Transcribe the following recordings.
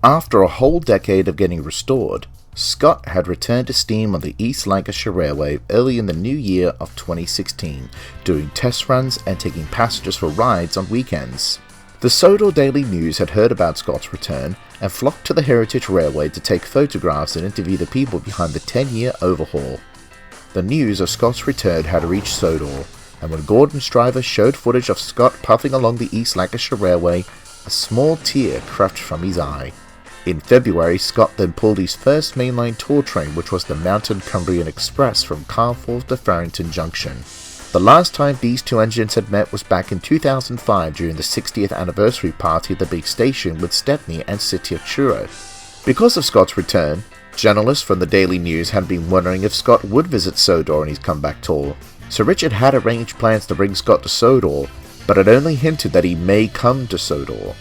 After a whole decade of getting restored, Scott had returned to steam on the East Lancashire Railway early in the new year of 2016, doing test runs and taking passengers for rides on weekends. The Sodor Daily News had heard about Scott's return and flocked to the Heritage Railway to take photographs and interview the people behind the 10-year overhaul. The news of Scott's return had reached Sodor, and when Gordon's driver showed footage of Scott puffing along the East Lancashire Railway, a small tear crept from his eye. In February, Scott then pulled his first mainline tour train, which was the Mountain Cumbrian Express from Carforth to Farrington Junction. The last time these two engines had met was back in 2005 during the 60th anniversary party at the big station with Stepney and City of Truro. Because of Scott's return, journalists from the Daily News had been wondering if Scott would visit Sodor on his comeback tour. Sir Richard had arranged plans to bring Scott to Sodor, but had only hinted that he may come to Sodor.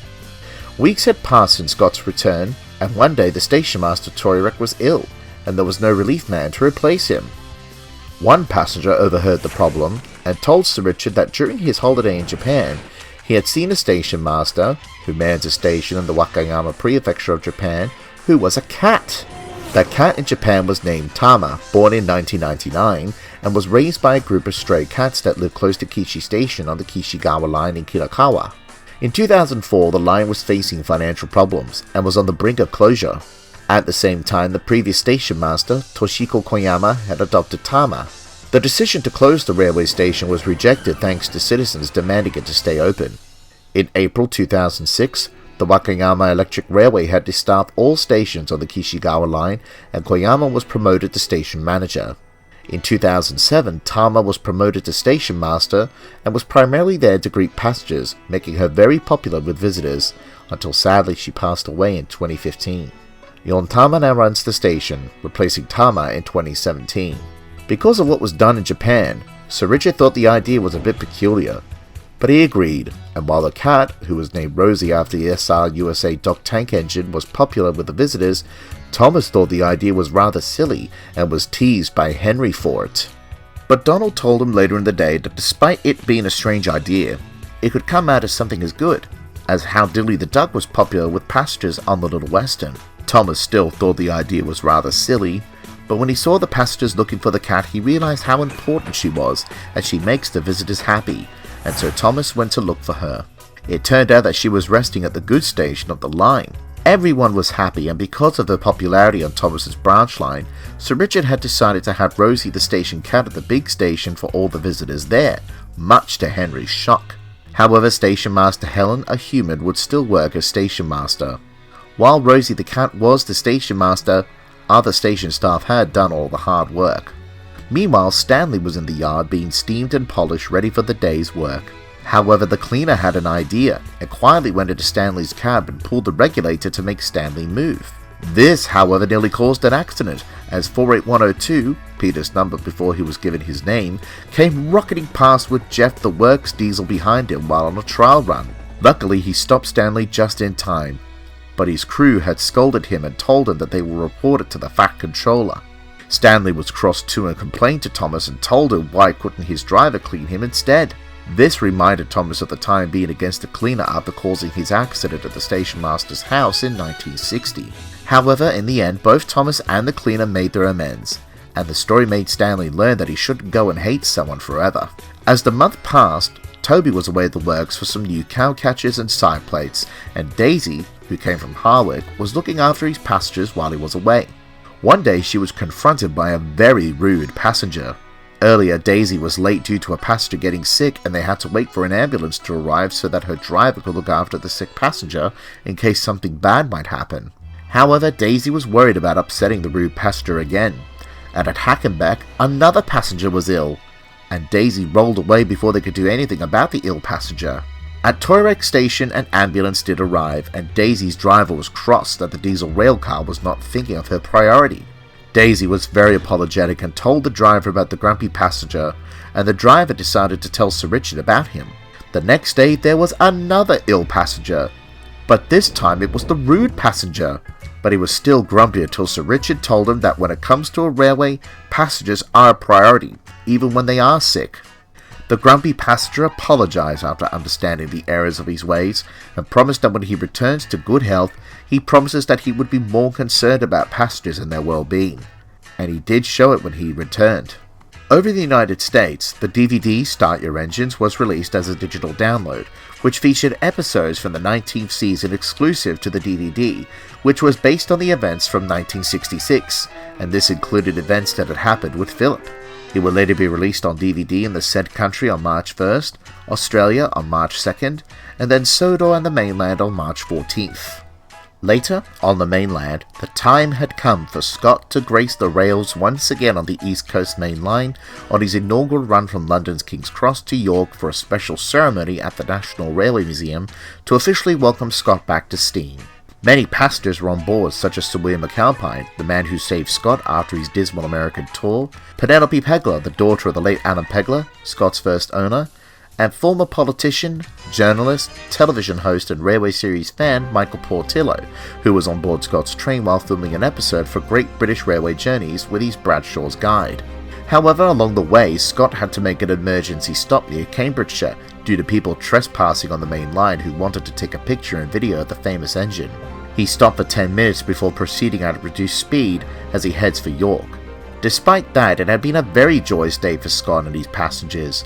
Weeks had passed since Scott's return, and one day the station master Torerek was ill, and there was no relief man to replace him. One passenger overheard the problem, and told Sir Richard that during his holiday in Japan, he had seen a station master, who mans a station in the Wakayama prefecture of Japan, who was a cat. That cat in Japan was named Tama, born in 1999, and was raised by a group of stray cats that lived close to Kishi Station on the Kishigawa line in Kirakawa. In 2004, the line was facing financial problems and was on the brink of closure. At the same time, the previous station master, Toshiko Koyama, had adopted Tama. The decision to close the railway station was rejected thanks to citizens demanding it to stay open. In April 2006, the Wakayama Electric Railway had to staff all stations on the Kishigawa line, and Koyama was promoted to station manager. In 2007, Tama was promoted to station master and was primarily there to greet passengers, making her very popular with visitors, until sadly she passed away in 2015. Yon Tama now runs the station, replacing Tama in 2017. Because of what was done in Japan, Sir Richard thought the idea was a bit peculiar, but he agreed, and while the cat, who was named Rosie after the SR USA dock tank engine, was popular with the visitors, Thomas thought the idea was rather silly and was teased by Henry for it. But Donald told him later in the day that despite it being a strange idea, it could come out as something as good, as how Dilly the Duck was popular with passengers on the Little Western. Thomas still thought the idea was rather silly, but when he saw the passengers looking for the cat, he realized how important she was, as she makes the visitors happy, and so Thomas went to look for her. It turned out that she was resting at the goods station of the line. Everyone was happy, and because of her popularity on Thomas's branch line, Sir Richard had decided to have Rosie the station cat at the big station for all the visitors there, much to Henry's shock. However, Station Master Helen, a human, would still work as station master. While Rosie the cat was the station master, other station staff had done all the hard work. Meanwhile, Stanley was in the yard being steamed and polished ready for the day's work. However, the cleaner had an idea and quietly went into Stanley's cab and pulled the regulator to make Stanley move. This, however, nearly caused an accident, as 48102, Peter's number before he was given his name, came rocketing past with Jeff the Works diesel behind him while on a trial run. Luckily, he stopped Stanley just in time, but his crew had scolded him and told him that they will report it to the Fat Controller. Stanley was cross too and complained to Thomas and told him why couldn't his driver clean him instead. This reminded Thomas of the time being against the cleaner after causing his accident at the station master's house in 1960. However, in the end, both Thomas and the cleaner made their amends, and the story made Stanley learn that he shouldn't go and hate someone forever. As the month passed, Toby was away at the works for some new cow catchers and side plates, and Daisy, who came from Harwick, was looking after his passengers while he was away. One day she was confronted by a very rude passenger. Earlier, Daisy was late due to a passenger getting sick, and they had to wait for an ambulance to arrive so that her driver could look after the sick passenger in case something bad might happen. However, Daisy was worried about upsetting the rude passenger again, and at Hackenbeck, another passenger was ill, and Daisy rolled away before they could do anything about the ill passenger. At Torek Station, an ambulance did arrive, and Daisy's driver was cross that the diesel railcar was not thinking of her priority. Daisy was very apologetic and told the driver about the grumpy passenger, and the driver decided to tell Sir Richard about him. The next day there was another ill passenger, but this time it was the rude passenger, but he was still grumpy until Sir Richard told him that when it comes to a railway, passengers are a priority, even when they are sick. The grumpy passenger apologized after understanding the errors of his ways and promised that when he returns to good health, he promises that he would be more concerned about passengers and their well-being. And he did show it when he returned. Over in the United States, the DVD Start Your Engines was released as a digital download, which featured episodes from the 19th season exclusive to the DVD, which was based on the events from 1966, and this included events that had happened with Philip. It would later be released on DVD in the said country on March 1st, Australia on March 2nd, and then Sodor and the mainland on March 14th. Later, on the mainland, the time had come for Scott to grace the rails once again on the East Coast Main Line on his inaugural run from London's King's Cross to York for a special ceremony at the National Railway Museum to officially welcome Scott back to steam. Many passengers were on board, such as Suoi McAlpine, the man who saved Scott after his dismal American tour, Penelope Pegler, the daughter of the late Alan Pegler, Scott's first owner, and former politician, journalist, television host and Railway Series fan Michael Portillo, who was on board Scott's train while filming an episode for Great British Railway Journeys with his Bradshaw's Guide. However, along the way, Scott had to make an emergency stop near Cambridgeshire due to people trespassing on the main line who wanted to take a picture and video of the famous engine. He stopped for 10 minutes before proceeding at reduced speed as he heads for York. Despite that, it had been a very joyous day for Scott and his passengers,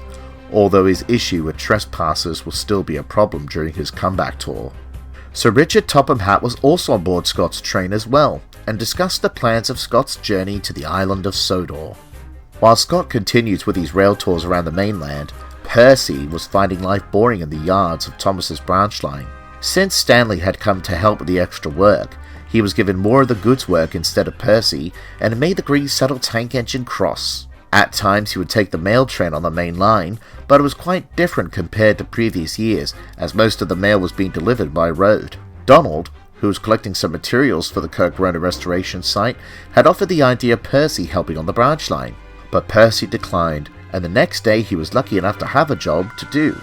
although his issue with trespassers will still be a problem during his comeback tour. Sir Richard Topham Hatt was also on board Scott's train as well, and discussed the plans of Scott's journey to the island of Sodor. While Scott continues with his rail tours around the mainland, Percy was finding life boring in the yards of Thomas's branch line. Since Stanley had come to help with the extra work, he was given more of the goods work instead of Percy, and made the Green Saddle tank engine cross. At times he would take the mail train on the main line, but it was quite different compared to previous years, as most of the mail was being delivered by road. Donald, who was collecting some materials for the Kirkbrona restoration site, had offered the idea of Percy helping on the branch line, but Percy declined, and the next day he was lucky enough to have a job to do,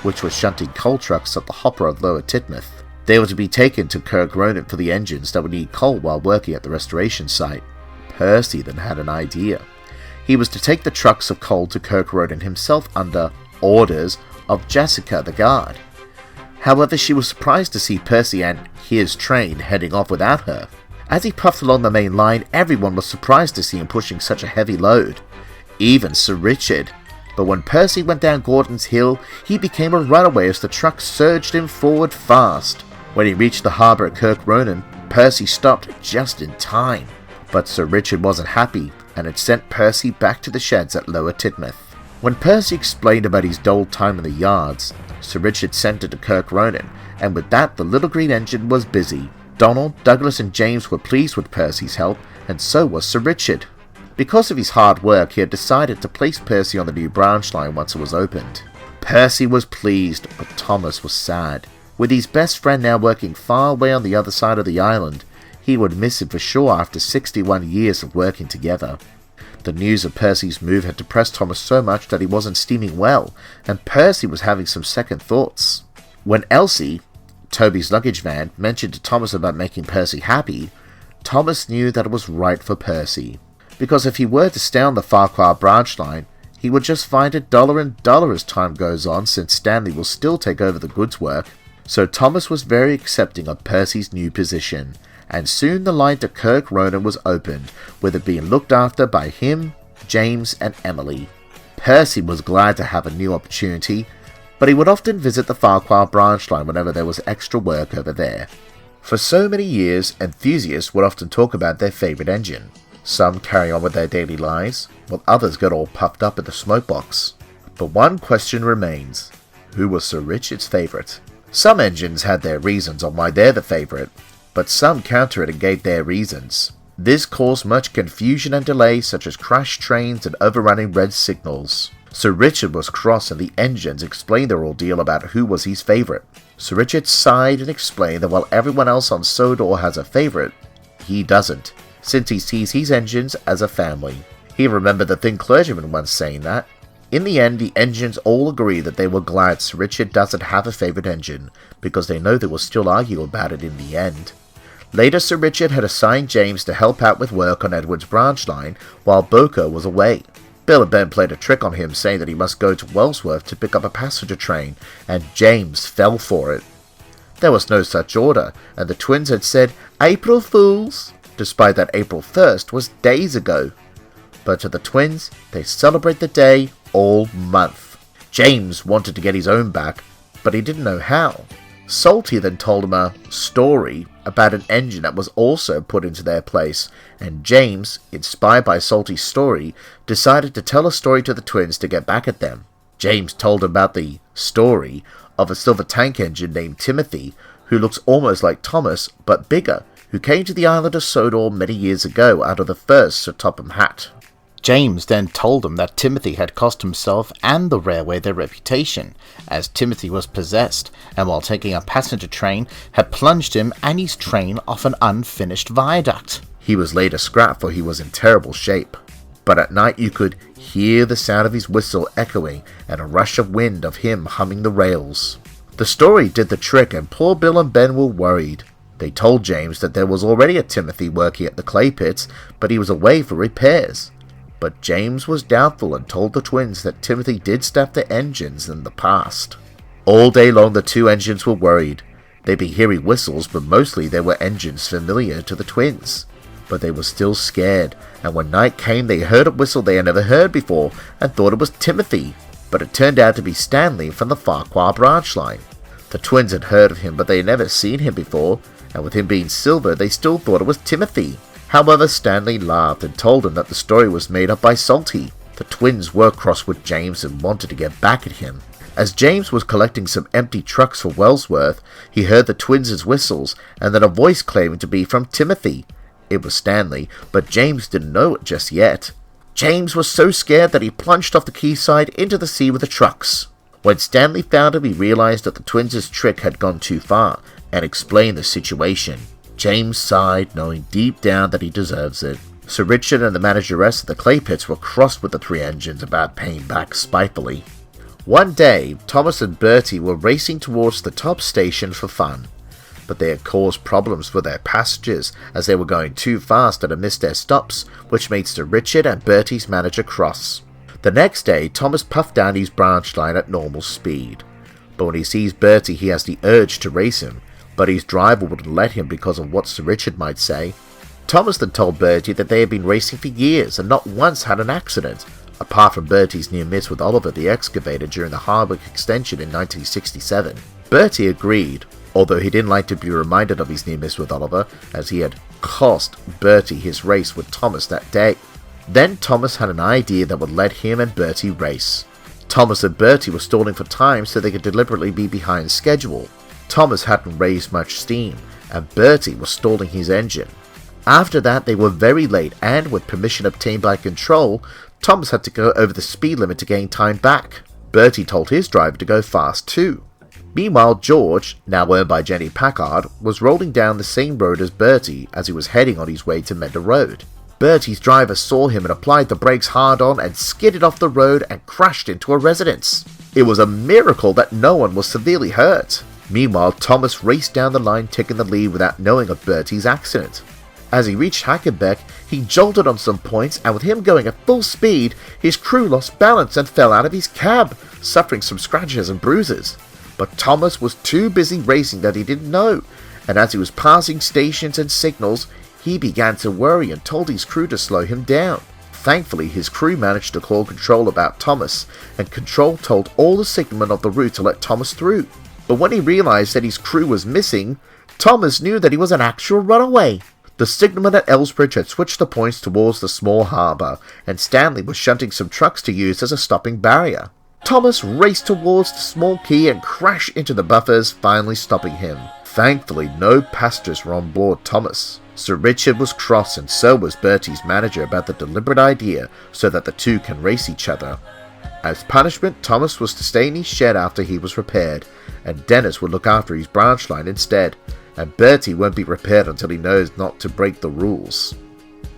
which was shunting coal trucks at the hopper of Lower Teignmouth. They were to be taken to Kirkbrona for the engines that would need coal while working at the restoration site. Percy then had an idea. He was to take the trucks of coal to Kirkbrona himself under orders of Jessica the guard. However, she was surprised to see Percy and his train heading off without her. As he puffed along the main line, everyone was surprised to see him pushing such a heavy load. Even Sir Richard. But when Percy went down Gordon's Hill, he became a runaway as the truck surged him forward fast. When he reached the harbour at Kirkbrona, Percy stopped just in time. But Sir Richard wasn't happy, and had sent Percy back to the sheds at Lower Teignmouth. When Percy explained about his dull time in the yards, Sir Richard sent it to Kirkbrona, and with that the little green engine was busy. Donald, Douglas and James were pleased with Percy's help, and so was Sir Richard. Because of his hard work, he had decided to place Percy on the new branch line once it was opened. Percy was pleased, but Thomas was sad. With his best friend now working far away on the other side of the island, he would miss him for sure after 61 years of working together. The news of Percy's move had depressed Thomas so much that he wasn't steaming well, and Percy was having some second thoughts. When Elsie, Toby's luggage van, mentioned to Thomas about making Percy happy, Thomas knew that it was right for Percy. Because if he were to stay on the Farquhar branch line, he would just find it dollar and dollar as time goes on, since Stanley will still take over the goods work. So Thomas was very accepting of Percy's new position, and soon the line to Kirkbrona was opened, with it being looked after by him, James and Emily. Percy was glad to have a new opportunity, but he would often visit the Farquhar branch line whenever there was extra work over there. For so many years, enthusiasts would often talk about their favourite engine. Some carry on with their daily lives, while others get all puffed up in the smoke box. But one question remains: who was Sir Richard's favourite? Some engines had their reasons on why they're the favourite, but some counter it and gave their reasons. This caused much confusion and delay, such as crashed trains and overrunning red signals. Sir Richard was cross, and the engines explained their ordeal about who was his favourite. Sir Richard sighed and explained that while everyone else on Sodor has a favourite, he doesn't, since he sees his engines as a family. He remembered the thin clergyman once saying that. In the end, the engines all agree that they were glad Sir Richard doesn't have a favourite engine, because they know they will still argue about it in the end. Later, Sir Richard had assigned James to help out with work on Edward's branch line while Boko was away. Bill and Ben played a trick on him, saying that he must go to Wellsworth to pick up a passenger train, and James fell for it. There was no such order, and the twins had said, "April Fools," despite that April 1st was days ago. But to the twins, they celebrate the day all month. James wanted to get his own back, but he didn't know how. Salty then told him a story about an engine that was also put into their place, and James, inspired by Salty's story, decided to tell a story to the twins to get back at them. James told him about the story of a silver tank engine named Timothy, who looks almost like Thomas, but bigger, who came to the island of Sodor many years ago out of the first Sir Topham Hatt. James then told him that Timothy had cost himself and the railway their reputation, as Timothy was possessed, and while taking a passenger train, had plunged him and his train off an unfinished viaduct. He was later scrapped, for he was in terrible shape. But at night you could hear the sound of his whistle echoing, and a rush of wind of him humming the rails. The story did the trick, and poor Bill and Ben were worried. They told James that there was already a Timothy working at the clay pits, but he was away for repairs. But James was doubtful and told the twins that Timothy did staff the engines in the past. All day long the two engines were worried. They'd be hearing whistles, but mostly they were engines familiar to the twins. But they were still scared, and when night came they heard a whistle they had never heard before and thought it was Timothy, but it turned out to be Stanley from the Farquhar branch line. The twins had heard of him, but they had never seen him before, and with him being silver they still thought it was Timothy. However, Stanley laughed and told him that the story was made up by Salty. The twins were cross with James and wanted to get back at him. As James was collecting some empty trucks for Wellsworth, he heard the twins' whistles and then a voice claiming to be from Timothy. It was Stanley, but James didn't know it just yet. James was so scared that he plunged off the quayside into the sea with the trucks. When Stanley found him, he realized that the twins' trick had gone too far and explained the situation. James sighed, knowing deep down that he deserves it. Sir Richard and the manageress of the clay pits were cross with the three engines about paying back spitefully. One day, Thomas and Bertie were racing towards the top station for fun, but they had caused problems for their passengers as they were going too fast and had missed their stops, which made Sir Richard and Bertie's manager cross. The next day, Thomas puffed down his branch line at normal speed, but when he sees Bertie he has the urge to race him, but his driver wouldn't let him because of what Sir Richard might say. Thomas then told Bertie that they had been racing for years and not once had an accident, apart from Bertie's near miss with Oliver the excavator during the Hardwick extension in 1967. Bertie agreed, although he didn't like to be reminded of his near miss with Oliver, as he had cost Bertie his race with Thomas that day. Then Thomas had an idea that would let him and Bertie race. Thomas and Bertie were stalling for time so they could deliberately be behind schedule. Thomas hadn't raised much steam, and Bertie was stalling his engine. After that they were very late, and with permission obtained by Control, Thomas had to go over the speed limit to gain time back. Bertie told his driver to go fast too. Meanwhile, George, now owned by Jenny Packard, was rolling down the same road as Bertie as he was heading on his way to Mender Road. Bertie's driver saw him and applied the brakes hard on and skidded off the road and crashed into a residence. It was a miracle that no one was severely hurt. Meanwhile, Thomas raced down the line taking the lead without knowing of Bertie's accident. As he reached Hackenbeck, he jolted on some points, and with him going at full speed, his crew lost balance and fell out of his cab, suffering some scratches and bruises. But Thomas was too busy racing that he didn't know, and as he was passing stations and signals, he began to worry and told his crew to slow him down. Thankfully, his crew managed to call Control about Thomas, and Control told all the signalmen of the route to let Thomas through. But when he realized that his crew was missing, Thomas knew that he was an actual runaway. The signalman at Elsbridge had switched the points towards the small harbour, and Stanley was shunting some trucks to use as a stopping barrier. Thomas raced towards the small quay and crashed into the buffers, finally stopping him. Thankfully, no passengers were on board Thomas. Sir Richard was cross, and so was Bertie's manager about the deliberate idea so that the two can race each other. As punishment, Thomas was to stay in his shed after he was repaired, and Dennis would look after his branch line instead, and Bertie won't be repaired until he knows not to break the rules.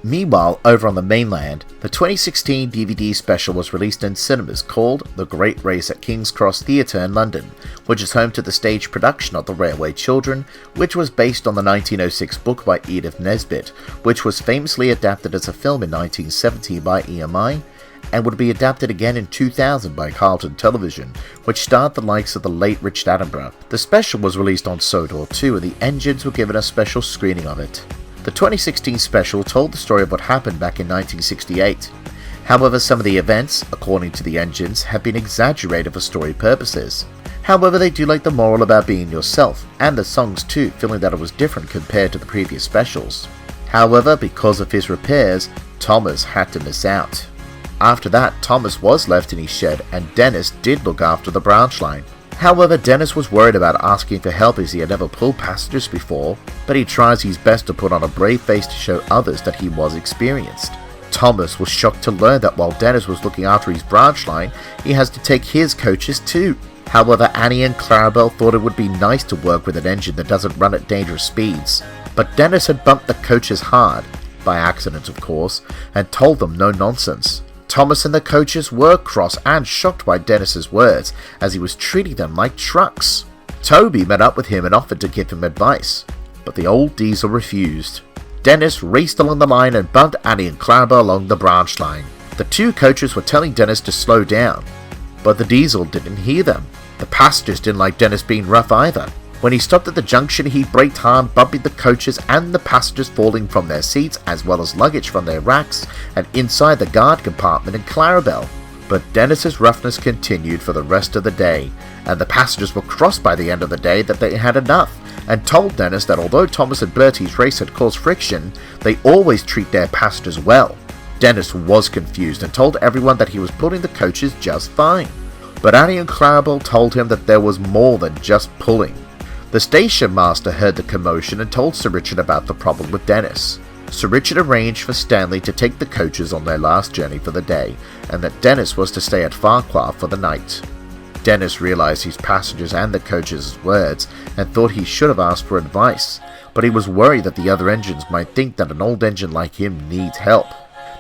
Meanwhile, over on the mainland, the 2016 DVD special was released in cinemas called The Great Race at King's Cross Theatre in London, which is home to the stage production of The Railway Children, which was based on the 1906 book by Edith Nesbit, which was famously adapted as a film in 1970 by EMI, and would be adapted again in 2000 by Carlton Television, which starred the likes of the late Richard Attenborough. The special was released on Sodor too, and the engines were given a special screening of it. The 2016 special told the story of what happened back in 1968. However, some of the events, according to the engines, have been exaggerated for story purposes. However, they do like the moral about being yourself, and the songs too, feeling that it was different compared to the previous specials. However, because of his repairs, Thomas had to miss out. After that, Thomas was left in his shed and Dennis did look after the branch line. However, Dennis was worried about asking for help as he had never pulled passengers before, but he tries his best to put on a brave face to show others that he was experienced. Thomas was shocked to learn that while Dennis was looking after his branch line, he has to take his coaches too. However, Annie and Clarabelle thought it would be nice to work with an engine that doesn't run at dangerous speeds, but Dennis had bumped the coaches hard, by accident of course, and told them no nonsense. Thomas and the coaches were cross and shocked by Dennis's words, as he was treating them like trucks. Toby met up with him and offered to give him advice, but the old diesel refused. Dennis raced along the line and bumped Annie and Clarabelle along the branch line. The two coaches were telling Dennis to slow down, but the diesel didn't hear them. The passengers didn't like Dennis being rough either. When he stopped at the junction, he braked hard, bumping the coaches and the passengers falling from their seats, as well as luggage from their racks and inside the guard compartment in Clarabelle. But Dennis's roughness continued for the rest of the day, and the passengers were cross by the end of the day that they had enough, and told Dennis that although Thomas and Bertie's race had caused friction, they always treat their passengers well. Dennis was confused and told everyone that he was pulling the coaches just fine. But Annie and Clarabelle told him that there was more than just pulling. The station master heard the commotion and told Sir Richard about the problem with Dennis. Sir Richard arranged for Stanley to take the coaches on their last journey for the day, and that Dennis was to stay at Farquhar for the night. Dennis realized his passengers and the coaches' words and thought he should have asked for advice, but he was worried that the other engines might think that an old engine like him needs help.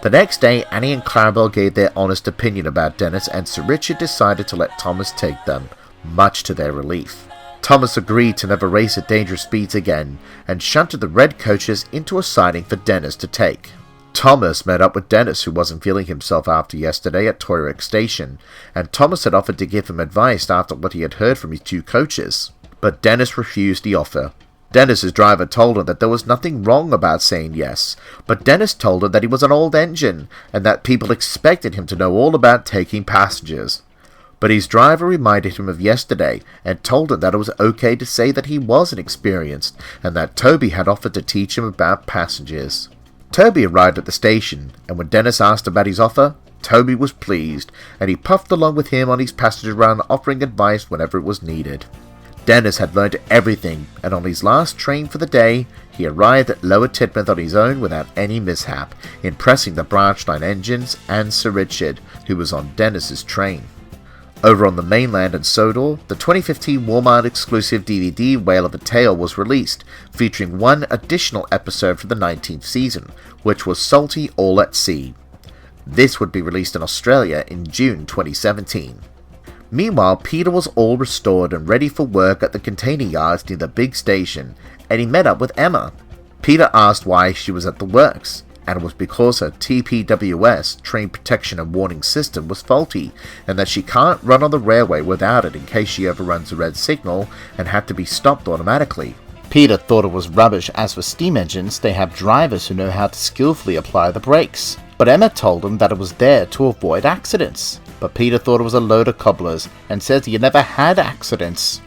The next day, Annie and Clarabelle gave their honest opinion about Dennis, and Sir Richard decided to let Thomas take them, much to their relief. Thomas agreed to never race at dangerous speeds again, and shunted the red coaches into a siding for Dennis to take. Thomas met up with Dennis, who wasn't feeling himself after yesterday at Toyrex Station, and Thomas had offered to give him advice after what he had heard from his two coaches. But Dennis refused the offer. Dennis's driver told him that there was nothing wrong about saying yes, but Dennis told him that he was an old engine, and that people expected him to know all about taking passengers. But his driver reminded him of yesterday and told him that it was okay to say that he wasn't experienced and that Toby had offered to teach him about passengers. Toby arrived at the station, and when Dennis asked about his offer, Toby was pleased, and he puffed along with him on his passenger run, offering advice whenever it was needed. Dennis had learned everything, and on his last train for the day, he arrived at Lower Tidmouth on his own without any mishap, impressing the branch line engines and Sir Richard, who was on Dennis's train. Over on the mainland in Sodor, the 2015 Walmart exclusive DVD Whale of a Tale was released, featuring one additional episode for the 19th season, which was Salty All at Sea. This would be released in Australia in June 2017. Meanwhile, Peter was all restored and ready for work at the container yards near the big station, and he met up with Emma. Peter asked why she was at the works, and it was because her TPWS, train protection and warning system, was faulty, and that she can't run on the railway without it in case she overruns a red signal and had to be stopped automatically. Peter thought it was rubbish, as for steam engines, they have drivers who know how to skillfully apply the brakes. But Emma told him that it was there to avoid accidents. But Peter thought it was a load of cobblers, and says he never had accidents.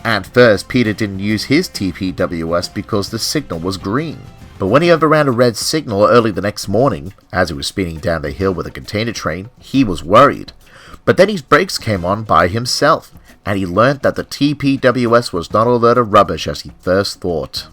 At first, Peter didn't use his TPWS because the signal was green. But when he overran a red signal early the next morning, as he was speeding down the hill with a container train, he was worried. But then his brakes came on by himself, and he learnt that the TPWS was not all that rubbish as he first thought.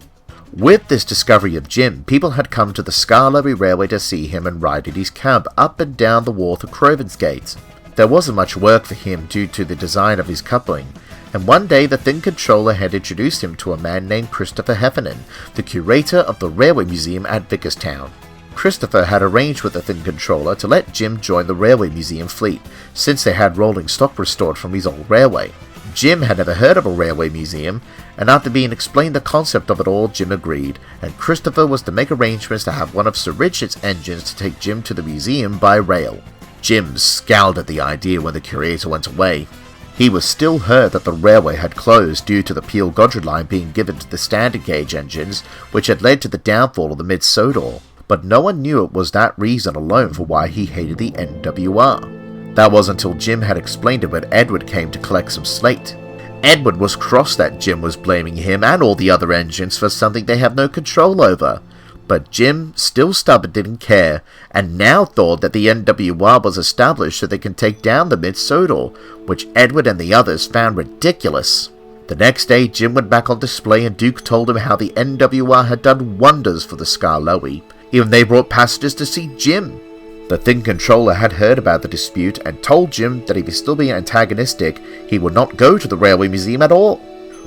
With this discovery of Jim, people had come to the Skarloey Railway to see him and ride in his cab up and down the wharf of Crovansgate. There wasn't much work for him due to the design of his coupling, and one day the Thin Controller had introduced him to a man named Christopher Heffernan, the curator of the Railway Museum at Vickerstown. Christopher had arranged with the Thin Controller to let Jim join the Railway Museum fleet, since they had rolling stock restored from his old railway. Jim had never heard of a railway museum, and after being explained the concept of it all, Jim agreed, and Christopher was to make arrangements to have one of Sir Richard's engines to take Jim to the museum by rail. Jim scowled at the idea when the curator went away. He was still hurt that the railway had closed due to the Peel Godred line being given to the standard gauge engines, which had led to the downfall of the mid-Sodor, but no one knew it was that reason alone for why he hated the NWR. That was until Jim had explained it when Edward came to collect some slate. Edward was cross that Jim was blaming him and all the other engines for something they have no control over, but Jim, still stubborn, didn't care, and now thought that the NWR was established so they can take down the mid-Sodor, which Edward and the others found ridiculous. The next day, Jim went back on display and Duke told him how the NWR had done wonders for the Skarloey. Even they brought passengers to see Jim. The Thin Controller had heard about the dispute and told Jim that if he still being antagonistic, he would not go to the Railway Museum at all.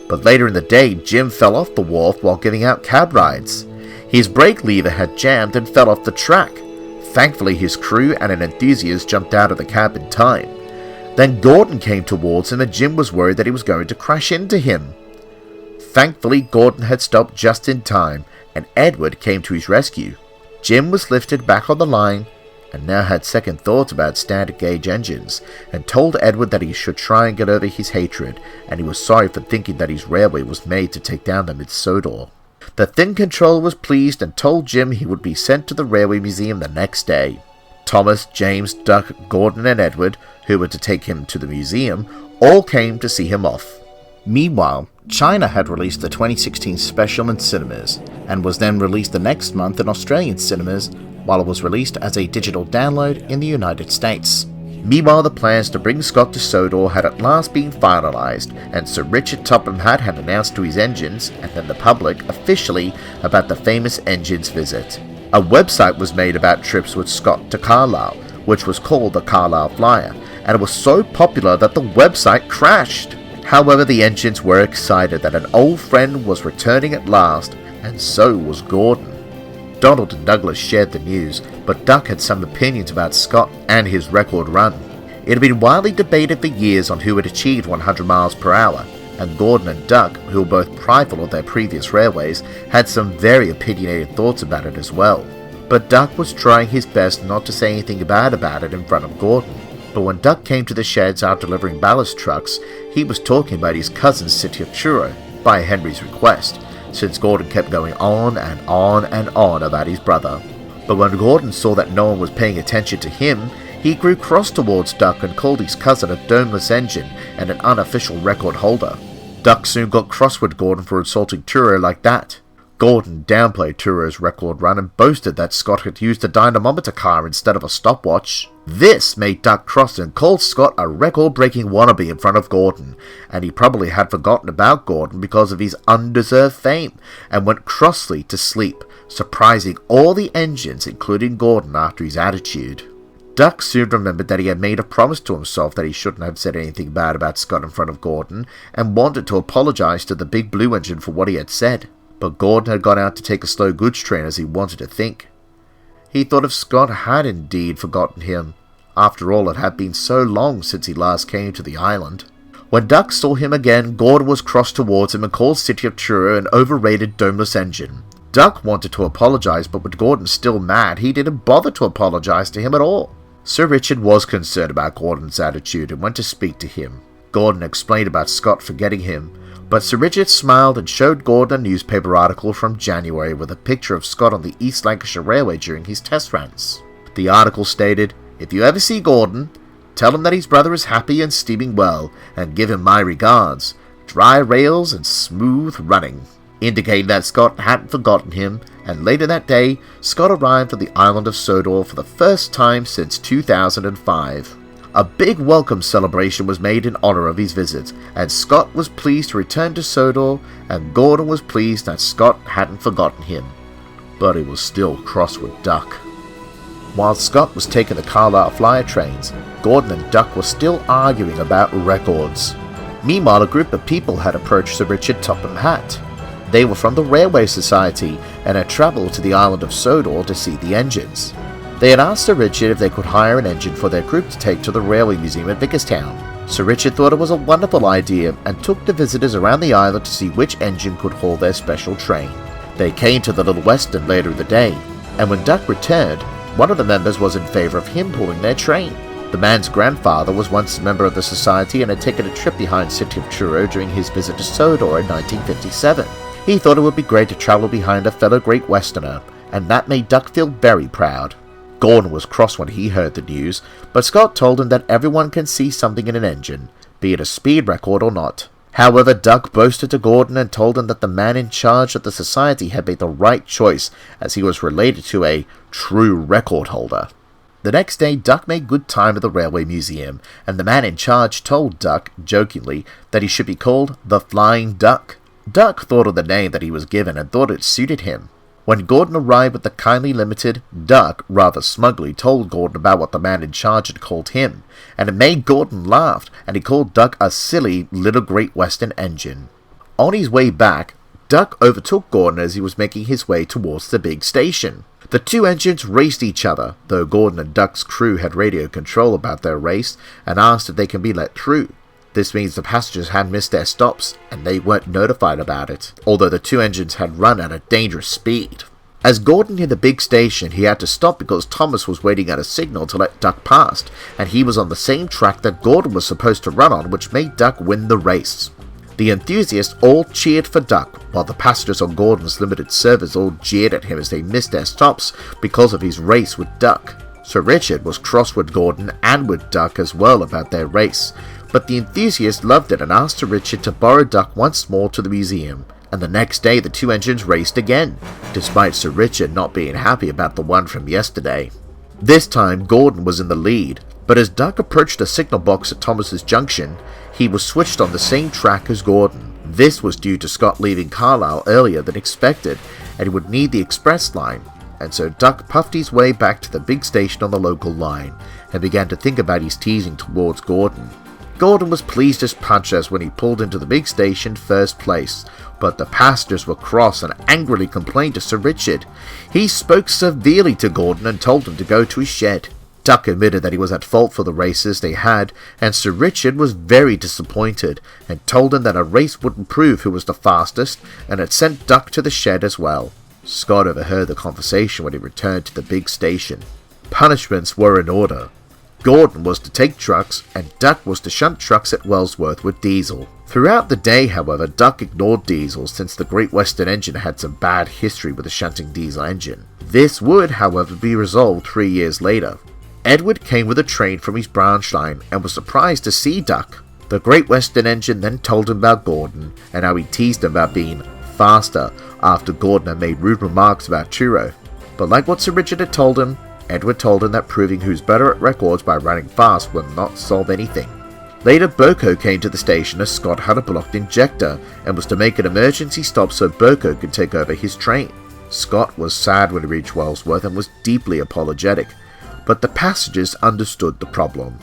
But later in the day, Jim fell off the wharf while giving out cab rides. His brake lever had jammed and fell off the track. Thankfully, his crew and an enthusiast jumped out of the cab in time. Then Gordon came towards him and Jim was worried that he was going to crash into him. Thankfully, Gordon had stopped just in time and Edward came to his rescue. Jim was lifted back on the line and now had second thoughts about standard gauge engines and told Edward that he should try and get over his hatred, and he was sorry for thinking that his railway was made to take down the mid-Sodor. The Thin Controller was pleased and told Jim he would be sent to the Railway Museum the next day. Thomas, James, Duck, Gordon and Edward, who were to take him to the museum, all came to see him off. Meanwhile, China had released the 2016 special in cinemas, and was then released the next month in Australian cinemas, while it was released as a digital download in the United States. Meanwhile, the plans to bring Scott to Sodor had at last been finalised, and Sir Richard Topham Hatt had announced to his engines, and then the public, officially about the famous engine's visit. A website was made about trips with Scott to Carlisle, which was called the Carlisle Flyer, and it was so popular that the website crashed. However, the engines were excited that an old friend was returning at last, and so was Gordon. Donald and Douglas shared the news, but Duck had some opinions about Scott and his record run. It had been widely debated for years on who had achieved 100 miles per hour, and Gordon and Duck, who were both prideful of their previous railways, had some very opinionated thoughts about it as well. But Duck was trying his best not to say anything bad about it in front of Gordon. But when Duck came to the sheds after delivering ballast trucks, he was talking about his cousin's city of Truro, by Henry's request, since Gordon kept going on and on and on about his brother. But when Gordon saw that no one was paying attention to him, he grew cross towards Duck and called his cousin a domeless engine and an unofficial record holder. Duck soon got cross with Gordon for insulting Truro like that. Gordon downplayed Turo's record run and boasted that Scott had used a dynamometer car instead of a stopwatch. This made Duck cross and called Scott a record-breaking wannabe in front of Gordon, and he probably had forgotten about Gordon because of his undeserved fame, and went crossly to sleep, surprising all the engines, including Gordon, after his attitude. Duck soon remembered that he had made a promise to himself that he shouldn't have said anything bad about Scott in front of Gordon, and wanted to apologize to the big blue engine for what he had said. But Gordon had gone out to take a slow goods train as he wanted to think. He thought if Scott had indeed forgotten him. After all, it had been so long since he last came to the island. When Duck saw him again, Gordon was cross towards him and called City of Truro an overrated domeless engine. Duck wanted to apologize, but with Gordon still mad, he didn't bother to apologize to him at all. Sir Richard was concerned about Gordon's attitude and went to speak to him. Gordon explained about Scott forgetting him, but Sir Richard smiled and showed Gordon a newspaper article from January with a picture of Scott on the East Lancashire Railway during his test runs. The article stated, "If you ever see Gordon, tell him that his brother is happy and steaming well, and give him my regards. Dry rails and smooth running," indicating that Scott hadn't forgotten him, and later that day, Scott arrived on the island of Sodor for the first time since 2005. A big welcome celebration was made in honor of his visit, and Scott was pleased to return to Sodor, and Gordon was pleased that Scott hadn't forgotten him. But he was still cross with Duck. While Scott was taking the Carlisle Flyer trains, Gordon and Duck were still arguing about records. Meanwhile, a group of people had approached Sir Richard Topham Hatt. They were from the Railway Society and had travelled to the island of Sodor to see the engines. They had asked Sir Richard if they could hire an engine for their group to take to the Railway Museum at Vicarstown. Sir Richard thought it was a wonderful idea and took the visitors around the island to see which engine could haul their special train. They came to the Little Western later in the day, and when Duck returned, One of the members was in favour of him pulling their train. The man's grandfather was once a member of the society and had taken a trip behind the city of Truro during his visit to Sodor in 1957. He thought it would be great to travel behind a fellow Great Westerner, and that made Duck feel very proud. Gordon was cross when he heard the news, but Scott told him that everyone can see something in an engine, be it a speed record or not. However, Duck boasted to Gordon and told him that the man in charge of the society had made the right choice, as he was related to a true record holder. The next day, Duck made good time at the Railway Museum, and the man in charge told Duck, jokingly, that he should be called the Flying Duck. Duck thought of the name that he was given and thought it suited him. When Gordon arrived with the kindly limited, Duck rather smugly told Gordon about what the man in charge had called him, and it made Gordon laugh, and he called Duck a silly little Great Western engine. On his way back, Duck overtook Gordon as he was making his way towards the big station. The two engines raced each other, though Gordon and Duck's crew had radio control about their race and asked if they can be let through. This means the passengers had missed their stops, and they weren't notified about it, although the two engines had run at a dangerous speed. As Gordon neared the big station, he had to stop because Thomas was waiting at a signal to let Duck past, and he was on the same track that Gordon was supposed to run on, which made Duck win the race. The enthusiasts all cheered for Duck, while the passengers on Gordon's limited service all jeered at him as they missed their stops because of his race with Duck. Sir Richard was cross with Gordon and with Duck as well about their race, but the enthusiasts loved it and asked Sir Richard to borrow Duck once more to the museum, and the next day the two engines raced again, despite Sir Richard not being happy about the one from yesterday. This time Gordon was in the lead, but as Duck approached the signal box at Thomas's junction, he was switched on the same track as Gordon. This was due to Scott leaving Carlisle earlier than expected, and he would need the express line, and so Duck puffed his way back to the big station on the local line, and began to think about his teasing towards Gordon. Gordon was pleased as punch as when he pulled into the big station first place, but the passengers were cross and angrily complained to Sir Richard. He spoke severely to Gordon and told him to go to his shed. Duck admitted that he was at fault for the races they had, and Sir Richard was very disappointed, and told him that a race wouldn't prove who was the fastest, and had sent Duck to the shed as well. Scott overheard the conversation when he returned to the big station. Punishments were in order. Gordon was to take trucks, and Duck was to shunt trucks at Wellsworth with diesel. Throughout the day, however, Duck ignored diesel since the Great Western engine had some bad history with the shunting diesel engine. This would, however, be resolved 3 years later. Edward came with a train from his branch line and was surprised to see Duck. The Great Western engine then told him about Gordon and how he teased him about being faster after Gordon had made rude remarks about Truro. But like what Sir Richard had told him, Edward told him that proving who's better at records by running fast will not solve anything. Later, Boko came to the station as Scott had a blocked injector and was to make an emergency stop so Boko could take over his train. Scott was sad when he reached Wellsworth and was deeply apologetic, but the passengers understood the problem.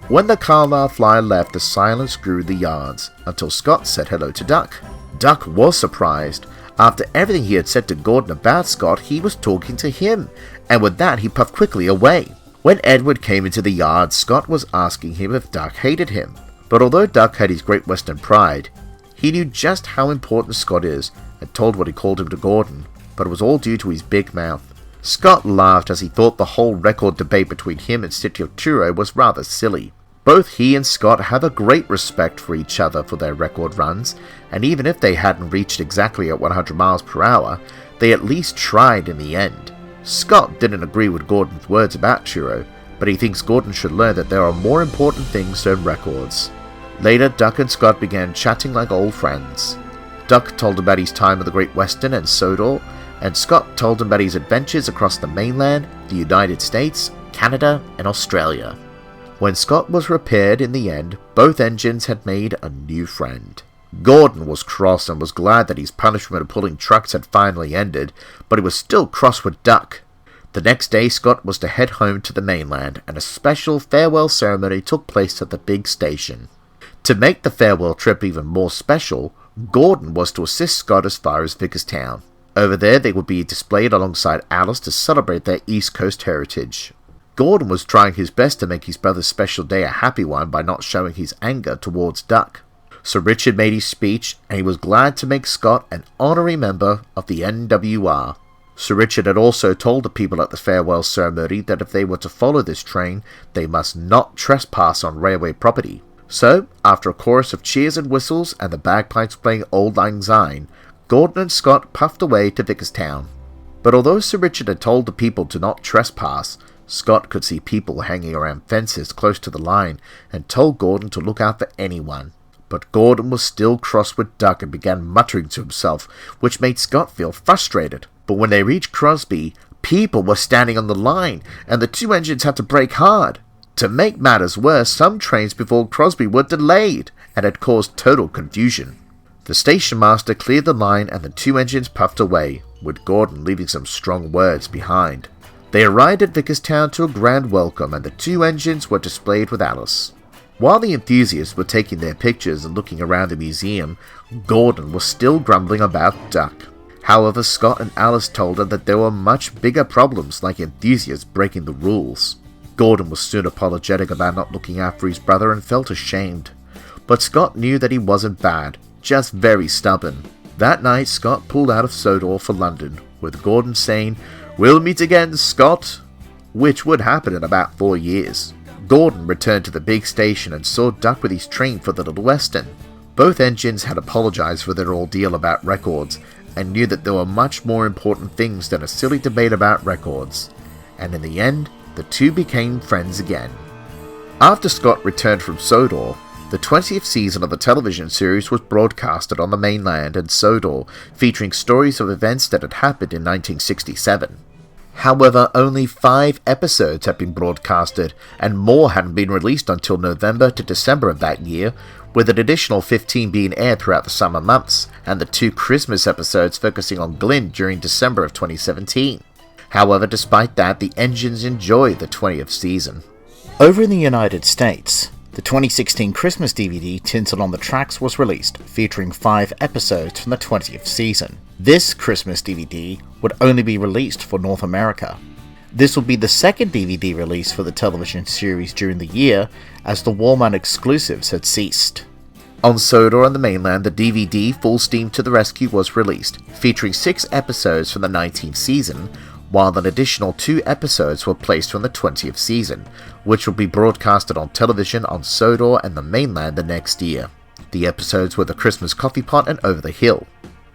When the Carlisle flyer left, the silence grew in the yards until Scott said hello to Duck. Duck was surprised. After everything he had said to Gordon about Scott, he was talking to him, and with that he puffed quickly away. When Edward came into the yard, Scott was asking him if Duck hated him, but although Duck had his Great Western pride, he knew just how important Scott is and told what he called him to Gordon, but it was all due to his big mouth. Scott laughed as he thought the whole record debate between him and City of Truro was rather silly. Both he and Scott have a great respect for each other for their record runs, and even if they hadn't reached exactly at 100 miles per hour, they at least tried in the end. Scott didn't agree with Gordon's words about Truro, but he thinks Gordon should learn that there are more important things than records. Later, Duck and Scott began chatting like old friends. Duck told about his time at the Great Western and Sodor, and Scott told him about his adventures across the mainland, the United States, Canada, and Australia. When Scott was repaired in the end, both engines had made a new friend. Gordon was cross and was glad that his punishment of pulling trucks had finally ended, but he was still cross with Duck. The next day Scott was to head home to the mainland, and a special farewell ceremony took place at the big station. To make the farewell trip even more special, Gordon was to assist Scott as far as Vicarstown. Over there they would be displayed alongside Alice to celebrate their East Coast heritage. Gordon was trying his best to make his brother's special day a happy one by not showing his anger towards Duck. Sir Richard made his speech, and he was glad to make Scott an honorary member of the NWR. Sir Richard had also told the people at the farewell ceremony that if they were to follow this train, they must not trespass on railway property. So, after a chorus of cheers and whistles and the bagpipes playing Auld Lang Syne, Gordon and Scott puffed away to Vicarstown. But although Sir Richard had told the people to not trespass, Scott could see people hanging around fences close to the line and told Gordon to look out for anyone. But Gordon was still cross with Duck and began muttering to himself, which made Scott feel frustrated. But when they reached Crosby, people were standing on the line, and the two engines had to brake hard. To make matters worse, some trains before Crosby were delayed, and had caused total confusion. The station master cleared the line and the two engines puffed away, with Gordon leaving some strong words behind. They arrived at Vicarstown to a grand welcome, and the two engines were displayed with Alice. While the enthusiasts were taking their pictures and looking around the museum, Gordon was still grumbling about Duck. However, Scott and Alice told her that there were much bigger problems like enthusiasts breaking the rules. Gordon was soon apologetic about not looking after his brother and felt ashamed. But Scott knew that he wasn't bad, just very stubborn. That night, Scott pulled out of Sodor for London, with Gordon saying, "We'll meet again, Scott," which would happen in about 4 years. Gordon returned to the big station and saw Duck with his train for the Little Western. Both engines had apologized for their ordeal about records, and knew that there were much more important things than a silly debate about records. And in the end, the two became friends again. After Scott returned from Sodor, the 20th season of the television series was broadcasted on the mainland and Sodor, featuring stories of events that had happened in 1967. However, only 5 episodes had been broadcasted, and more hadn't been released until November to December of that year, with an additional 15 being aired throughout the summer months, and the 2 Christmas episodes focusing on Glyn during December of 2017. However, despite that, the engines enjoyed the 20th season. Over in the United States, the 2016 Christmas DVD Tinsel on the Tracks was released, featuring 5 episodes from the 20th season. This Christmas DVD would only be released for North America. This will be the second DVD release for the television series during the year, as the Walmart exclusives had ceased. On Sodor and the mainland, the DVD Full Steam to the Rescue was released, featuring 6 episodes from the 19th season, while an additional 2 episodes were placed from the 20th season, which will be broadcasted on television on Sodor and the mainland the next year. The episodes were The Christmas Coffee Pot and Over the Hill.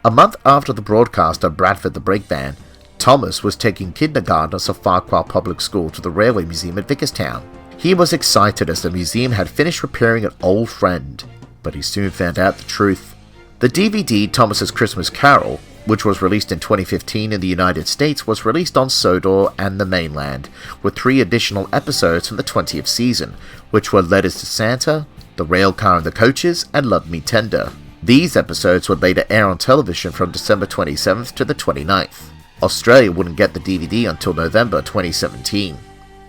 A month after the broadcast of Bradford the Brakeman, Thomas was taking kindergartners of Farquhar Public School to the Railway Museum at Vicarstown. He was excited as the museum had finished repairing an old friend, but he soon found out the truth. The DVD Thomas's Christmas Carol, which was released in 2015 in the United States, was released on Sodor and the mainland, with 3 additional episodes from the 20th season, which were Letters to Santa, The Railcar and the Coaches, and Love Me Tender. These episodes would later air on television from December 27th to the 29th. Australia wouldn't get the DVD until November 2017.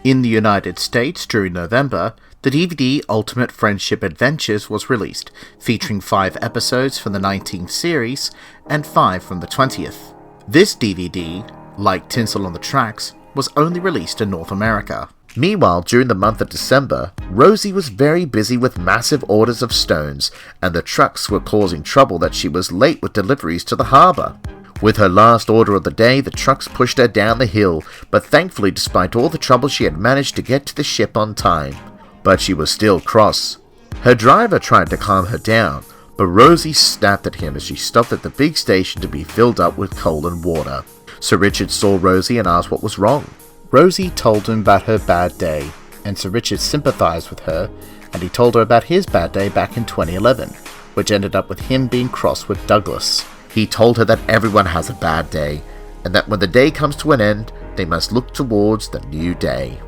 In the United States, during November, the DVD Ultimate Friendship Adventures was released, featuring 5 episodes from the 19th series and 5 from the 20th. This DVD, like Tinsel on the Tracks, was only released in North America. Meanwhile, during the month of December, Rosie was very busy with massive orders of stones, and the trucks were causing trouble that she was late with deliveries to the harbour. With her last order of the day, the trucks pushed her down the hill, but thankfully, despite all the trouble, she had managed to get to the ship on time. But she was still cross. Her driver tried to calm her down, but Rosie snapped at him as she stopped at the big station to be filled up with coal and water. Sir Richard saw Rosie and asked what was wrong. Rosie told him about her bad day, and Sir Richard sympathised with her, and he told her about his bad day back in 2011, which ended up with him being cross with Douglas. He told her that everyone has a bad day, and that when the day comes to an end, they must look towards the new day.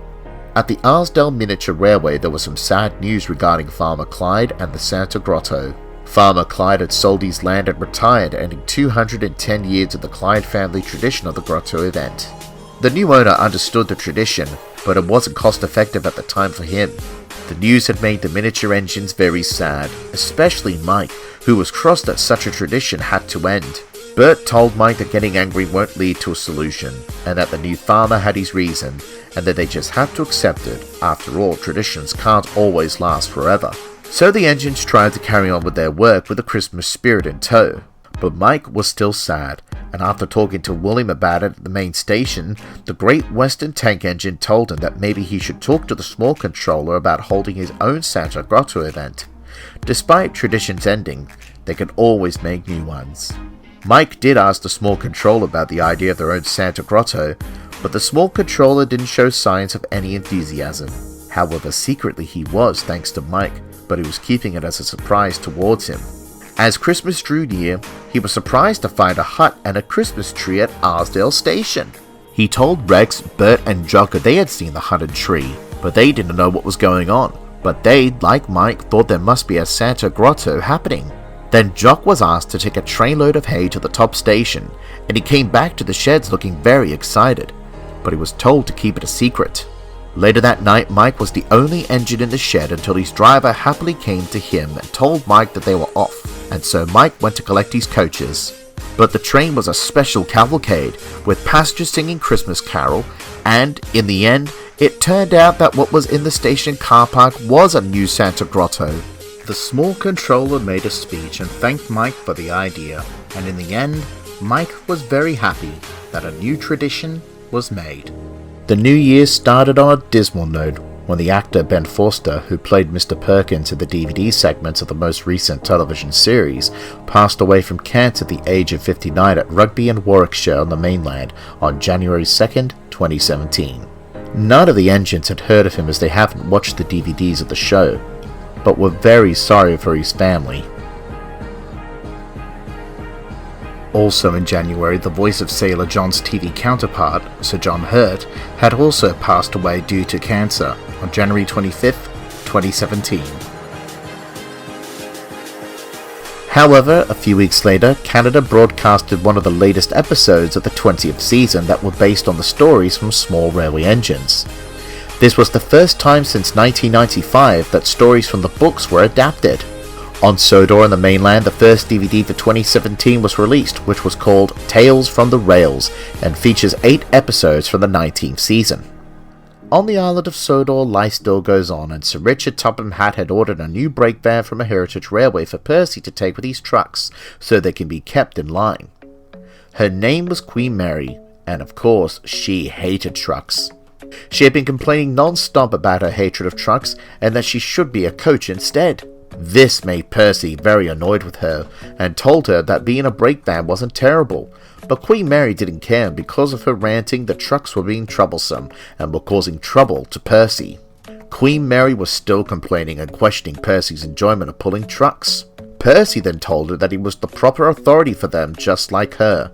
At the Arsdale Miniature Railway, there was some sad news regarding Farmer Clyde and the Santa Grotto. Farmer Clyde had sold his land and retired, ending 210 years of the Clyde family tradition of the Grotto event. The new owner understood the tradition, but it wasn't cost effective at the time for him. The news had made the miniature engines very sad, especially Mike, who was cross that such a tradition had to end. Bert told Mike that getting angry won't lead to a solution, and that the new farmer had his reason, and that they just have to accept it. After all, traditions can't always last forever. So the engines tried to carry on with their work with the Christmas spirit in tow. But Mike was still sad, and after talking to William about it at the main station, the Great Western Tank Engine told him that maybe he should talk to the small controller about holding his own Santa Grotto event. Despite traditions ending, they can always make new ones. Mike did ask the small controller about the idea of their own Santa Grotto, but the small controller didn't show signs of any enthusiasm. However, secretly he was, thanks to Mike, but he was keeping it as a surprise towards him. As Christmas drew near, he was surprised to find a hut and a Christmas tree at Arsdale Station. He told Rex, Bert and Jock that they had seen the hut and tree, but they didn't know what was going on. But they, like Mike, thought there must be a Santa Grotto happening. Then Jock was asked to take a trainload of hay to the top station, and he came back to the sheds looking very excited, but he was told to keep it a secret. Later that night, Mike was the only engine in the shed until his driver happily came to him and told Mike that they were off, and so Mike went to collect his coaches. But the train was a special cavalcade, with passengers singing Christmas Carol, and, in the end, it turned out that what was in the station car park was a new Santa Grotto. The small controller made a speech and thanked Mike for the idea, and in the end, Mike was very happy that a new tradition was made. The new year started on a dismal note when the actor Ben Forster, who played Mr. Perkins in the DVD segments of the most recent television series, passed away from cancer at the age of 59 at Rugby and Warwickshire on the mainland on January 2nd, 2017. None of the engines had heard of him as they haven't watched the DVDs of the show, but were very sorry for his family. Also in January, the voice of Sailor John's TV counterpart, Sir John Hurt, had also passed away due to cancer on January 25th, 2017. However, a few weeks later, Canada broadcasted one of the latest episodes of the 20th season that were based on the stories from small railway engines. This was the first time since 1995 that stories from the books were adapted. On Sodor on the mainland, the first DVD for 2017 was released, which was called Tales from the Rails, and features 8 episodes from the 19th season. On the island of Sodor, life still goes on, and Sir Richard Topham Hatt had ordered a new brake van from a heritage railway for Percy to take with his trucks, so they can be kept in line. Her name was Queen Mary, and of course, she hated trucks. She had been complaining non-stop about her hatred of trucks, and that she should be a coach instead. This made Percy very annoyed with her, and told her that being a brake van wasn't terrible, but Queen Mary didn't care, and because of her ranting, the trucks were being troublesome, and were causing trouble to Percy. Queen Mary was still complaining and questioning Percy's enjoyment of pulling trucks. Percy then told her that he was the proper authority for them, just like her,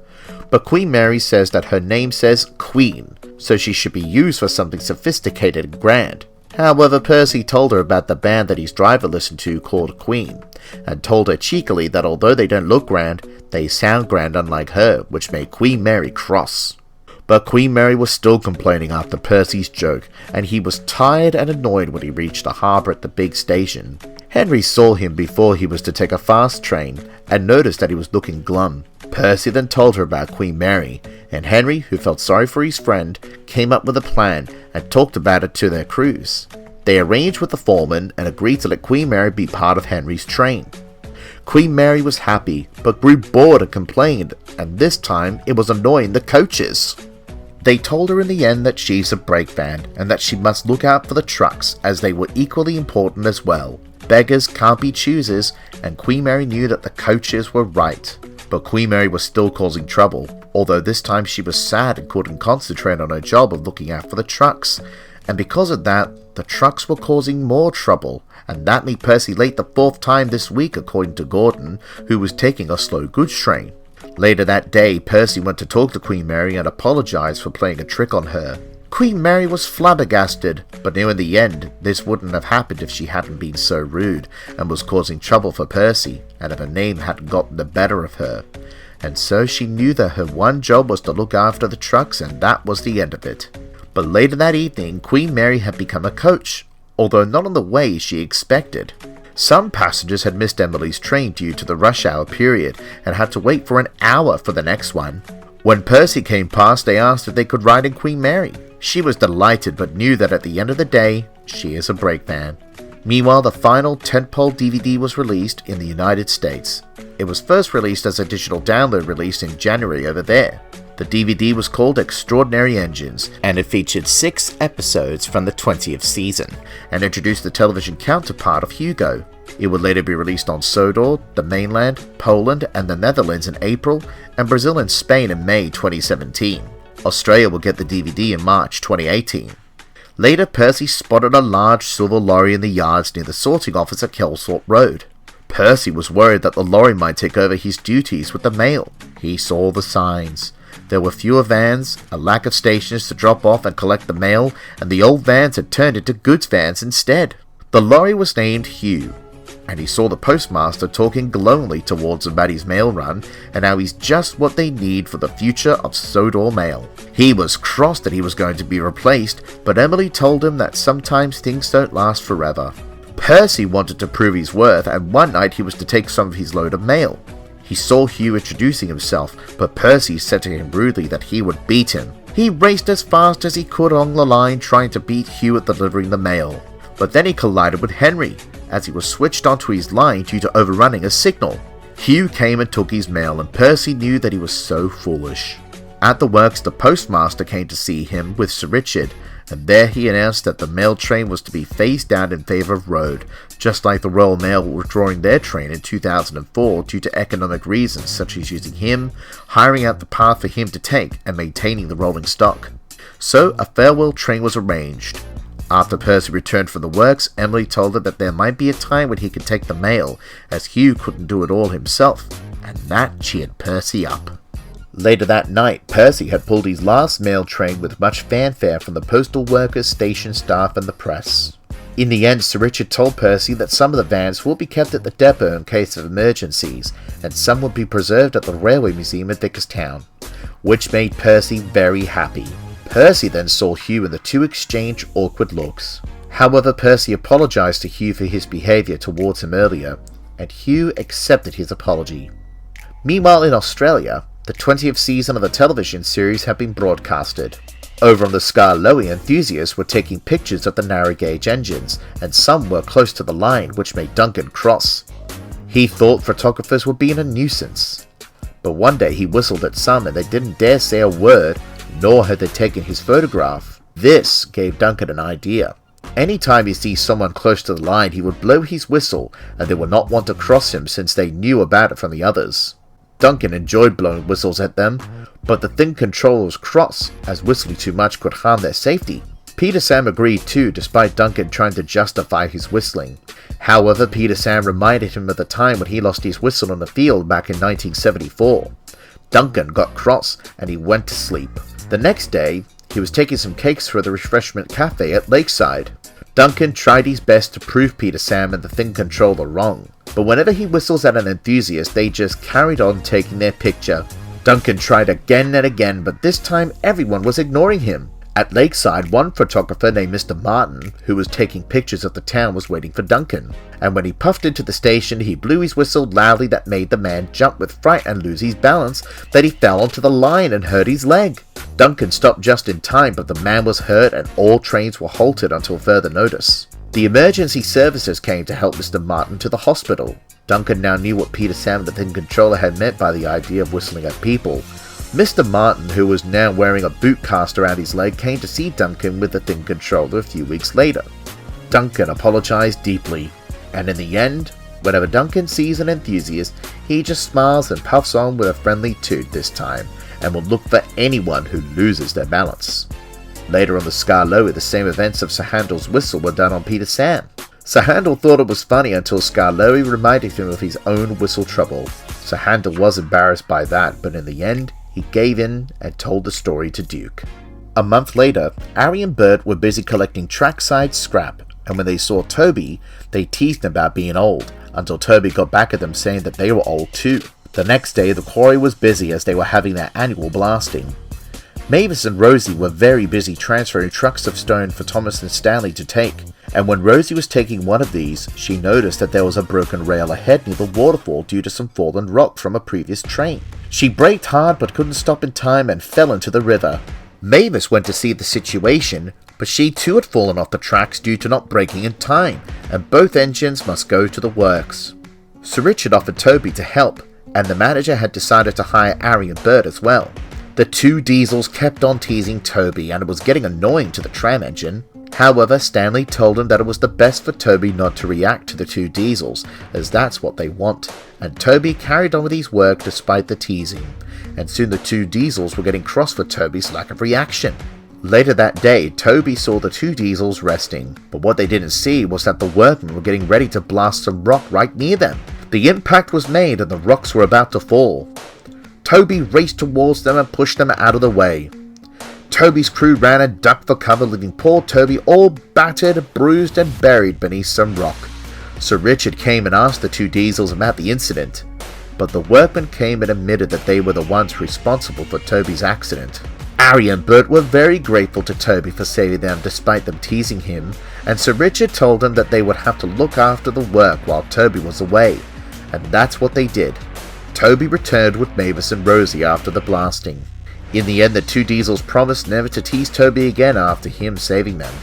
but Queen Mary says that her name says Queen, so she should be used for something sophisticated and grand. However, Percy told her about the band that his driver listened to called Queen, and told her cheekily that although they don't look grand, they sound grand unlike her, which made Queen Mary cross. But Queen Mary was still complaining after Percy's joke, and he was tired and annoyed when he reached the harbour at the big station. Henry saw him before he was to take a fast train, and noticed that he was looking glum. Percy then told her about Queen Mary, and Henry, who felt sorry for his friend, came up with a plan and talked about it to their crews. They arranged with the foreman and agreed to let Queen Mary be part of Henry's train. Queen Mary was happy, but grew bored and complained, and this time it was annoying the coaches. They told her in the end that she's a brake van, and that she must look out for the trucks, as they were equally important as well. Beggars can't be choosers, and Queen Mary knew that the coaches were right. But Queen Mary was still causing trouble, although this time she was sad and couldn't concentrate on her job of looking out for the trucks. And because of that, the trucks were causing more trouble, and that made Percy late the 4th time this week, according to Gordon, who was taking a slow goods train. Later that day, Percy went to talk to Queen Mary and apologized for playing a trick on her. Queen Mary was flabbergasted, but knew in the end this wouldn't have happened if she hadn't been so rude, and was causing trouble for Percy, and if her name hadn't gotten the better of her. And so she knew that her one job was to look after the trucks, and that was the end of it. But later that evening, Queen Mary had become a coach, although not in the way she expected. Some passengers had missed Emily's train due to the rush hour period, and had to wait for an hour for the next one. When Percy came past, they asked if they could ride in Queen Mary. She was delighted, but knew that at the end of the day, she is a brake van. Meanwhile, the final tentpole DVD was released in the United States. It was first released as a digital download release in January over there. The DVD was called Extraordinary Engines, and it featured 6 episodes from the 20th season, and introduced the television counterpart of Hugo. It would later be released on Sodor, the mainland, Poland and the Netherlands in April, and Brazil and Spain in May 2017. Australia will get the DVD in March 2018. Later, Percy spotted a large silver lorry in the yards near the sorting office at Kelsthorpe Road. Percy was worried that the lorry might take over his duties with the mail. He saw the signs. There were fewer vans, a lack of stations to drop off and collect the mail, and the old vans had turned into goods vans instead. The lorry was named Hugh, and he saw the postmaster talking glowingly towards him about his mail run and how he's just what they need for the future of Sodor Mail. He was cross that he was going to be replaced, but Emily told him that sometimes things don't last forever. Percy wanted to prove his worth, and one night he was to take some of his load of mail. He saw Hugh introducing himself, but Percy said to him rudely that he would beat him. He raced as fast as he could along the line trying to beat Hugh at delivering the mail. But then he collided with Henry, as he was switched onto his line due to overrunning a signal. Hugh came and took his mail, and Percy knew that he was so foolish. At the works, the postmaster came to see him with Sir Richard, and there he announced that the mail train was to be phased out in favour of road, just like the Royal Mail were withdrawing their train in 2004 due to economic reasons such as using him, hiring out the path for him to take, and maintaining the rolling stock. So a farewell train was arranged. After Percy returned from the works, Emily told her that there might be a time when he could take the mail, as Hugh couldn't do it all himself, and that cheered Percy up. Later that night, Percy had pulled his last mail train with much fanfare from the postal workers, station staff and the press. In the end, Sir Richard told Percy that some of the vans will be kept at the depot in case of emergencies, and some would be preserved at the Railway Museum at Vickerstown, which made Percy very happy. Percy then saw Hugh and the two exchanged awkward looks. However, Percy apologised to Hugh for his behaviour towards him earlier, and Hugh accepted his apology. Meanwhile in Australia, the 20th season of the television series had been broadcasted. Over on the Scarloey, enthusiasts were taking pictures of the narrow gauge engines, and some were close to the line, which made Duncan cross. He thought photographers were being a nuisance. But one day he whistled at some and they didn't dare say a word, nor had they taken his photograph. This gave Duncan an idea. Anytime he sees someone close to the line, he would blow his whistle, and they would not want to cross him since they knew about it from the others. Duncan enjoyed blowing whistles at them, but the thing controller was cross, as whistling too much could harm their safety. P.10 agreed too, despite Duncan trying to justify his whistling. However, P.10 reminded him of the time when he lost his whistle on the field back in 1974. Duncan got cross, and he went to sleep. The next day, he was taking some cakes for the refreshment cafe at Lakeside. Duncan tried his best to prove P.10 and the thing controller wrong, but whenever he whistles at an enthusiast, they just carried on taking their picture. Duncan tried again and again, but this time everyone was ignoring him. At Lakeside, one photographer named Mr. Martin, who was taking pictures of the town, was waiting for Duncan, and when he puffed into the station, he blew his whistle loudly that made the man jump with fright and lose his balance, that he fell onto the line and hurt his leg. Duncan stopped just in time, but the man was hurt and all trains were halted until further notice. The emergency services came to help Mr. Martin to the hospital. Duncan now knew what P.10 the thing controller had meant by the idea of whistling at people. Mr. Martin, who was now wearing a boot cast around his leg, came to see Duncan with the thing controller a few weeks later. Duncan apologized deeply, and in the end, whenever Duncan sees an enthusiast, he just smiles and puffs on with a friendly toot this time, and will look for anyone who loses their balance. Later on the Scarloey, the same events of Sir Handel's whistle were done on P.10. Sir Handel thought it was funny until Scarloey reminded him of his own whistle trouble. Sir Handel was embarrassed by that, but in the end, he gave in and told the story to Duke. A month later, Ari and Bert were busy collecting trackside scrap, and when they saw Toby, they teased him about being old, until Toby got back at them saying that they were old too. The next day, the quarry was busy as they were having their annual blasting. Mavis and Rosie were very busy transferring trucks of stone for Thomas and Stanley to take, and when Rosie was taking one of these, she noticed that there was a broken rail ahead near the waterfall due to some fallen rock from a previous train. She braked hard but couldn't stop in time and fell into the river. Mavis went to see the situation, but she too had fallen off the tracks due to not braking in time, and both engines must go to the works. Sir Richard offered Toby to help, and the manager had decided to hire Harry and Bert as well. The two diesels kept on teasing Toby, and it was getting annoying to the tram engine. However, Stanley told him that it was the best for Toby not to react to the two diesels, as that's what they want, and Toby carried on with his work despite the teasing, and soon the two diesels were getting cross for Toby's lack of reaction. Later that day, Toby saw the two diesels resting, but what they didn't see was that the workmen were getting ready to blast some rock right near them. The impact was made and the rocks were about to fall. Toby raced towards them and pushed them out of the way. Toby's crew ran and ducked for cover, leaving poor Toby all battered, bruised and buried beneath some rock. Sir Richard came and asked the two diesels about the incident, but the workmen came and admitted that they were the ones responsible for Toby's accident. Harry and Bert were very grateful to Toby for saving them despite them teasing him, and Sir Richard told them that they would have to look after the work while Toby was away, and that's what they did. Toby returned with Mavis and Rosie after the blasting. In the end, the two diesels promised never to tease Toby again after him saving them.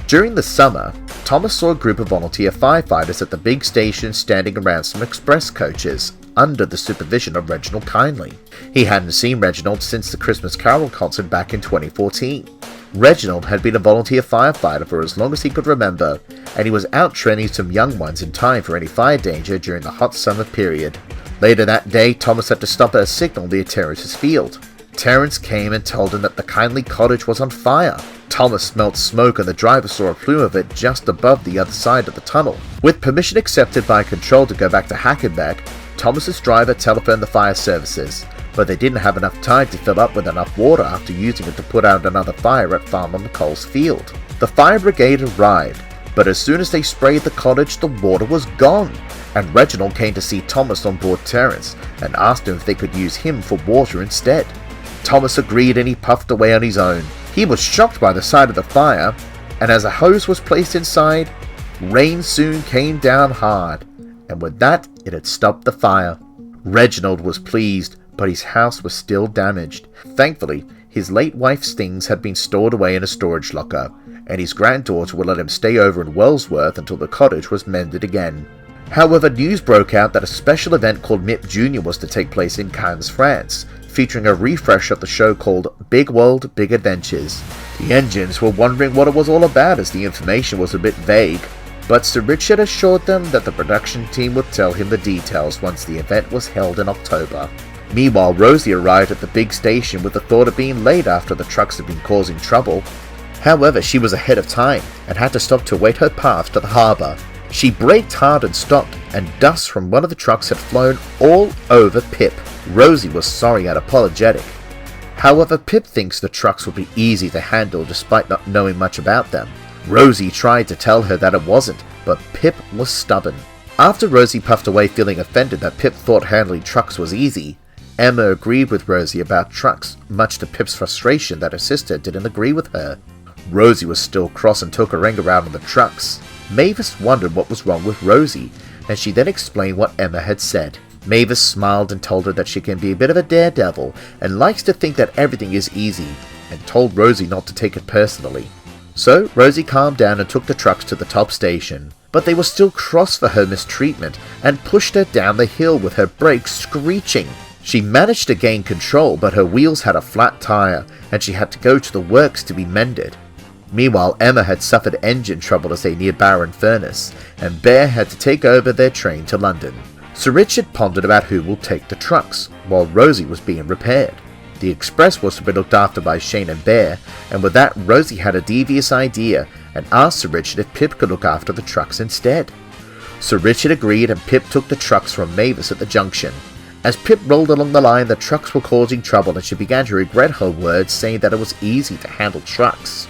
During the summer, Thomas saw a group of volunteer firefighters at the big station standing around some express coaches, under the supervision of Reginald Kindly. He hadn't seen Reginald since the Christmas Carol concert back in 2014. Reginald had been a volunteer firefighter for as long as he could remember, and he was out training some young ones in time for any fire danger during the hot summer period. Later that day, Thomas had to stop at a signal near Terrence's field. Terrence came and told him that the Kindly cottage was on fire. Thomas smelt smoke and the driver saw a plume of it just above the other side of the tunnel. With permission accepted by Control to go back to Hackenbeck, Thomas's driver telephoned the fire services, but they didn't have enough time to fill up with enough water after using it to put out another fire at Farmer McCall's field. The fire brigade arrived, but as soon as they sprayed the cottage, the water was gone, and Reginald came to see Thomas on board Terrence and asked him if they could use him for water instead. Thomas agreed and he puffed away on his own. He was shocked by the sight of the fire, and as a hose was placed inside, rain soon came down hard, and with that it had stopped the fire. Reginald was pleased, but his house was still damaged. Thankfully, his late wife's things had been stored away in a storage locker, and his granddaughter would let him stay over in Wellsworth until the cottage was mended again. However, news broke out that a special event called MIP Jr. was to take place in Cannes, France, featuring a refresh of the show called Big World, Big Adventures. The engines were wondering what it was all about as the information was a bit vague, but Sir Richard assured them that the production team would tell him the details once the event was held in October. Meanwhile, Rosie arrived at the big station with the thought of being late after the trucks had been causing trouble. However, she was ahead of time and had to stop to await her path to the harbour. She braked hard and stopped, and dust from one of the trucks had flown all over Pip. Rosie was sorry and apologetic. However, Pip thinks the trucks will be easy to handle despite not knowing much about them. Rosie tried to tell her that it wasn't, but Pip was stubborn. After Rosie puffed away feeling offended that Pip thought handling trucks was easy, Emma agreed with Rosie about trucks, much to Pip's frustration that her sister didn't agree with her. Rosie was still cross and took a ring around on the trucks. Mavis wondered what was wrong with Rosie, and she then explained what Emma had said. Mavis smiled and told her that she can be a bit of a daredevil and likes to think that everything is easy, and told Rosie not to take it personally. So Rosie calmed down and took the trucks to the top station, but they were still cross for her mistreatment and pushed her down the hill with her brakes screeching. She managed to gain control, but her wheels had a flat tire and she had to go to the works to be mended. Meanwhile, Emma had suffered engine trouble as they neared Barron Furnace, and Bear had to take over their train to London. Sir Richard pondered about who will take the trucks, while Rosie was being repaired. The express was to be looked after by Shane and Bear, and with that Rosie had a devious idea and asked Sir Richard if Pip could look after the trucks instead. Sir Richard agreed and Pip took the trucks from Mavis at the junction. As Pip rolled along the line, the trucks were causing trouble and she began to regret her words, saying that it was easy to handle trucks.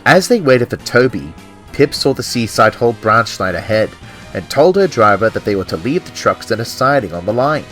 As they waited for Toby, Pip saw the seaside hold branch line ahead and told her driver that they were to leave the trucks in a siding on the line.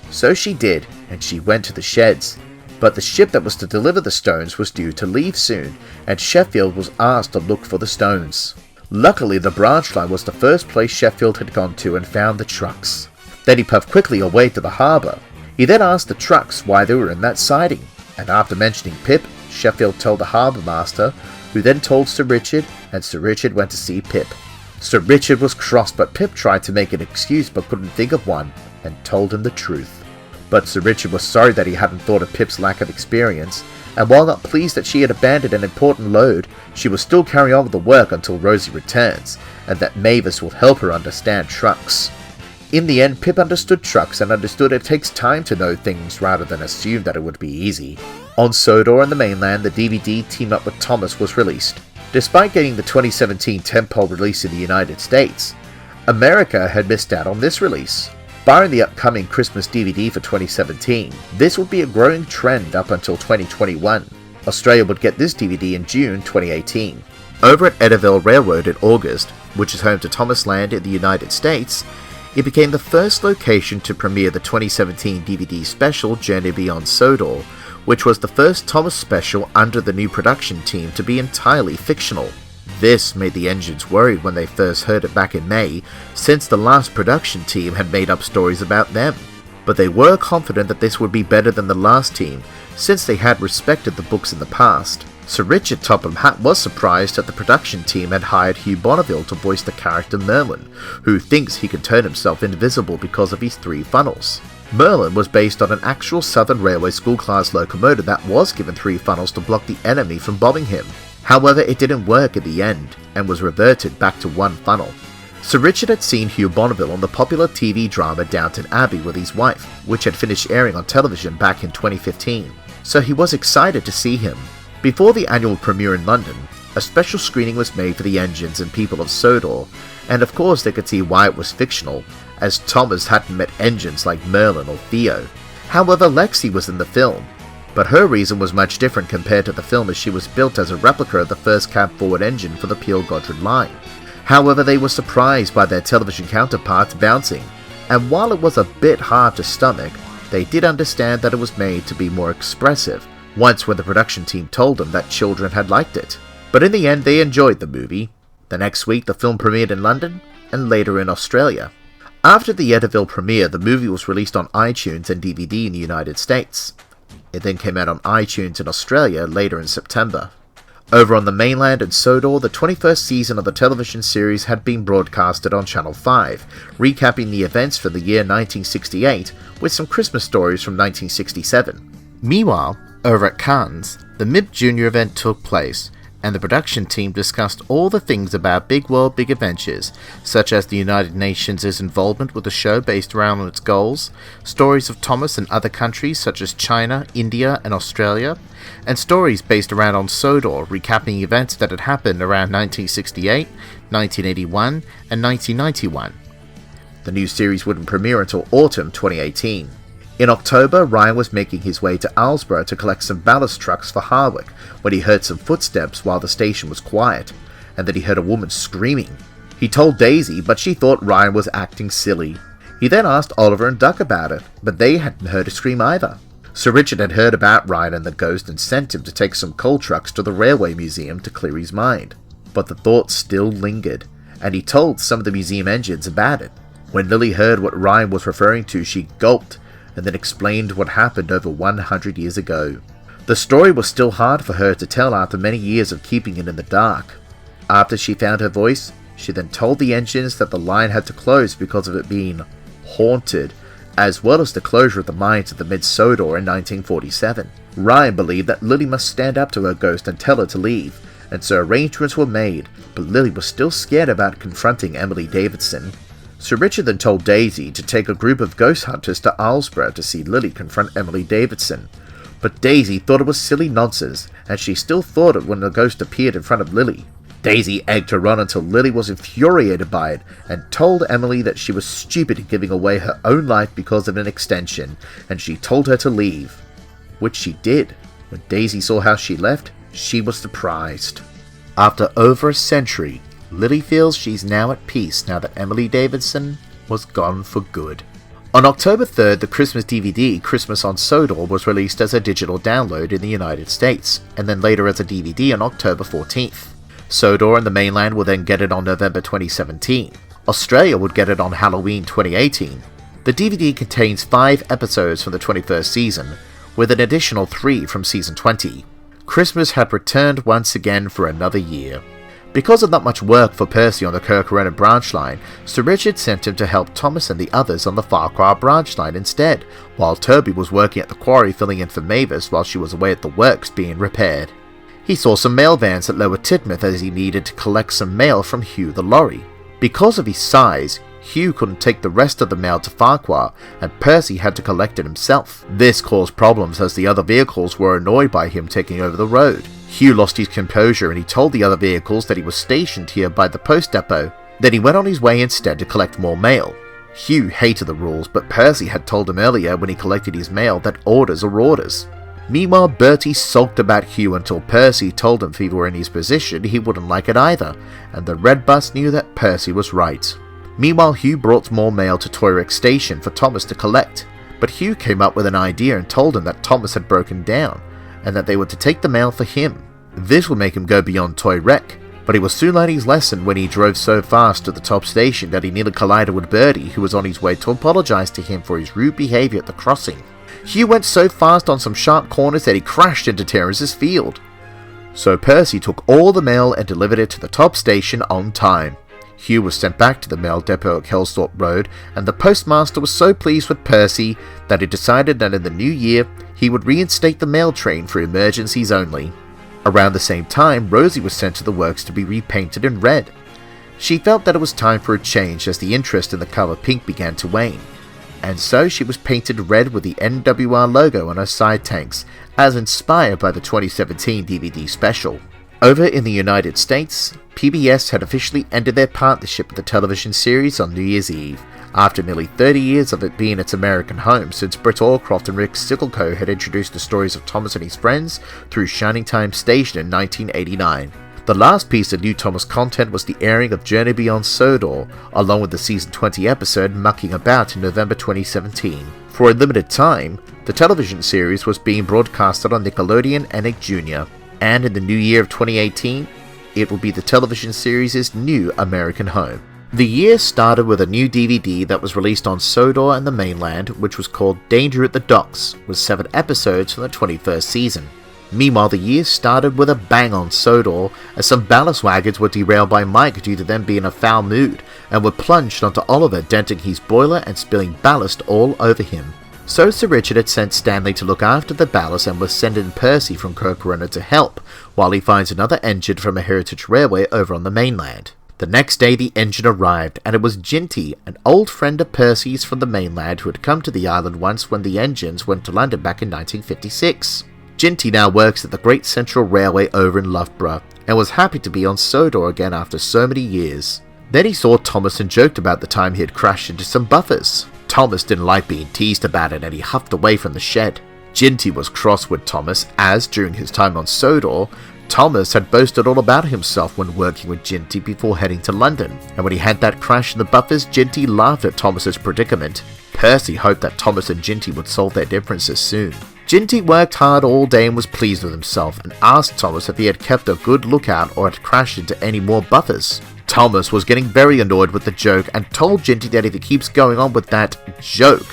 So she did, and she went to the sheds. But the ship that was to deliver the stones was due to leave soon, and Sheffield was asked to look for the stones. Luckily, the branch line was the first place Sheffield had gone to and found the trucks. Then he puffed quickly away to the harbour. He then asked the trucks why they were in that siding, and after mentioning Pip, Sheffield told the harbour master, who then told Sir Richard, and Sir Richard went to see Pip. Sir Richard was cross, but Pip tried to make an excuse but couldn't think of one, and told him the truth. But Sir Richard was sorry that he hadn't thought of Pip's lack of experience, and while not pleased that she had abandoned an important load, she will still carry on with the work until Rosie returns, and that Mavis will help her understand trucks. In the end, Pip understood trucks and understood it takes time to know things rather than assume that it would be easy. On Sodor and the mainland, the DVD Team Up with Thomas was released. Despite getting the 2017 tentpole release in the United States, America had missed out on this release. Barring the upcoming Christmas DVD for 2017, this would be a growing trend up until 2021. Australia would get this DVD in June 2018. Over at Edaville Railroad in August, which is home to Thomas Land in the United States, it became the first location to premiere the 2017 DVD special Journey Beyond Sodor, which was the first Thomas special under the new production team to be entirely fictional. This made the engines worried when they first heard it back in May, since the last production team had made up stories about them. But they were confident that this would be better than the last team, since they had respected the books in the past. Sir Richard Topham Hatt was surprised that the production team had hired Hugh Bonneville to voice the character Merlin, who thinks he can turn himself invisible because of his 3 funnels. Merlin was based on an actual Southern Railway school-class locomotive that was given 3 funnels to block the enemy from bombing him. However, it didn't work in the end, and was reverted back to 1 funnel. Sir Richard had seen Hugh Bonneville on the popular TV drama Downton Abbey with his wife, which had finished airing on television back in 2015, so he was excited to see him. Before the annual premiere in London, a special screening was made for the engines and people of Sodor, and of course they could see why it was fictional, as Thomas hadn't met engines like Merlin or Theo. However, Lexi was in the film, but her reason was much different compared to the film, as she was built as a replica of the first cab-forward engine for the Peel-Godred line. However, they were surprised by their television counterparts bouncing, and while it was a bit hard to stomach, they did understand that it was made to be more expressive, once when the production team told them that children had liked it. But in the end, they enjoyed the movie. The next week, the film premiered in London, and later in Australia. After the Edaville premiere, the movie was released on iTunes and DVD in the United States. It then came out on iTunes in Australia later in September. Over on the mainland in Sodor, the 21st season of the television series had been broadcasted on Channel 5, recapping the events for the year 1968 with some Christmas stories from 1967. Meanwhile, over at Cannes, the MIB Junior event took place, and the production team discussed all the things about Big World Big Adventures, such as the United Nations' involvement with the show based around its goals, stories of Thomas in other countries such as China, India, and Australia, and stories based around on Sodor, recapping events that had happened around 1968, 1981, and 1991. The new series wouldn't premiere until autumn 2018. In October, Ryan was making his way to Aylesbury to collect some ballast trucks for Harwick when he heard some footsteps while the station was quiet, and then he heard a woman screaming. He told Daisy, but she thought Ryan was acting silly. He then asked Oliver and Duck about it, but they hadn't heard a scream either. Sir Richard had heard about Ryan and the ghost and sent him to take some coal trucks to the Railway Museum to clear his mind. But the thought still lingered, and he told some of the museum engines about it. When Lily heard what Ryan was referring to, she gulped, and then explained what happened over 100 years ago. The story was still hard for her to tell after many years of keeping it in the dark. After she found her voice, she then told the engines that the line had to close because of it being haunted, as well as the closure of the mines at the Mid-Sodor in 1947. Ryan believed that Lily must stand up to her ghost and tell her to leave, and so arrangements were made, but Lily was still scared about confronting Emily Davidson. Sir Richard then told Daisy to take a group of ghost hunters to Aylesbury to see Lily confront Emily Davidson, but Daisy thought it was silly nonsense, and she still thought it when the ghost appeared in front of Lily. Daisy egged her on until Lily was infuriated by it, and told Emily that she was stupid in giving away her own life because of an extension, and she told her to leave. Which she did. When Daisy saw how she left, she was surprised. After over a century, Lily feels she's now at peace now that Emily Davidson was gone for good. On October 3rd, the Christmas DVD Christmas on Sodor was released as a digital download in the United States, and then later as a DVD on October 14th. Sodor and the mainland will then get it on November 2017. Australia would get it on Halloween 2018. The DVD contains 5 episodes from the 21st season, with an additional 3 from season 20. Christmas had returned once again for another year. Because of not much work for Percy on the Kereta branch line, Sir Richard sent him to help Thomas and the others on the Farquhar branch line instead, while Toby was working at the quarry filling in for Mavis while she was away at the works being repaired. He saw some mail vans at Lower Tidmouth as he needed to collect some mail from Hugh the lorry. Because of his size, Hugh couldn't take the rest of the mail to Farquhar, and Percy had to collect it himself. This caused problems as the other vehicles were annoyed by him taking over the road. Hugh lost his composure and he told the other vehicles that he was stationed here by the post depot. Then he went on his way instead to collect more mail. Hugh hated the rules, but Percy had told him earlier when he collected his mail that orders are orders. Meanwhile, Bertie sulked about Hugh until Percy told him if he were in his position he wouldn't like it either, and the Red Bus knew that Percy was right. Meanwhile, Hugh brought more mail to Toyrex Station for Thomas to collect, but Hugh came up with an idea and told him that Thomas had broken down, and that they were to take the mail for him. This would make him go beyond Toyrex, but he was soon learning his lesson when he drove so fast to the top station that he nearly collided with Bertie, who was on his way to apologise to him for his rude behaviour at the crossing. Hugh went so fast on some sharp corners that he crashed into Terence's field. So Percy took all the mail and delivered it to the top station on time. Hugh was sent back to the mail depot at Kelsthorpe Road, and the postmaster was so pleased with Percy that he decided that in the new year he would reinstate the mail train for emergencies only. Around the same time, Rosie was sent to the works to be repainted in red. She felt that it was time for a change as the interest in the colour pink began to wane, and so she was painted red with the NWR logo on her side tanks, as inspired by the 2017 DVD special. Over in the United States, PBS had officially ended their partnership with the television series on New Year's Eve, after nearly 30 years of it being its American home since Britt Allcroft and Rick Sickelco had introduced the stories of Thomas and his friends through Shining Time Station in 1989. The last piece of new Thomas content was the airing of Journey Beyond Sodor, along with the season 20 episode Mucking About in November 2017. For a limited time, the television series was being broadcasted on Nickelodeon and Nick Jr., and in the new year of 2018, it will be the television series' new American home. The year started with a new DVD that was released on Sodor and the mainland, which was called Danger at the Docks, with 7 episodes from the 21st season. Meanwhile, the year started with a bang on Sodor, as some ballast wagons were derailed by Mike due to them being in a foul mood, and were plunged onto Oliver, denting his boiler and spilling ballast all over him. So Sir Richard had sent Stanley to look after the ballast and was sending Percy from Kereta to help, while he finds another engine from a heritage railway over on the mainland. The next day the engine arrived, and it was Ginty, an old friend of Percy's from the mainland who had come to the island once when the engines went to London back in 1956. Ginty now works at the Great Central Railway over in Loughborough, and was happy to be on Sodor again after so many years. Then he saw Thomas and joked about the time he had crashed into some buffers. Thomas didn't like being teased about it and he huffed away from the shed. Ginty was cross with Thomas as, during his time on Sodor, Thomas had boasted all about himself when working with Ginty before heading to London, and when he had that crash in the buffers, Ginty laughed at Thomas's predicament. Percy hoped that Thomas and Ginty would solve their differences soon. Ginty worked hard all day and was pleased with himself, and asked Thomas if he had kept a good lookout or had crashed into any more buffers. Thomas was getting very annoyed with the joke and told Ginty that if he keeps going on with that joke,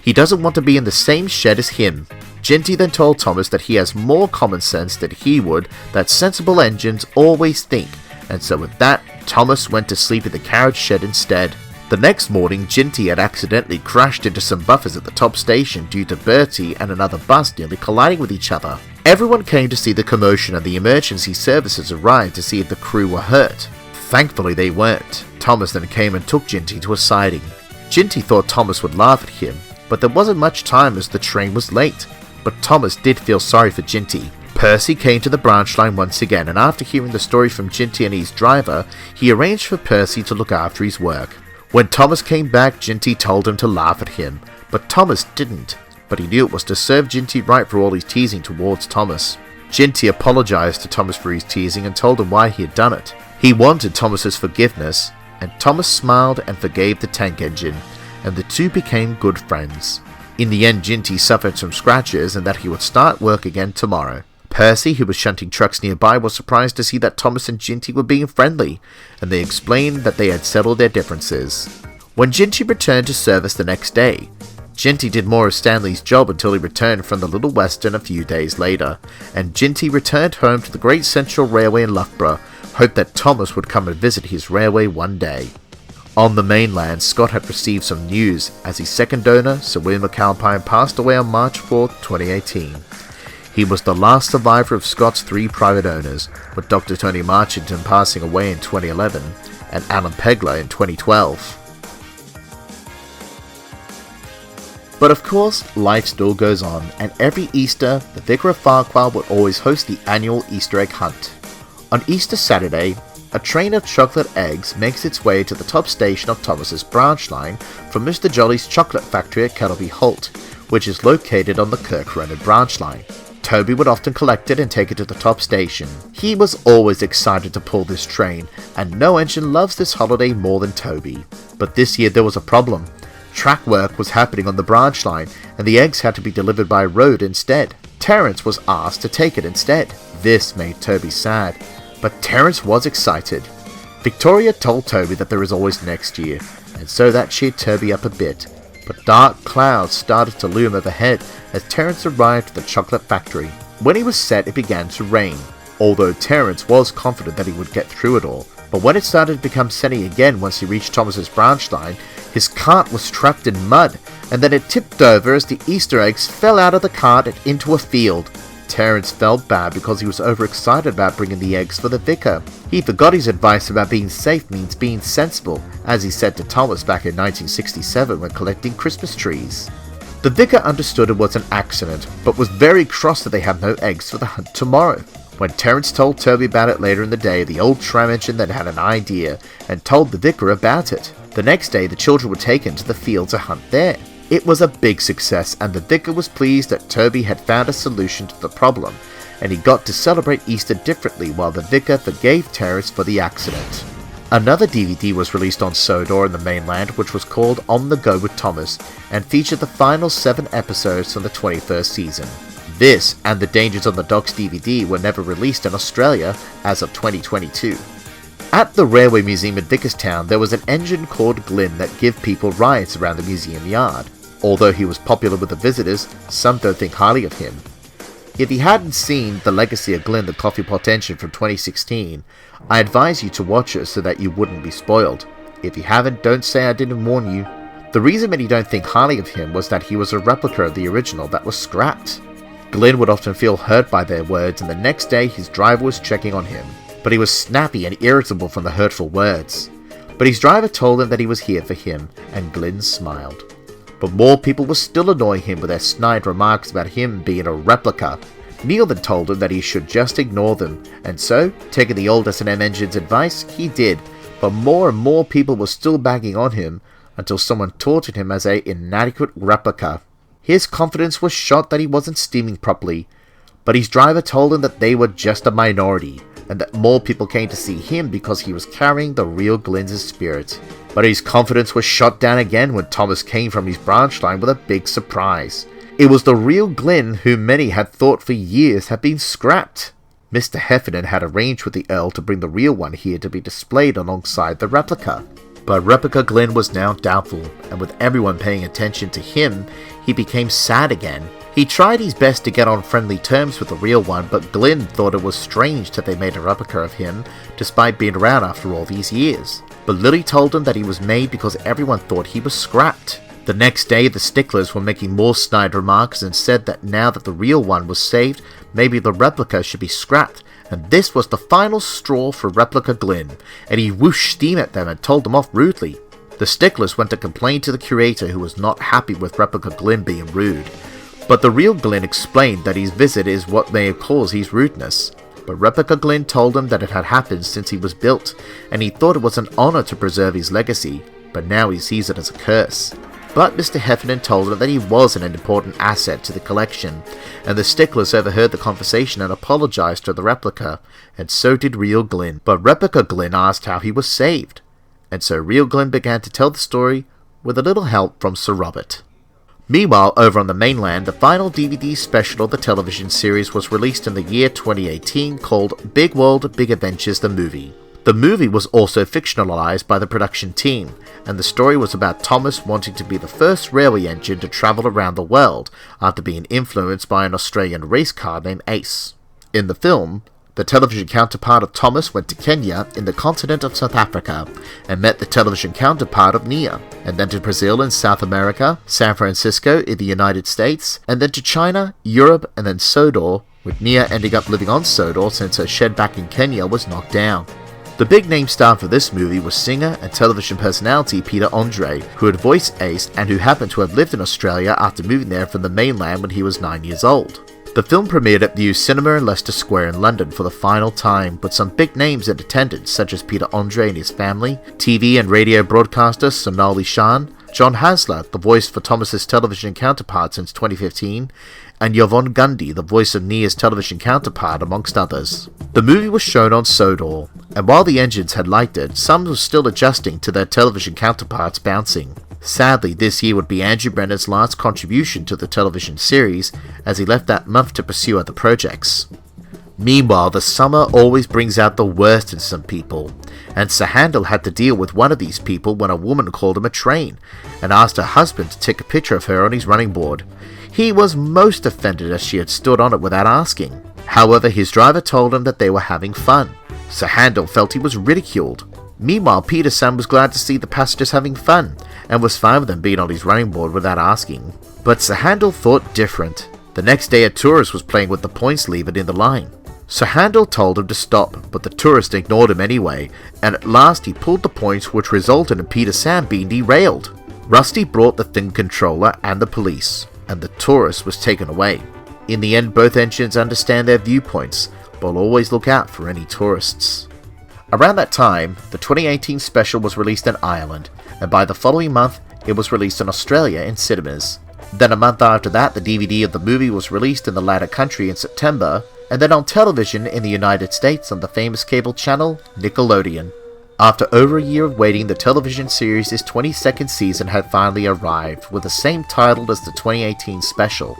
he doesn't want to be in the same shed as him. Ginty then told Thomas that he has more common sense than he would, that sensible engines always think, and so with that, Thomas went to sleep in the carriage shed instead. The next morning, Ginty had accidentally crashed into some buffers at the top station due to Bertie and another bus nearly colliding with each other. Everyone came to see the commotion and the emergency services arrived to see if the crew were hurt. Thankfully they weren't. Thomas then came and took Ginty to a siding. Ginty thought Thomas would laugh at him, but there wasn't much time as the train was late. But Thomas did feel sorry for Ginty. Percy came to the branch line once again, and after hearing the story from Ginty and his driver, he arranged for Percy to look after his work. When Thomas came back, Ginty told him to laugh at him, but Thomas didn't. But he knew it was to serve Ginty right for all his teasing towards Thomas. Ginty apologized to Thomas for his teasing and told him why he had done it. He wanted Thomas's forgiveness, and Thomas smiled and forgave the tank engine, and the two became good friends. In the end, Ginty suffered some scratches and that he would start work again tomorrow. Percy, who was shunting trucks nearby, was surprised to see that Thomas and Ginty were being friendly, and they explained that they had settled their differences. When Ginty returned to service the next day, Ginty did more of Stanley's job until he returned from the Little Western a few days later, and Ginty returned home to the Great Central Railway in Loughborough, hoped that Thomas would come and visit his railway one day. On the mainland, Scott had received some news, as his second owner, Sir William McAlpine, passed away on March 4, 2018. He was the last survivor of Scott's 3 private owners, with Dr. Tony Marchington passing away in 2011 and Alan Pegler in 2012. But of course, life still goes on, and every Easter, the Vicar of Farquhar would always host the annual Easter egg hunt. On Easter Saturday, a train of chocolate eggs makes its way to the top station of Thomas's branch line from Mr. Jolly's chocolate factory at Kettleby Holt, which is located on the Kirk Ronan branch line. Toby would often collect it and take it to the top station. He was always excited to pull this train, and no engine loves this holiday more than Toby. But this year there was a problem. Track work was happening on the branch line, and the eggs had to be delivered by road instead. Terence was asked to take it instead. This made Toby sad, but Terence was excited. Victoria told Toby that there is always next year, and so that cheered Toby up a bit. But dark clouds started to loom overhead as Terence arrived at the chocolate factory. When he was set, it began to rain, although Terence was confident that he would get through it all. But when it started to become sunny again once he reached Thomas's branch line, his cart was trapped in mud, and then it tipped over as the Easter eggs fell out of the cart and into a field. Terence felt bad because he was overexcited about bringing the eggs for the vicar. He forgot his advice about being safe means being sensible, as he said to Thomas back in 1967 when collecting Christmas trees. The vicar understood it was an accident, but was very cross that they had no eggs for the hunt tomorrow. When Terence told Toby about it later in the day, the old tram engine then had an idea and told the vicar about it. The next day, the children were taken to the field to hunt there. It was a big success, and the vicar was pleased that Toby had found a solution to the problem, and he got to celebrate Easter differently while the vicar forgave Terence for the accident. Another DVD was released on Sodor in the mainland, which was called On the Go with Thomas, and featured the final 7 episodes from the 21st season. This and the Dangers on the Docks DVD were never released in Australia as of 2022. At the Railway Museum in Vickerstown, there was an engine called Glyn that gave people rides around the museum yard. Although he was popular with the visitors, some don't think highly of him. If you hadn't seen The Legacy of Glyn, the coffee pot engine from 2016, I advise you to watch it so that you wouldn't be spoiled. If you haven't, don't say I didn't warn you. The reason many don't think highly of him was that he was a replica of the original that was scrapped. Glyn would often feel hurt by their words, and the next day his driver was checking on him. But he was snappy and irritable from the hurtful words. But his driver told him that he was here for him, and Glyn smiled. But more people were still annoying him with their snide remarks about him being a replica. Neil then told him that he should just ignore them, and so, taking the old S&M engine's advice, he did. But more and more people were still bagging on him, until someone taunted him as a inadequate replica. His confidence was shot that he wasn't steaming properly, but his driver told him that they were just a minority, and that more people came to see him because he was carrying the real Glyn's spirit. But his confidence was shot down again when Thomas came from his branch line with a big surprise. It was the real Glyn who many had thought for years had been scrapped. Mr. Heffernan had arranged with the Earl to bring the real one here to be displayed alongside the replica. But replica Glyn was now doubtful, and with everyone paying attention to him, he became sad again. He tried his best to get on friendly terms with the real one, but Glyn thought it was strange that they made a replica of him, despite being around after all these years. But Lily told him that he was made because everyone thought he was scrapped. The next day, the sticklers were making more snide remarks and said that now that the real one was saved, maybe the replica should be scrapped, and this was the final straw for replica Glyn, and he whooshed steam at them and told them off rudely. The sticklers went to complain to the curator, who was not happy with replica Glyn being rude. But the real Glyn explained that his visit is what may have caused his rudeness. But replica Glyn told him that it had happened since he was built, and he thought it was an honour to preserve his legacy, but now he sees it as a curse. But Mr. Heffernan told him that he was an important asset to the collection, and the sticklers overheard the conversation and apologised to the replica, and so did real Glyn. But replica Glyn asked how he was saved, and so real Glyn began to tell the story with a little help from Sir Robert. Meanwhile, over on the mainland, the final DVD special of the television series was released in the year 2018 called Big World, Big Adventures the Movie. The movie was also fictionalized by the production team, and the story was about Thomas wanting to be the first railway engine to travel around the world after being influenced by an Australian race car named Ace. In the film, the television counterpart of Thomas went to Kenya in the continent of South Africa and met the television counterpart of Nia, and then to Brazil in South America, San Francisco in the United States, and then to China, Europe, and then Sodor, with Nia ending up living on Sodor since her shed back in Kenya was knocked down. The big name star for this movie was singer and television personality P.10, who had voiced Ace and who happened to have lived in Australia after moving there from the mainland when he was 9 years old. The film premiered at View Cinema in Leicester Square in London for the final time, with some big names in attendance such as P.10 and his family, TV and radio broadcaster Sonali Shan, John Hasler, the voice for Thomas's television counterpart since 2015, and Yvonne Gundy, the voice of Nia's television counterpart, amongst others. The movie was shown on Sodor, and while the engines had liked it, some were still adjusting to their television counterparts bouncing. Sadly, this year would be Andrew Brennan's last contribution to the television series, as he left that month to pursue other projects. Meanwhile, the summer always brings out the worst in some people, and Sir Handel had to deal with one of these people when a woman called him a train, and asked her husband to take a picture of her on his running board. He was most offended as she had stood on it without asking. However, his driver told him that they were having fun. Sir Handel felt he was ridiculed. Meanwhile, Peterson was glad to see the passengers having fun, and was fine with them being on his running board without asking. But Sir Handel thought different. The next day a tourist was playing with the points lever in the line. Sir Handel told him to stop, but the tourist ignored him anyway, and at last he pulled the points, which resulted in Peterson being derailed. Rusty brought the thing controller and the police, and the tourist was taken away. In the end, both engines understand their viewpoints, but will always look out for any tourists. Around that time, the 2018 special was released in Ireland, and by the following month, it was released in Australia in cinemas. Then a month after that, the DVD of the movie was released in the latter country in September, and then on television in the United States on the famous cable channel Nickelodeon. After over a year of waiting, the television series' 22nd season had finally arrived, with the same title as the 2018 special.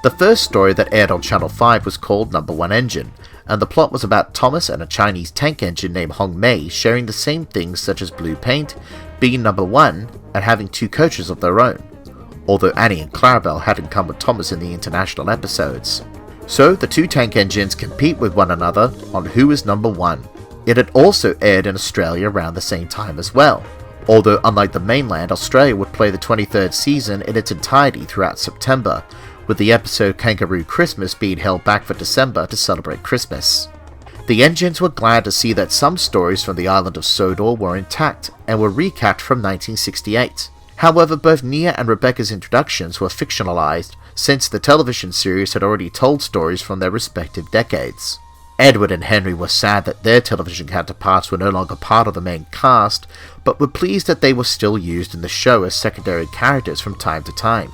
The first story that aired on Channel 5 was called Number 1 Engine, and the plot was about Thomas and a Chinese tank engine named Hong Mei sharing the same things such as blue paint, being number 1, and having 2 coaches of their own, although Annie and Clarabelle hadn't come with Thomas in the international episodes. So the 2 tank engines compete with one another on who is number 1. It had also aired in Australia around the same time as well, although unlike the mainland, Australia would play the 23rd season in its entirety throughout September, with the episode Kangaroo Christmas being held back for December to celebrate Christmas. The engines were glad to see that some stories from the island of Sodor were intact and were recapped from 1968. However, both Nia and Rebecca's introductions were fictionalized, since the television series had already told stories from their respective decades. Edward and Henry were sad that their television counterparts were no longer part of the main cast, but were pleased that they were still used in the show as secondary characters from time to time.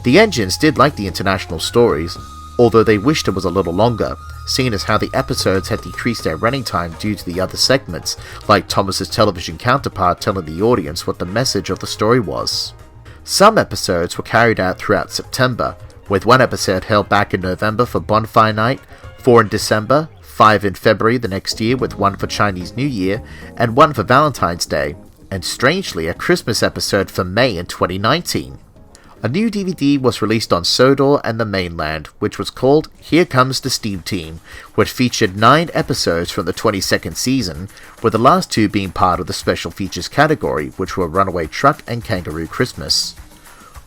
The engines did like the international stories, although they wished it was a little longer, seeing as how the episodes had decreased their running time due to the other segments, like Thomas's television counterpart telling the audience what the message of the story was. Some episodes were carried out throughout September, with one episode held back in November for Bonfire Night, 4 in December, 5 in February the next year with one for Chinese New Year, and one for Valentine's Day, and strangely a Christmas episode for May in 2019. A new DVD was released on Sodor and the mainland, which was called Here Comes the Steam Team, which featured 9 episodes from the 22nd season, with the last 2 being part of the special features category, which were Runaway Truck and Kangaroo Christmas.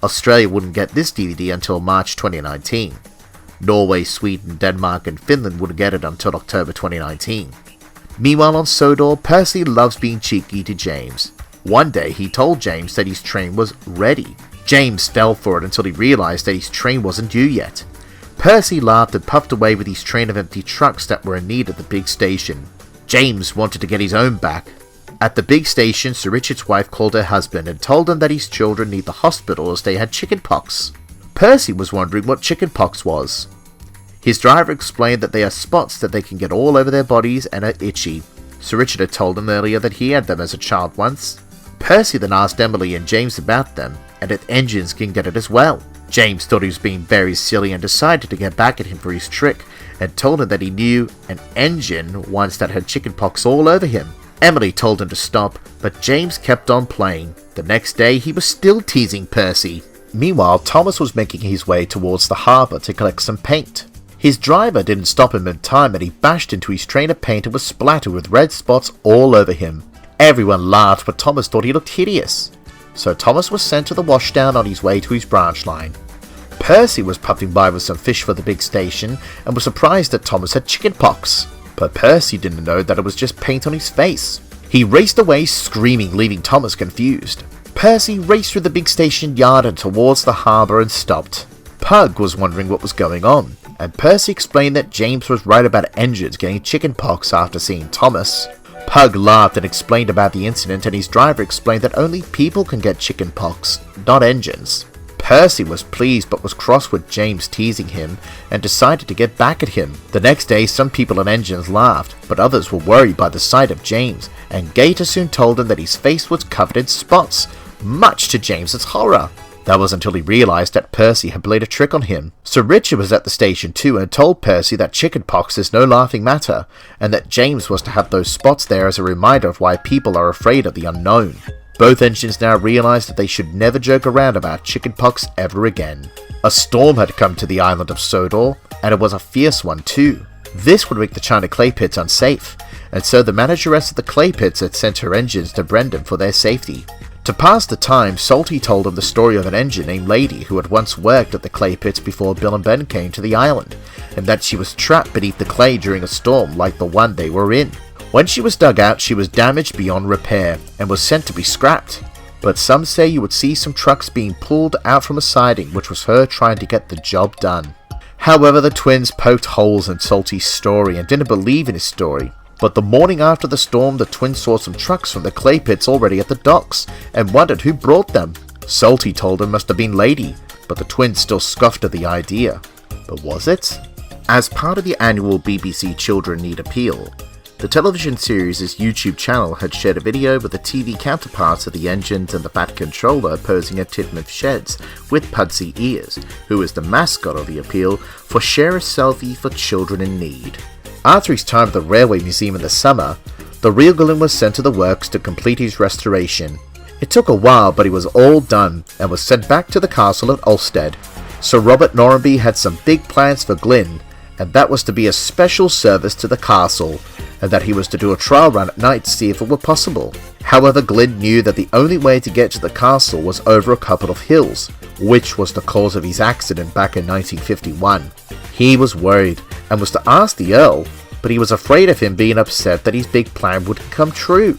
Australia wouldn't get this DVD until March 2019. Norway, Sweden, Denmark and Finland wouldn't get it until October 2019. Meanwhile on Sodor, Percy loves being cheeky to James. One day he told James that his train was ready. James fell for it until he realized that his train wasn't due yet. Percy laughed and puffed away with his train of empty trucks that were in need at the big station. James wanted to get his own back. At the big station, Sir Richard's wife called her husband and told him that his children need the hospital as they had chickenpox. Percy was wondering what chickenpox was. His driver explained that they are spots that they can get all over their bodies and are itchy. Sir Richard had told him earlier that he had them as a child once. Percy then asked Emily and James about them, and if engines can get it as well. James thought he was being very silly and decided to get back at him for his trick, and told him that he knew an engine once that had chickenpox all over him. Emily told him to stop, but James kept on playing. The next day he was still teasing Percy. Meanwhile, Thomas was making his way towards the harbour to collect some paint. His driver didn't stop him in time and he bashed into his train of paint and was splattered with red spots all over him. Everyone laughed, but Thomas thought he looked hideous. So Thomas was sent to the washdown on his way to his branch line. Percy was puffing by with some fish for the big station and was surprised that Thomas had chicken pox. But Percy didn't know that it was just paint on his face. He raced away screaming, leaving Thomas confused. Percy raced through the big station yard and towards the harbour and stopped. Pug was wondering what was going on, and Percy explained that James was right about engines getting chicken pox after seeing Thomas. Pug laughed and explained about the incident, and his driver explained that only people can get chicken pox, not engines. Percy was pleased but was cross with James teasing him and decided to get back at him. The next day some people on engines laughed, but others were worried by the sight of James, and Gator soon told him that his face was covered in spots, much to James's horror. That was until he realised that Percy had played a trick on him. Sir Richard was at the station too and told Percy that chickenpox is no laughing matter, and that James was to have those spots there as a reminder of why people are afraid of the unknown. Both engines now realised that they should never joke around about chickenpox ever again. A storm had come to the island of Sodor, and it was a fierce one too. This would make the China clay pits unsafe, and so the manageress of the clay pits had sent her engines to Brendan for their safety. To pass the time, Salty told him the story of an engine named Lady who had once worked at the clay pits before Bill and Ben came to the island, and that she was trapped beneath the clay during a storm like the one they were in. When she was dug out, she was damaged beyond repair and was sent to be scrapped. But some say you would see some trucks being pulled out from a siding, which was her trying to get the job done. However, the twins poked holes in Salty's story and didn't believe in his story. But the morning after the storm, the twins saw some trucks from the clay pits already at the docks and wondered who brought them. Salty told them it must have been Lady, but the twins still scoffed at the idea. But was it? As part of the annual BBC Children Need Appeal, the television series' YouTube channel had shared a video with the TV counterparts of the engines and the Fat Controller posing at Tidmouth Sheds with Pudsey Ears, who is the mascot of the appeal, for Share a Selfie for Children in Need. After his time at the Railway Museum in the summer, the real Glyn was sent to the works to complete his restoration. It took a while, but he was all done and was sent back to the castle at Ulstead. Sir Robert Norrenby had some big plans for Glyn, and that was to be a special service to the castle, and that he was to do a trial run at night to see if it were possible. However, Glyn knew that the only way to get to the castle was over a couple of hills, which was the cause of his accident back in 1951. He was worried and was to ask the Earl, but he was afraid of him being upset that his big plan wouldn't come true.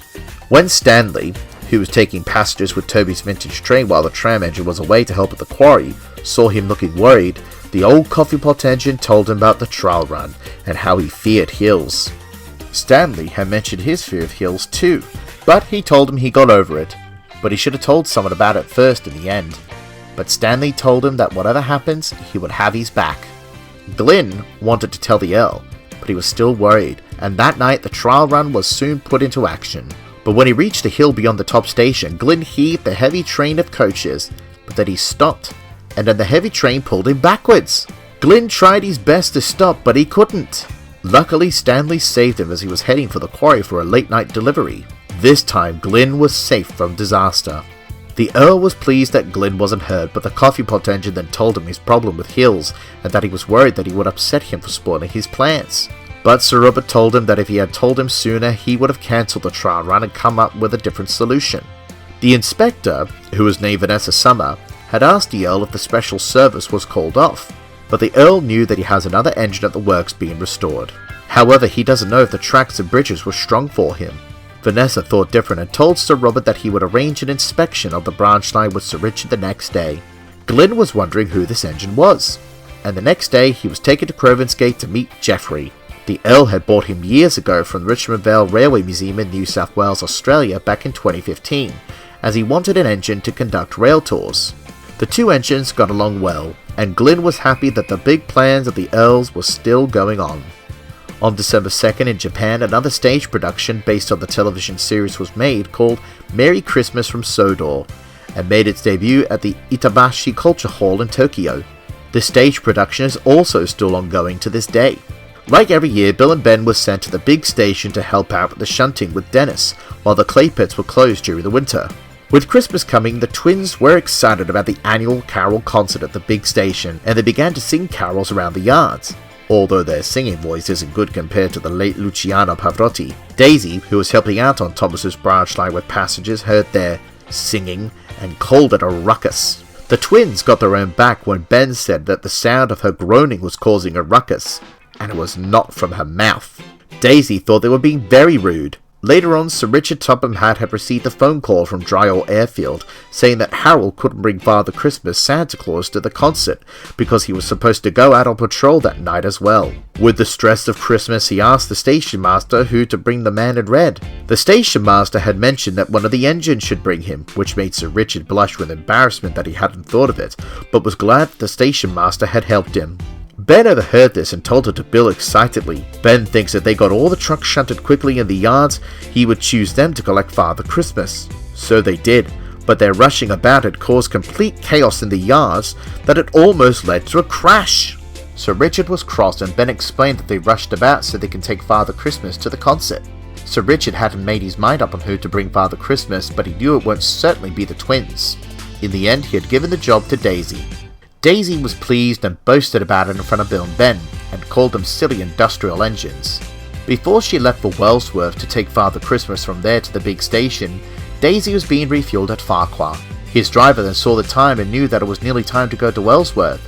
When Stanley, who was taking passengers with Toby's vintage train while the tram engine was away to help at the quarry, saw him looking worried, the old coffee pot engine told him about the trial run and how he feared hills. Stanley had mentioned his fear of hills too, but he told him he got over it, but he should have told someone about it first in the end. But Stanley told him that whatever happens, he would have his back. Glyn wanted to tell the Earl, but he was still worried, and that night the trial run was soon put into action. But when he reached the hill beyond the top station, Glyn heaved the heavy train of coaches, but then he stopped, and then the heavy train pulled him backwards. Glyn tried his best to stop, but he couldn't. Luckily, Stanley saved him as he was heading for the quarry for a late-night delivery. This time, Glyn was safe from disaster. The Earl was pleased that Glyn wasn't hurt, but the coffee pot engine then told him his problem with hills, and that he was worried that he would upset him for spoiling his plans. But Sir Robert told him that if he had told him sooner, he would have cancelled the trial run and come up with a different solution. The inspector, who was named Vanessa Summer, had asked the Earl if the special service was called off, but the Earl knew that he has another engine at the works being restored. However, he doesn't know if the tracks and bridges were strong for him. Vanessa thought different and told Sir Robert that he would arrange an inspection of the branch line with Sir Richard the next day. Glyn was wondering who this engine was, and the next day he was taken to Crovan's Gate to meet Geoffrey. The Earl had bought him years ago from the Richmond Vale Railway Museum in New South Wales, Australia back in 2015, as he wanted an engine to conduct rail tours. The two engines got along well, and Glyn was happy that the big plans of the Earls were still going on. On December 2nd in Japan, another stage production based on the television series was made called Merry Christmas from Sodor, and made its debut at the Itabashi Culture Hall in Tokyo. The stage production is also still ongoing to this day. Like every year, Bill and Ben were sent to the big station to help out with the shunting with Dennis, while the clay pits were closed during the winter. With Christmas coming, the twins were excited about the annual carol concert at the big station, and they began to sing carols around the yards. Although their singing voice isn't good compared to the late Luciano Pavarotti, Daisy, who was helping out on Thomas's branch line with passengers, heard their singing and called it a ruckus. The twins got their own back when Ben said that the sound of her groaning was causing a ruckus, and it was not from her mouth. Daisy thought they were being very rude. Later on, Sir Richard Topham Hatt had received a phone call from Dryall Airfield saying that Harold couldn't bring Father Christmas Santa Claus to the concert because he was supposed to go out on patrol that night as well. With the stress of Christmas, he asked the station master who to bring the man in red. The station master had mentioned that one of the engines should bring him, which made Sir Richard blush with embarrassment that he hadn't thought of it, but was glad that the station master had helped him. Ben overheard this and told it to Bill excitedly. Ben thinks that they got all the trucks shunted quickly in the yards, he would choose them to collect Father Christmas. So they did, but their rushing about had caused complete chaos in the yards that it almost led to a crash. Sir Richard was cross and Ben explained that they rushed about so they can take Father Christmas to the concert. Sir Richard hadn't made his mind up on who to bring Father Christmas, but he knew it won't certainly be the twins. In the end, he had given the job to Daisy. Daisy was pleased and boasted about it in front of Bill and Ben, and called them silly industrial engines. Before she left for Wellsworth to take Father Christmas from there to the big station, Daisy was being refueled at Farquhar. His driver then saw the time and knew that it was nearly time to go to Wellsworth.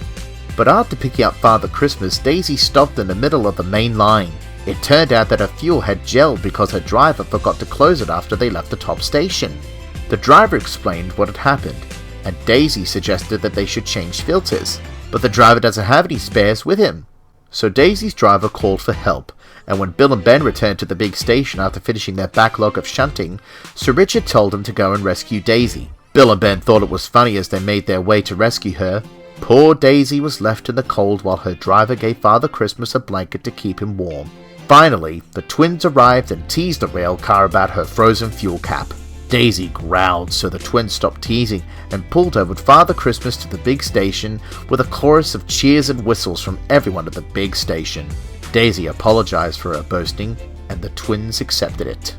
But after picking up Father Christmas, Daisy stopped in the middle of the main line. It turned out that her fuel had gelled because her driver forgot to close it after they left the top station. The driver explained what had happened, and Daisy suggested that they should change filters, but the driver doesn't have any spares with him. So Daisy's driver called for help, and when Bill and Ben returned to the big station after finishing their backlog of shunting, Sir Richard told them to go and rescue Daisy. Bill and Ben thought it was funny as they made their way to rescue her. Poor Daisy was left in the cold while her driver gave Father Christmas a blanket to keep him warm. Finally, the twins arrived and teased the rail car about her frozen fuel cap. Daisy growled, so the twins stopped teasing and pulled her with Father Christmas to the big station with a chorus of cheers and whistles from everyone at the big station. Daisy apologized for her boasting, and the twins accepted it.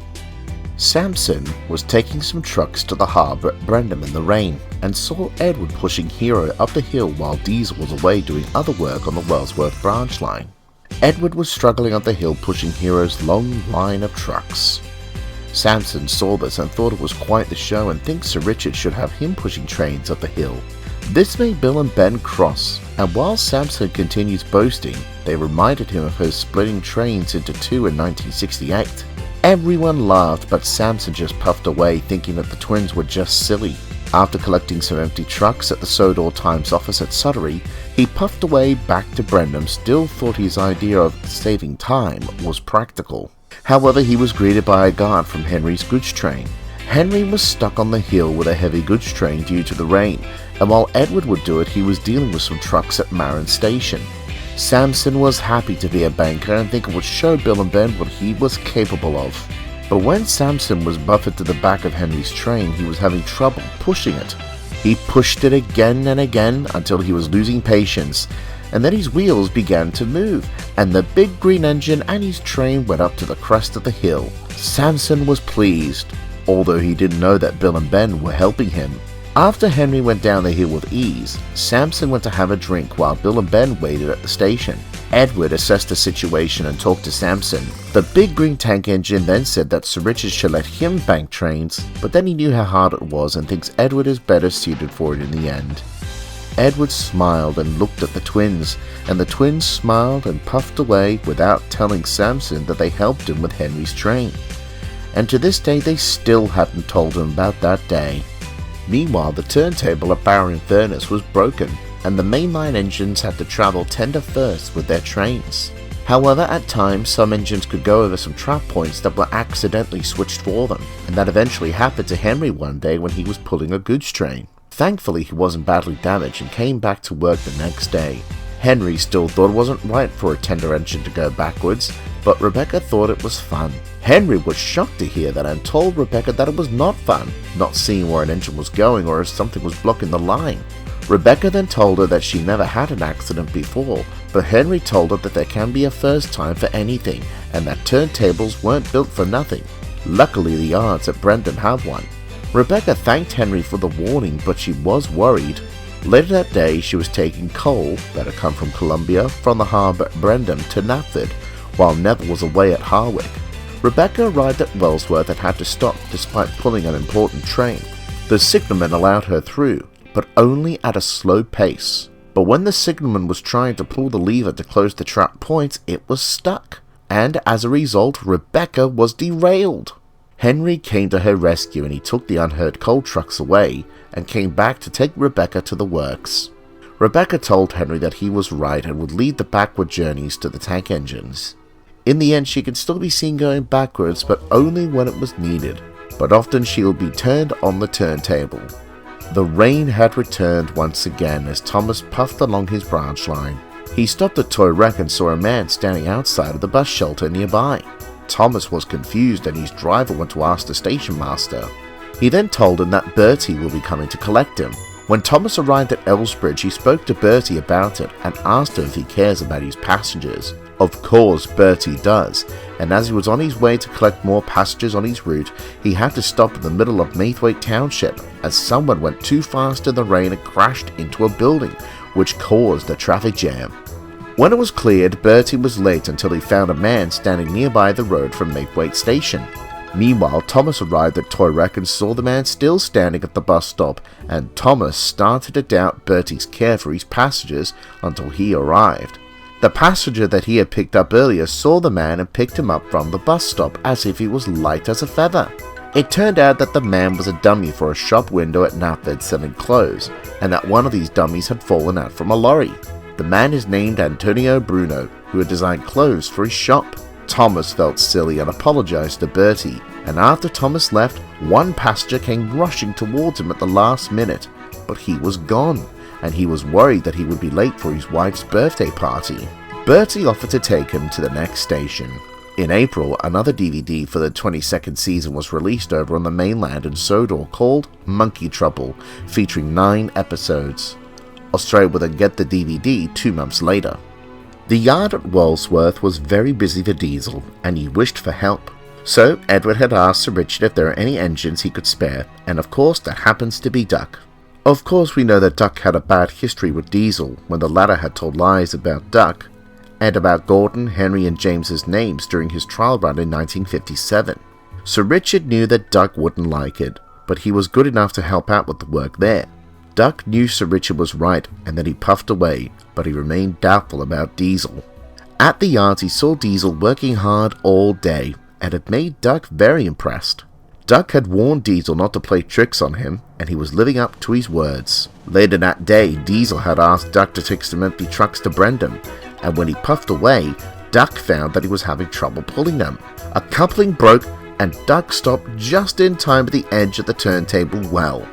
Samson was taking some trucks to the harbour at Brendam in the rain and saw Edward pushing Hero up the hill while Diesel was away doing other work on the Wellsworth branch line. Edward was struggling up the hill pushing Hero's long line of trucks. Samson saw this and thought it was quite the show and thinks Sir Richard should have him pushing trains up the hill. This made Bill and Ben cross, and while Samson continues boasting, they reminded him of her splitting trains into two in 1968. Everyone laughed, but Samson just puffed away, thinking that the twins were just silly. After collecting some empty trucks at the Sodor Times office at Suttery, he puffed away back to Brendam, still thought his idea of saving time was practical. However, he was greeted by a guard from Henry's goods train. Henry was stuck on the hill with a heavy goods train due to the rain, and while Edward would do it, he was dealing with some trucks at Marin Station. Samson was happy to be a banker and think it would show Bill and Ben what he was capable of. But when Samson was buffered to the back of Henry's train, he was having trouble pushing it. He pushed it again and again until he was losing patience, and then his wheels began to move, and the big green engine and his train went up to the crest of the hill. Samson was pleased, although he didn't know that Bill and Ben were helping him. After Henry went down the hill with ease, Samson went to have a drink while Bill and Ben waited at the station. Edward assessed the situation and talked to Samson. The big green tank engine then said that Sir Richard should let him bank trains, but then he knew how hard it was and thinks Edward is better suited for it in the end. Edward smiled and looked at the twins, and the twins smiled and puffed away without telling Samson that they helped him with Henry's train. And to this day they still hadn't told him about that day. Meanwhile, the turntable at Barrow Furnace was broken, and the mainline engines had to travel tender first with their trains. However, at times some engines could go over some trap points that were accidentally switched for them, and that eventually happened to Henry one day when he was pulling a goods train. Thankfully, he wasn't badly damaged and came back to work the next day. Henry still thought it wasn't right for a tender engine to go backwards, but Rebecca thought it was fun. Henry was shocked to hear that and told Rebecca that it was not fun, not seeing where an engine was going or if something was blocking the line. Rebecca then told her that she never had an accident before, but Henry told her that there can be a first time for anything, and that turntables weren't built for nothing. Luckily the yards at Brendan have one. Rebecca thanked Henry for the warning, but she was worried. Later that day she was taking coal, that had come from Colombia, from the harbour at Brendan to Knapford, while Neville was away at Harwich. Rebecca arrived at Wellsworth and had to stop despite pulling an important train. The signalman allowed her through, but only at a slow pace. But when the signalman was trying to pull the lever to close the trap points, it was stuck, and as a result, Rebecca was derailed. Henry came to her rescue and he took the unhurt coal trucks away and came back to take Rebecca to the works. Rebecca told Henry that he was right and would lead the backward journeys to the tank engines. In the end, she could still be seen going backwards, but only when it was needed. But often she would be turned on the turntable. The rain had returned once again as Thomas puffed along his branch line. He stopped at Toy Wreck and saw a man standing outside of the bus shelter nearby. Thomas was confused and his driver went to ask the station master. He then told him that Bertie will be coming to collect him. When Thomas arrived at Elsbridge, he spoke to Bertie about it and asked her if he cares about his passengers. Of course Bertie does, and as he was on his way to collect more passengers on his route, he had to stop in the middle of Maithwaite Township as someone went too fast in the rain and crashed into a building, which caused a traffic jam. When it was cleared, Bertie was late until he found a man standing nearby the road from Maithwaite Station. Meanwhile, Thomas arrived at Toy Wreck and saw the man still standing at the bus stop, and Thomas started to doubt Bertie's care for his passengers until he arrived. The passenger that he had picked up earlier saw the man and picked him up from the bus stop as if he was light as a feather. It turned out that the man was a dummy for a shop window at Knapford selling clothes, and that one of these dummies had fallen out from a lorry. The man is named Antonio Bruno, who had designed clothes for his shop. Thomas felt silly and apologized to Bertie, and after Thomas left, one passenger came rushing towards him at the last minute, but he was gone, and he was worried that he would be late for his wife's birthday party. Bertie offered to take him to the next station. In April, another DVD for the 22nd season was released over on the mainland in Sodor called Monkey Trouble, featuring 9 episodes. Australia would then get the DVD 2 months later. The yard at Walsworth was very busy for Diesel, and he wished for help. So Edward had asked Sir Richard if there are any engines he could spare, and of course that happens to be Duck. Of course we know that Duck had a bad history with Diesel when the latter had told lies about Duck, and about Gordon, Henry and James's names during his trial run in 1957. Sir Richard knew that Duck wouldn't like it, but he was good enough to help out with the work there. Duck knew Sir Richard was right, and then he puffed away, but he remained doubtful about Diesel. At the yards he saw Diesel working hard all day, and it made Duck very impressed. Duck had warned Diesel not to play tricks on him, and he was living up to his words. Later that day, Diesel had asked Duck to take some empty trucks to Brendan, and when he puffed away, Duck found that he was having trouble pulling them. A coupling broke, and Duck stopped just in time at the edge of the turntable well.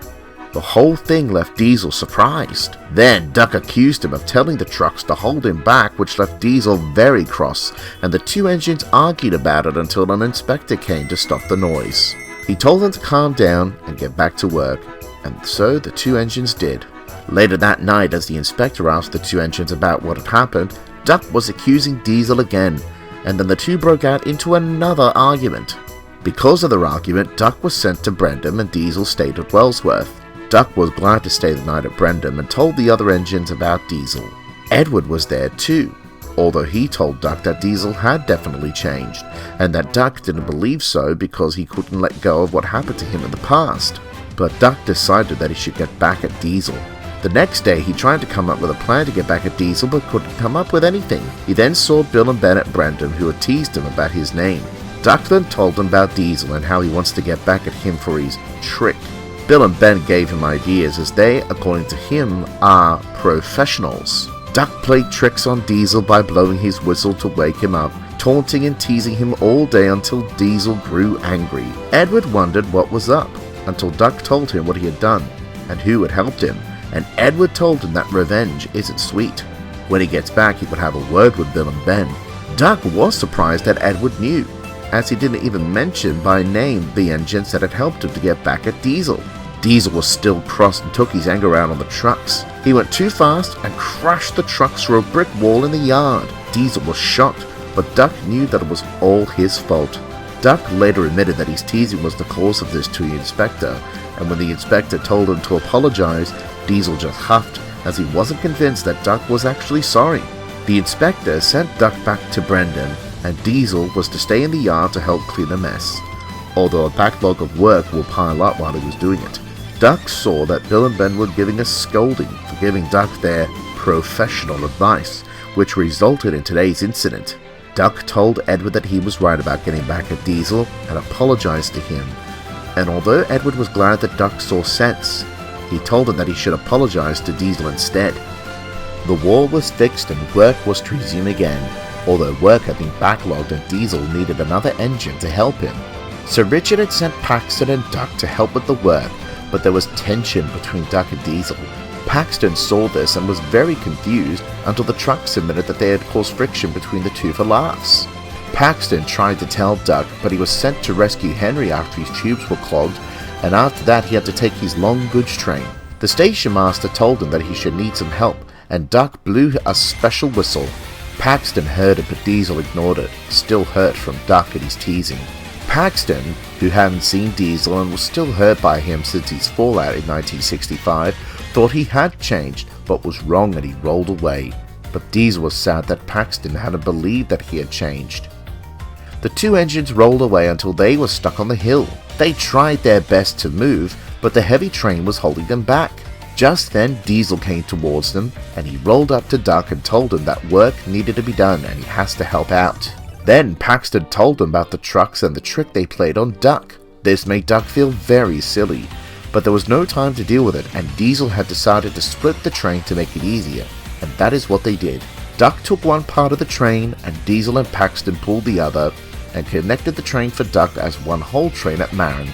The whole thing left Diesel surprised. Then Duck accused him of telling the trucks to hold him back, which left Diesel very cross, and the 2 engines argued about it until an inspector came to stop the noise. He told them to calm down and get back to work, and so the 2 engines did. Later that night, as the inspector asked the 2 engines about what had happened, Duck was accusing Diesel again, and then the 2 broke out into another argument. Because of their argument, Duck was sent to Brendan and Diesel stayed at Wellsworth. Duck was glad to stay the night at Brendan and told the other engines about Diesel. Edward was there too, although he told Duck that Diesel had definitely changed, and that Duck didn't believe so because he couldn't let go of what happened to him in the past. But Duck decided that he should get back at Diesel. The next day he tried to come up with a plan to get back at Diesel but couldn't come up with anything. He then saw Bill and Ben at Brendan, who had teased him about his name. Duck then told them about Diesel and how he wants to get back at him for his trick. Bill and Ben gave him ideas as they, according to him, are professionals. Duck played tricks on Diesel by blowing his whistle to wake him up, taunting and teasing him all day until Diesel grew angry. Edward wondered what was up, until Duck told him what he had done, and who had helped him, and Edward told him that revenge isn't sweet. When he gets back he would have a word with Bill and Ben. Duck was surprised that Edward knew, as he didn't even mention by name the engines that had helped him to get back at Diesel. Diesel was still cross and took his anger out on the trucks. He went too fast and crashed the trucks through a brick wall in the yard. Diesel was shocked, but Duck knew that it was all his fault. Duck later admitted that his teasing was the cause of this to the inspector, and when the inspector told him to apologize, Diesel just huffed, as he wasn't convinced that Duck was actually sorry. The inspector sent Duck back to Brendan, and Diesel was to stay in the yard to help clean the mess. Although a backlog of work will pile up while he was doing it, Duck saw that Bill and Ben were giving a scolding for giving Duck their professional advice, which resulted in today's incident. Duck told Edward that he was right about getting back at Diesel and apologized to him. And although Edward was glad that Duck saw sense, he told him that he should apologize to Diesel instead. The wall was fixed and work was to resume again, although work had been backlogged and Diesel needed another engine to help him. Sir Richard had sent Paxton and Duck to help with the work, but there was tension between Duck and Diesel. Paxton saw this and was very confused until the trucks admitted that they had caused friction between the two for laughs. Paxton tried to tell Duck, but he was sent to rescue Henry after his tubes were clogged, and after that he had to take his long goods train. The station master told him that he should need some help, and Duck blew a special whistle. Paxton heard it, but Diesel ignored it, still hurt from Duck and his teasing. Paxton, who hadn't seen Diesel and was still hurt by him since his fallout in 1965, thought he had changed, but was wrong and he rolled away. But Diesel was sad that Paxton hadn't believed that he had changed. The two engines rolled away until they were stuck on the hill. They tried their best to move, but the heavy train was holding them back. Just then Diesel came towards them, and he rolled up to Duck and told him that work needed to be done and he has to help out. Then Paxton told him about the trucks and the trick they played on Duck. This made Duck feel very silly, but there was no time to deal with it, and Diesel had decided to split the train to make it easier, and that is what they did. Duck took one part of the train, and Diesel and Paxton pulled the other, and connected the train for Duck as one whole train at Marin.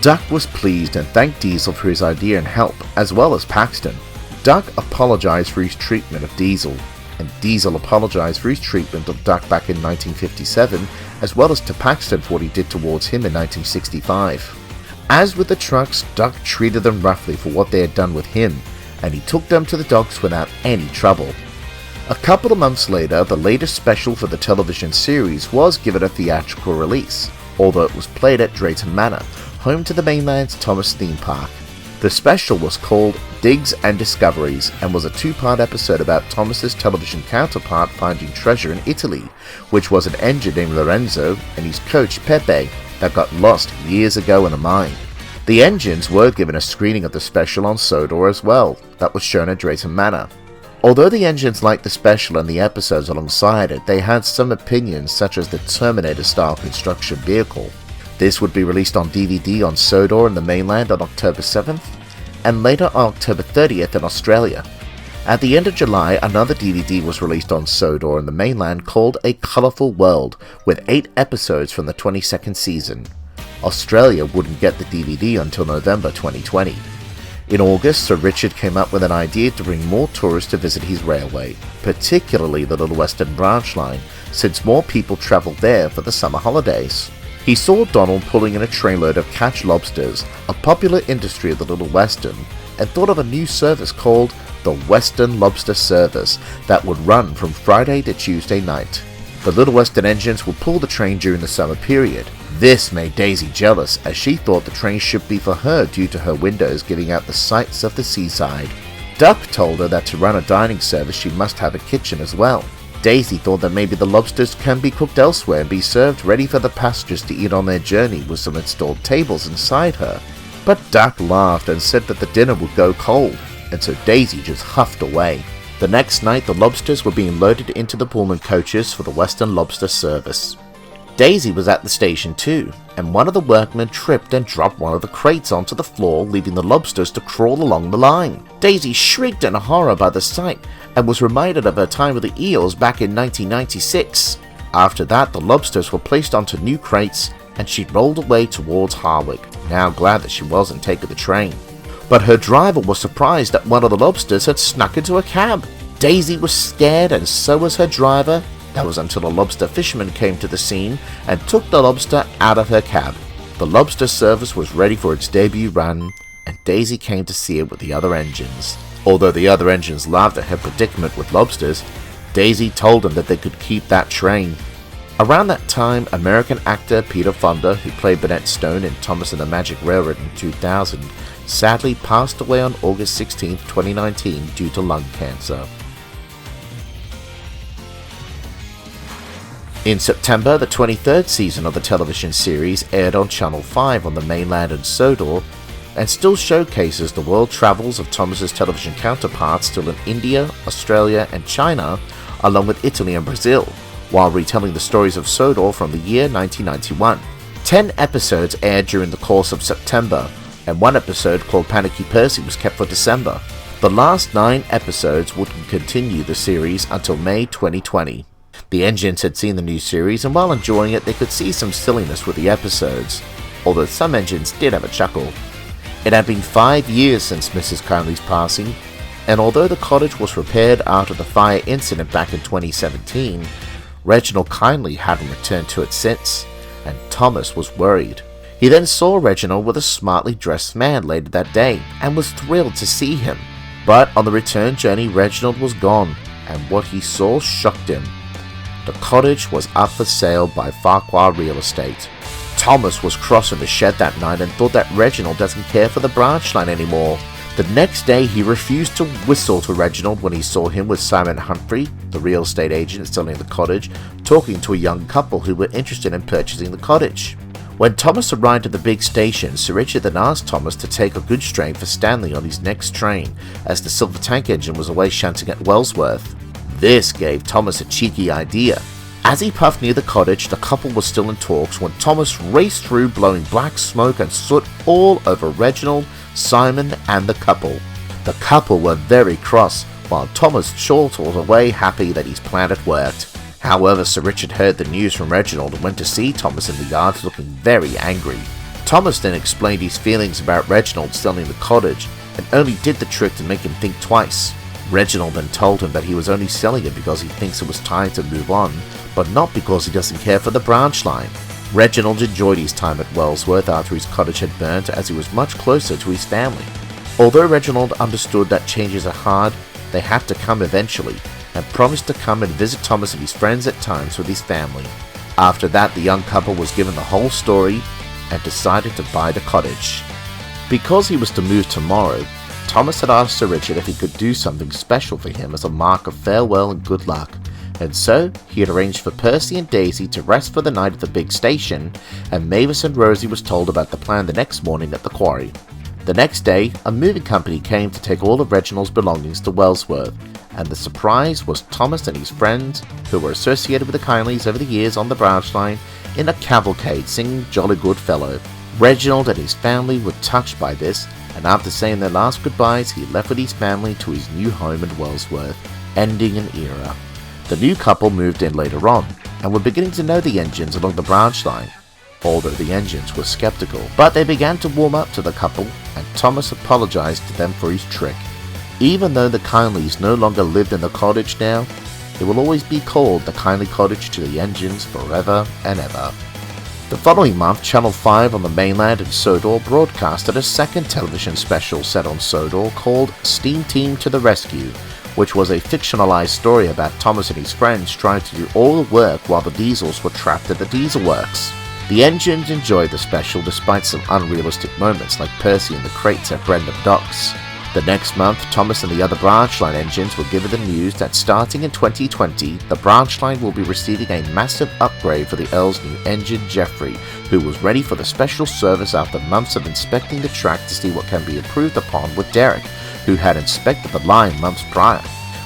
Duck was pleased and thanked Diesel for his idea and help, as well as Paxton. Duck apologized for his treatment of Diesel, and Diesel apologized for his treatment of Duck back in 1957, as well as to Paxton for what he did towards him in 1965. As with the trucks, Duck treated them roughly for what they had done with him, and he took them to the docks without any trouble. A couple of months later, the latest special for the television series was given a theatrical release, although it was played at Drayton Manor, home to the mainland's Thomas theme park. The special was called Digs and Discoveries and was a two-part episode about Thomas's television counterpart finding treasure in Italy, which was an engine named Lorenzo and his coach Pepe that got lost years ago in a mine. The engines were given a screening of the special on Sodor as well, that was shown at Drayton Manor. Although the engines liked the special and the episodes alongside it, they had some opinions such as the Terminator-style construction vehicle. This would be released on DVD on Sodor in the mainland on October 7th, and later on October 30th in Australia. At the end of July, another DVD was released on Sodor in the mainland called A Colourful World, with 8 episodes from the 22nd season. Australia wouldn't get the DVD until November 2020. In August, Sir Richard came up with an idea to bring more tourists to visit his railway, particularly the Little Western branch line, since more people travelled there for the summer holidays. He saw Donald pulling in a trainload of catch lobsters, a popular industry of the Little Western, and thought of a new service called the Western Lobster Service that would run from Friday to Tuesday night. The Little Western engines would pull the train during the summer period. This made Daisy jealous, as she thought the train should be for her due to her windows giving out the sights of the seaside. Duck told her that to run a dining service she must have a kitchen as well. Daisy thought that maybe the lobsters can be cooked elsewhere and be served ready for the passengers to eat on their journey with some installed tables inside her. But Duck laughed and said that the dinner would go cold, and so Daisy just huffed away. The next night the lobsters were being loaded into the Pullman coaches for the Western Lobster Service. Daisy was at the station too, and one of the workmen tripped and dropped one of the crates onto the floor, leaving the lobsters to crawl along the line. Daisy shrieked in horror by the sight, and was reminded of her time with the eels back in 1996. After that, the lobsters were placed onto new crates, and she rolled away towards Harwich, now glad that she wasn't taking the train. But her driver was surprised that one of the lobsters had snuck into a cab. Daisy was scared, and so was her driver. That was until a lobster fisherman came to the scene and took the lobster out of her cab. The lobster service was ready for its debut run, and Daisy came to see it with the other engines. Although the other engines laughed at her predicament with lobsters, Daisy told them that they could keep that train. Around that time, American actor P.10, who played Burnett Stone in Thomas and the Magic Railroad in 2000, sadly passed away on August 16, 2019 due to lung cancer. In September, the 23rd season of the television series aired on Channel 5 on the mainland in Sodor, and still showcases the world travels of Thomas's television counterparts still in India, Australia and China, along with Italy and Brazil, while retelling the stories of Sodor from the year 1991. 10 episodes aired during the course of September, and one episode called Panicky Percy was kept for December. The last 9 episodes would continue the series until May 2020. The engines had seen the new series, and while enjoying it, they could see some silliness with the episodes, although some engines did have a chuckle. It had been 5 years since Mrs. Kindly's passing, and although the cottage was repaired after the fire incident back in 2017, Reginald Kindly hadn't returned to it since, and Thomas was worried. He then saw Reginald with a smartly dressed man later that day, and was thrilled to see him. But on the return journey, Reginald was gone, and what he saw shocked him. The cottage was up for sale by Farquhar Real Estate. Thomas was cross in the shed that night and thought that Reginald doesn't care for the branch line anymore. The next day he refused to whistle to Reginald when he saw him with Simon Humphrey, the real estate agent selling the cottage, talking to a young couple who were interested in purchasing the cottage. When Thomas arrived at the big station, Sir Richard then asked Thomas to take a goods train for Stanley on his next train, as the silver tank engine was away shunting at Wellsworth. This gave Thomas a cheeky idea. As he puffed near the cottage, the couple was still in talks when Thomas raced through blowing black smoke and soot all over Reginald, Simon and the couple. The couple were very cross, while Thomas chortled away happy that his plan had worked. However, Sir Richard heard the news from Reginald and went to see Thomas in the yard looking very angry. Thomas then explained his feelings about Reginald selling the cottage and only did the trick to make him think twice. Reginald then told him that he was only selling it because he thinks it was time to move on, but not because he doesn't care for the branch line. Reginald enjoyed his time at Wellsworth after his cottage had burnt, as he was much closer to his family. Although Reginald understood that changes are hard, they had to come eventually, and promised to come and visit Thomas and his friends at times with his family. After that, the young couple was given the whole story and decided to buy the cottage. Because he was to move tomorrow, Thomas had asked Sir Richard if he could do something special for him as a mark of farewell and good luck, and so he had arranged for Percy and Daisy to rest for the night at the big station, and Mavis and Rosie was told about the plan the next morning at the quarry. The next day, a moving company came to take all of Reginald's belongings to Wellsworth, and the surprise was Thomas and his friends, who were associated with the Kindleys over the years on the branch line, in a cavalcade singing Jolly Good Fellow. Reginald and his family were touched by this, and after saying their last goodbyes, he left with his family to his new home in Wellsworth, ending an era. The new couple moved in later on, and were beginning to know the engines along the branch line, although the engines were skeptical. But they began to warm up to the couple, and Thomas apologized to them for his trick. Even though the Kindleys no longer lived in the cottage now, it will always be called the Kindley Cottage to the engines forever and ever. The following month, Channel 5 on the mainland in Sodor broadcasted a second television special set on Sodor called Steam Team to the Rescue, which was a fictionalized story about Thomas and his friends trying to do all the work while the diesels were trapped at the diesel works. The engines enjoyed the special despite some unrealistic moments like Percy and the crates at Brendam Docks. The next month, Thomas and the other branch line engines were given the news that starting in 2020, the branch line will be receiving a massive upgrade for the Earl's new engine Geoffrey, who was ready for the special service after months of inspecting the track to see what can be improved upon with Derek, who had inspected the line months prior.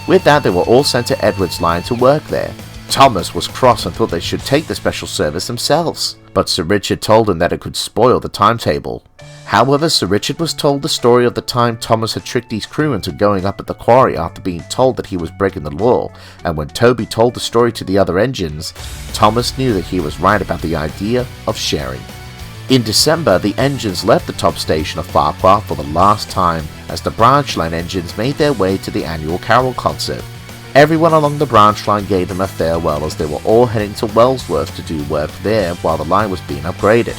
With that, they were all sent to Edward's line to work there. Thomas was cross and thought they should take the special service themselves, but Sir Richard told him that it could spoil the timetable. However, Sir Richard was told the story of the time Thomas had tricked his crew into going up at the quarry after being told that he was breaking the law, and when Toby told the story to the other engines, Thomas knew that he was right about the idea of sharing. In December, the engines left the top station of Farquhar for the last time as the branch line engines made their way to the annual carol concert. Everyone along the branch line gave them a farewell as they were all heading to Wellsworth to do work there while the line was being upgraded.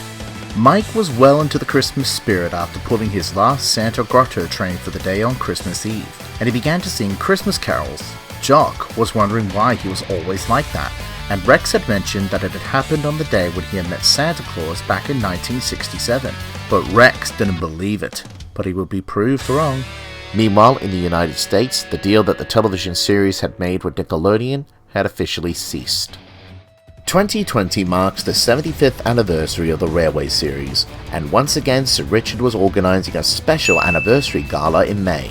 Mike was well into the Christmas spirit after pulling his last Santa Grotto train for the day on Christmas Eve, and he began to sing Christmas carols. Jock was wondering why he was always like that, and Rex had mentioned that it had happened on the day when he had met Santa Claus back in 1967. But Rex didn't believe it, but he would be proved wrong. Meanwhile, in the United States, the deal that the television series had made with Nickelodeon had officially ceased. 2020 marks the 75th anniversary of the Railway series, and once again Sir Richard was organising a special anniversary gala in May.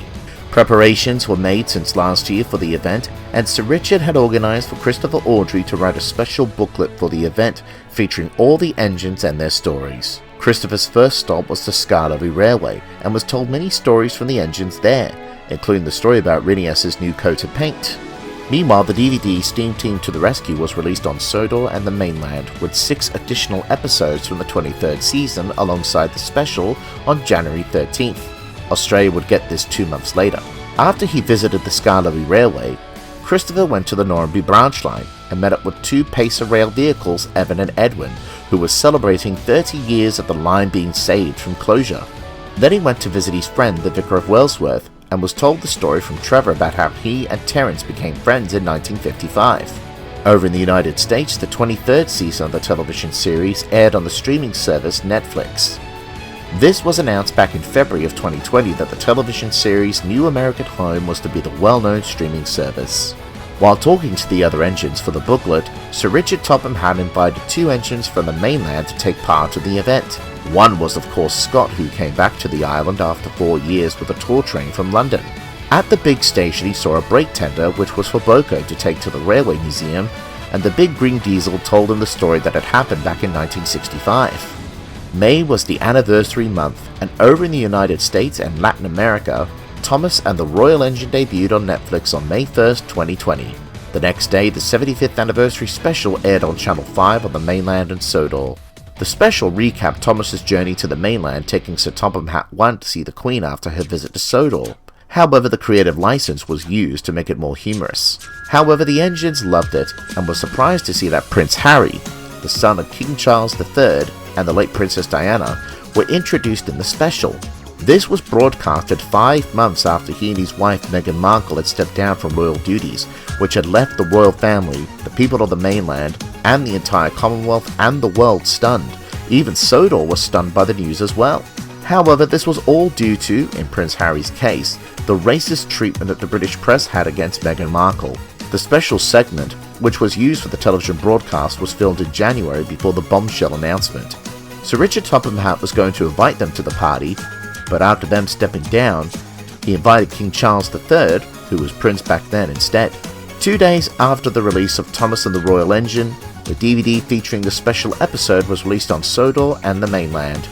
Preparations were made since last year for the event, and Sir Richard had organised for Christopher Audrey to write a special booklet for the event featuring all the engines and their stories. Christopher's first stop was the Skarlovi Railway, and was told many stories from the engines there, including the story about Rinnius's new coat of paint. Meanwhile, the DVD Steam Team to the Rescue was released on Sodor and the mainland, with 6 additional episodes from the 23rd season alongside the special on January 13th. Australia would get this 2 months later. After he visited the Skarlovi Railway, Christopher went to the Norrby branch line and met up with 2 Pacer rail vehicles, Evan and Edwin, who was celebrating 30 years of the line being saved from closure. Then he went to visit his friend, the Vicar of Wellsworth, and was told the story from Trevor about how he and Terence became friends in 1955. Over in the United States, the 23rd season of the television series aired on the streaming service Netflix. This was announced back in February of 2020 that the television series' new American home was to be the well-known streaming service. While talking to the other engines for the booklet, Sir Richard Topham had invited 2 engines from the mainland to take part in the event. One was of course Scott, who came back to the island after 4 years with a tour train from London. At the big station he saw a brake tender which was for Boko to take to the Railway Museum, and the big green diesel told him the story that had happened back in 1965. May was the anniversary month, and over in the United States and Latin America, Thomas and the Royal Engine debuted on Netflix on May 1st, 2020. The next day, the 75th anniversary special aired on Channel 5 on the mainland and Sodor. The special recapped Thomas's journey to the mainland, taking Sir Topham Hatt 1 to see the Queen after her visit to Sodor. However, the creative license was used to make it more humorous. However, the engines loved it and were surprised to see that Prince Harry, the son of King Charles III and the late Princess Diana, were introduced in the special. This was broadcasted 5 months after he and his wife Meghan Markle had stepped down from royal duties, which had left the royal family, the people of the mainland, and the entire Commonwealth and the world stunned. Even Sodor was stunned by the news as well. However, this was all due to, in Prince Harry's case, the racist treatment that the British press had against Meghan Markle. The special segment, which was used for the television broadcast, was filmed in January before the bombshell announcement. Sir Richard Topham Hatt was going to invite them to the party, but after them stepping down, he invited King Charles III, who was Prince back then, instead. 2 days after the release of Thomas and the Royal Engine, the DVD featuring the special episode was released on Sodor and the mainland.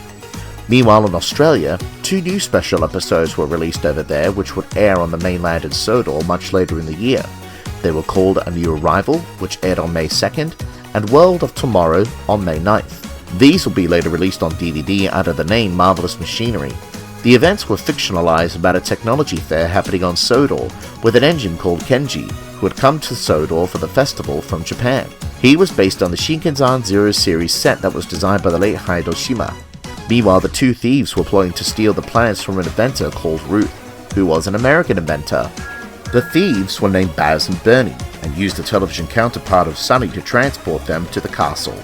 Meanwhile, in Australia, 2 new special episodes were released over there which would air on the mainland and Sodor much later in the year. They were called A New Arrival, which aired on May 2nd, and World of Tomorrow on May 9th. These will be later released on DVD under the name Marvelous Machinery. The events were fictionalized about a technology fair happening on Sodor with an engine called Kenji, who had come to Sodor for the festival from Japan. He was based on the Shinkansen Zero series set that was designed by the late Hiroshima. Meanwhile, the 2 thieves were plotting to steal the plans from an inventor called Ruth, who was an American inventor. The thieves were named Baz and Bernie, and used the television counterpart of Sonny to transport them to the castle.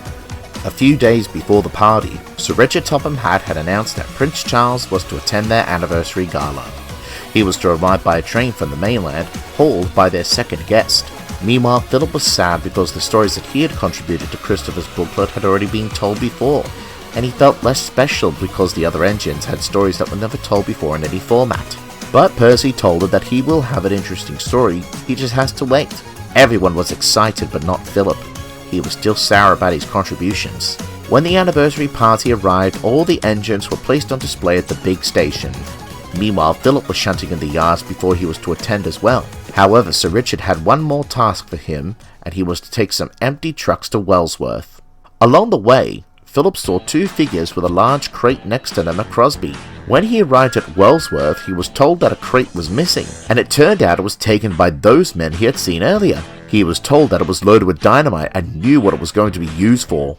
A few days before the party, Sir Richard Topham Hatt had announced that Prince Charles was to attend their anniversary gala. He was to arrive by a train from the mainland, hauled by their second guest. Meanwhile, Philip was sad because the stories that he had contributed to Christopher's booklet had already been told before, and he felt less special because the other engines had stories that were never told before in any format. But Percy told her that he will have an interesting story, he just has to wait. Everyone was excited but not Philip. He was still sour about his contributions. When the anniversary party arrived, all the engines were placed on display at the big station. Meanwhile, Philip was shunting in the yards before he was to attend as well. However, Sir Richard had one more task for him, and he was to take some empty trucks to Wellsworth. Along the way, Philip saw 2 figures with a large crate next to them at Crosby. When he arrived at Wellsworth, he was told that a crate was missing, and it turned out it was taken by those men he had seen earlier. He was told that it was loaded with dynamite and knew what it was going to be used for.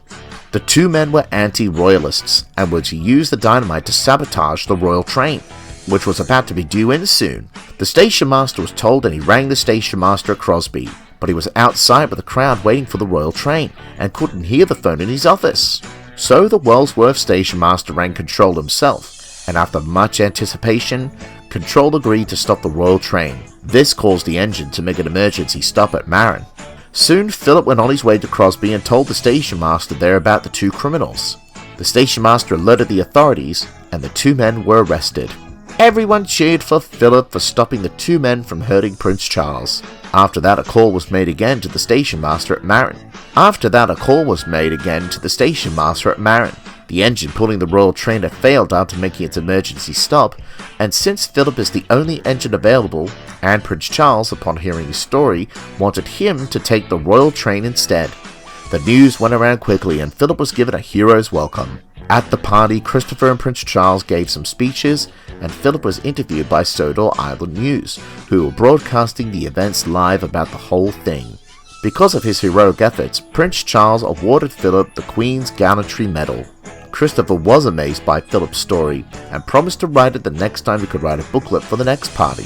The two men were anti-royalists and were to use the dynamite to sabotage the royal train, which was about to be due in soon. The station master was told and he rang the station master at Crosby, but he was outside with the crowd waiting for the royal train and couldn't hear the phone in his office. So the Walsworth station master rang Control himself, and after much anticipation, Control agreed to stop the royal train. This caused the engine to make an emergency stop at Marin. Soon Philip went on his way to Crosby and told the station master there about the two criminals. The station master alerted the authorities and the two men were arrested. Everyone cheered for Philip for stopping the two men from hurting Prince Charles. After that, a call was made again to the station master at Marin. The engine pulling the royal train had failed after making its emergency stop, and since Philip is the only engine available, and Prince Charles, upon hearing his story, wanted him to take the royal train instead. The news went around quickly and Philip was given a hero's welcome. At the party, Christopher and Prince Charles gave some speeches, and Philip was interviewed by Sodor Island News, who were broadcasting the events live about the whole thing. Because of his heroic efforts, Prince Charles awarded Philip the Queen's Gallantry Medal. Christopher was amazed by Philip's story and promised to write it the next time he could write a booklet for the next party.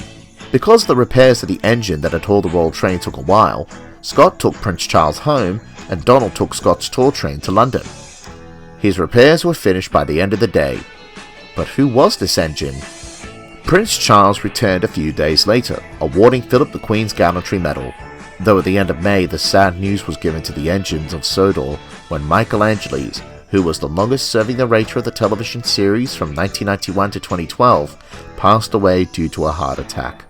Because the repairs to the engine that had hauled the royal train took a while, Scott took Prince Charles home and Donald took Scott's tour train to London. His repairs were finished by the end of the day. But who was this engine? Prince Charles returned a few days later, awarding Philip the Queen's Gallantry Medal, though at the end of May the sad news was given to the engines of Sodor when Michael Angeles, who was the longest serving narrator of the television series from 1991 to 2012, passed away due to a heart attack.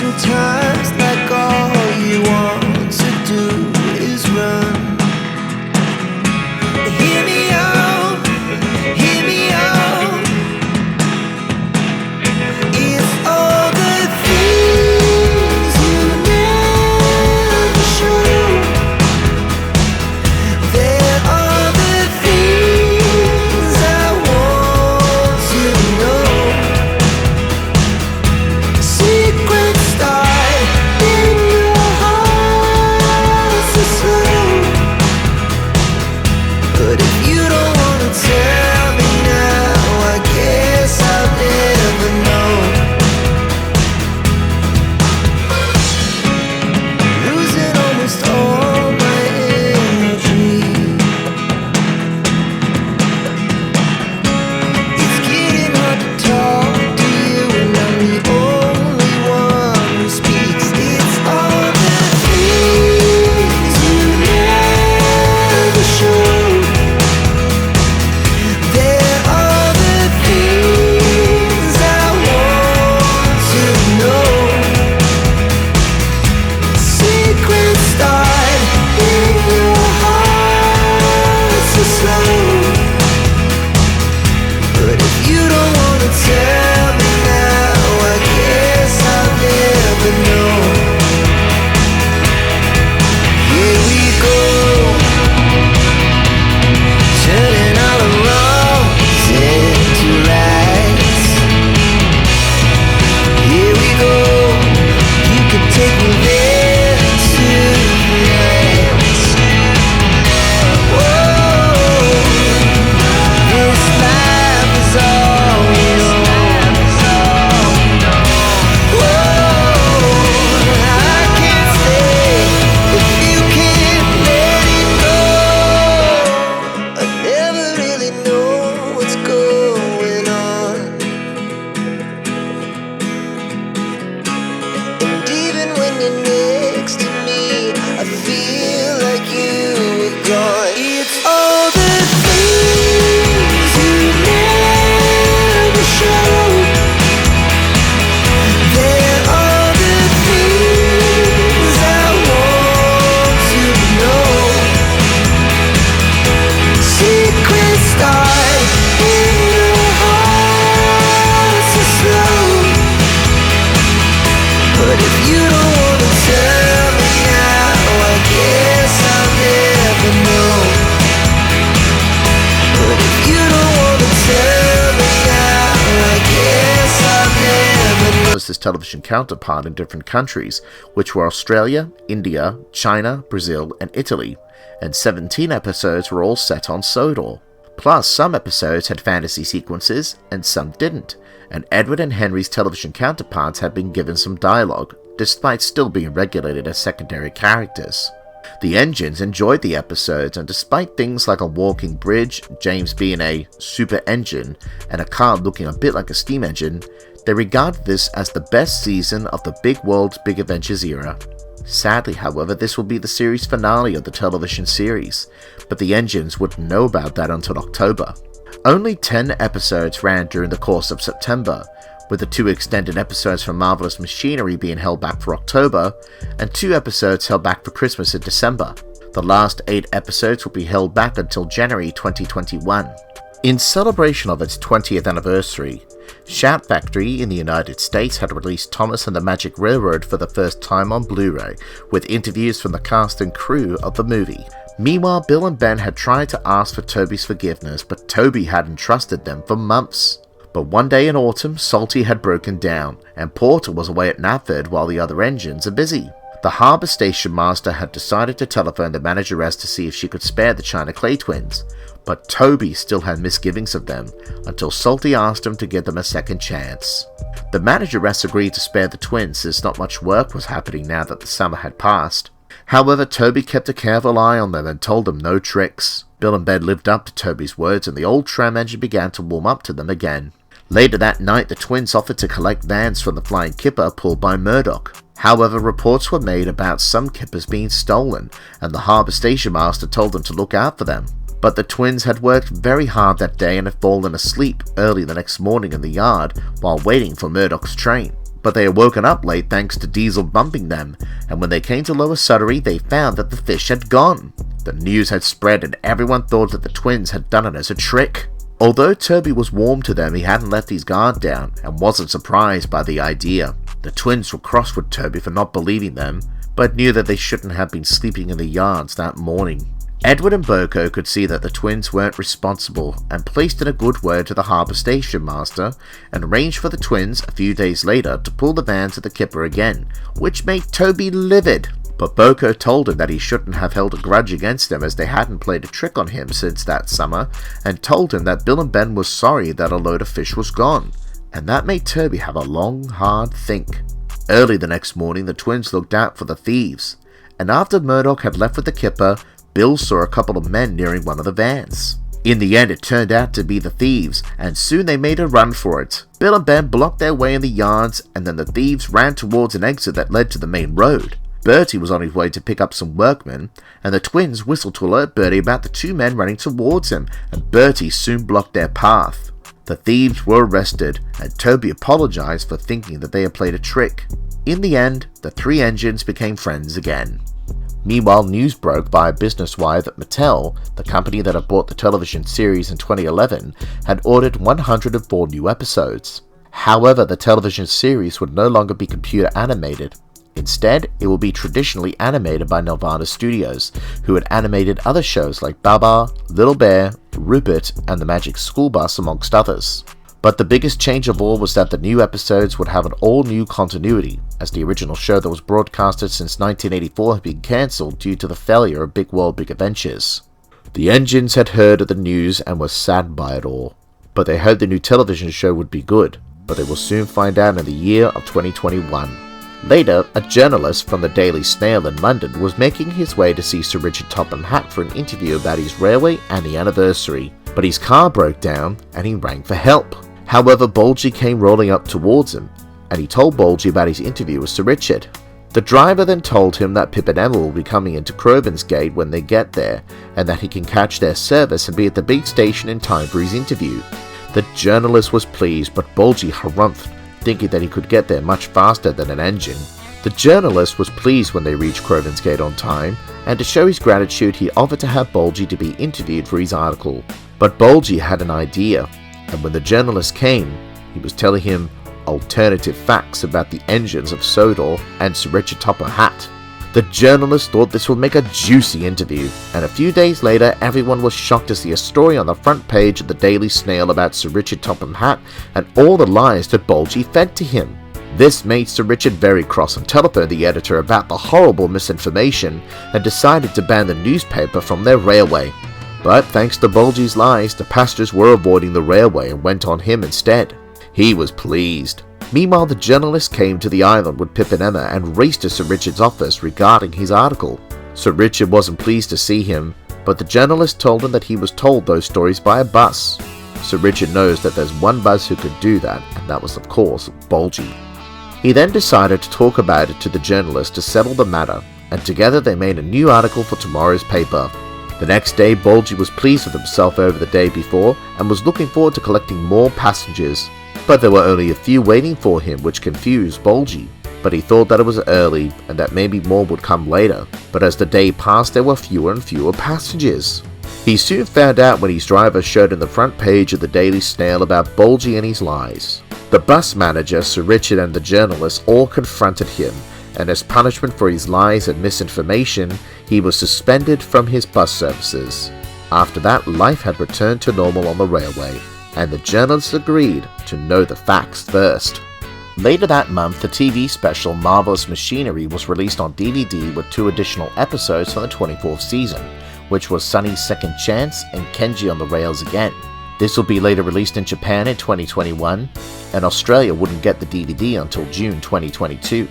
Sometimes like all you want to do is run. Hear me out, television counterpart in different countries, which were Australia, India, China, Brazil, and Italy, and 17 episodes were all set on Sodor. Plus, some episodes had fantasy sequences, and some didn't, and Edward and Henry's television counterparts had been given some dialogue, despite still being regulated as secondary characters. The engines enjoyed the episodes, and despite things like a walking bridge, James being a super engine, and a car looking a bit like a steam engine, they regarded this as the best season of the Big World's Big Adventures era. Sadly, however, this will be the series finale of the television series, but the engines wouldn't know about that until October. Only 10 episodes ran during the course of September, with the 2 extended episodes from Marvelous Machinery being held back for October, and 2 episodes held back for Christmas in December. The last 8 episodes will be held back until January 2021. In celebration of its 20th anniversary, Shout Factory in the United States had released Thomas and the Magic Railroad for the first time on Blu-ray, with interviews from the cast and crew of the movie. Meanwhile, Bill and Ben had tried to ask for Toby's forgiveness, but Toby hadn't trusted them for months. But one day in autumn, Salty had broken down, and Porter was away at Knapford while the other engines are busy. The harbour station master had decided to telephone the manageress to see if she could spare the China Clay twins, but Toby still had misgivings of them, until Salty asked him to give them a second chance. The manageress agreed to spare the twins since not much work was happening now that the summer had passed. However, Toby kept a careful eye on them and told them no tricks. Bill and Ben lived up to Toby's words, and the old tram engine began to warm up to them again. Later that night, the twins offered to collect vans from the Flying Kipper pulled by Murdoch. However, reports were made about some kippers being stolen, and the harbour station master told them to look out for them. But the twins had worked very hard that day and had fallen asleep early the next morning in the yard while waiting for Murdoch's train. But they had woken up late thanks to Diesel bumping them, and when they came to Lower Sudbury, they found that the fish had gone. The news had spread, and everyone thought that the twins had done it as a trick. Although Toby was warm to them, he hadn't left his guard down and wasn't surprised by the idea. The twins were cross with Toby for not believing them, but knew that they shouldn't have been sleeping in the yards that morning. Edward and Boko could see that the twins weren't responsible and placed in a good word to the harbour station master and arranged for the twins a few days later to pull the vans at the Kipper again, which made Toby livid. But Boko told him that he shouldn't have held a grudge against them as they hadn't played a trick on him since that summer, and told him that Bill and Ben were sorry that a load of fish was gone, and that made Toby have a long, hard think. Early the next morning, the twins looked out for the thieves, and after Murdoch had left with the Kipper, Bill saw a couple of men nearing one of the vans. In the end, it turned out to be the thieves, and soon they made a run for it. Bill and Ben blocked their way in the yards, and then the thieves ran towards an exit that led to the main road. Bertie was on his way to pick up some workmen, and the twins whistled to alert Bertie about the 2 men running towards him, and Bertie soon blocked their path. The thieves were arrested, and Toby apologized for thinking that they had played a trick. In the end, the 3 engines became friends again. Meanwhile, news broke by a business wire that Mattel, the company that had bought the television series in 2011, had ordered 104 new episodes. However, the television series would no longer be computer animated. Instead, it will be traditionally animated by Nelvana Studios, who had animated other shows like Baba, Little Bear, Rupert, and The Magic School Bus, amongst others. But the biggest change of all was that the new episodes would have an all-new continuity, as the original show that was broadcasted since 1984 had been cancelled due to the failure of Big World Big Adventures. The engines had heard of the news and were saddened by it all, but they hoped the new television show would be good, but they will soon find out in the year of 2021. Later, a journalist from the Daily Snail in London was making his way to see Sir Richard Topham Hatt for an interview about his railway and the anniversary, but his car broke down and he rang for help. However, Bolgie came rolling up towards him, and he told Bolgie about his interview with Sir Richard. The driver then told him that Pip and Emma will be coming into Crovan's Gate when they get there, and that he can catch their service and be at the big station in time for his interview. The journalist was pleased, but Bolgie harumphed, thinking that he could get there much faster than an engine. The journalist was pleased when they reached Crovan's Gate on time, and to show his gratitude he offered to have Bolgie to be interviewed for his article. But Bolgie had an idea, and when the journalist came, he was telling him alternative facts about the engines of Sodor and Sir Richard Topham Hatt. The journalist thought this would make a juicy interview, and a few days later everyone was shocked to see a story on the front page of the Daily Snail about Sir Richard Topham Hatt and all the lies that Bolgie fed to him. This made Sir Richard very cross and telephoned the editor about the horrible misinformation and decided to ban the newspaper from their railway. But thanks to Bulgy's lies, the passengers were avoiding the railway and went on him instead. He was pleased. Meanwhile, the journalist came to the island with Pip and Emma and raced to Sir Richard's office regarding his article. Sir Richard wasn't pleased to see him, but the journalist told him that he was told those stories by a bus. Sir Richard knows that there's one bus who could do that, and that was of course Bulgy. He then decided to talk about it to the journalist to settle the matter, and together they made a new article for tomorrow's paper. The next day, Bulgy was pleased with himself over the day before and was looking forward to collecting more passengers. But there were only a few waiting for him, which confused Bulgy. But he thought that it was early and that maybe more would come later. But as the day passed, there were fewer and fewer passengers. He soon found out when his driver showed in the front page of the Daily Snail about Bulgy and his lies. The bus manager, Sir Richard, and the journalist all confronted him, and as punishment for his lies and misinformation, he was suspended from his bus services. After that, life had returned to normal on the railway, and the journalists agreed to know the facts first. Later that month, the TV special Marvelous Machinery was released on DVD with 2 additional episodes from the 24th season, which was Sunny's Second Chance and Kenji on the Rails Again. This will be later released in Japan in 2021, and Australia wouldn't get the DVD until June 2022.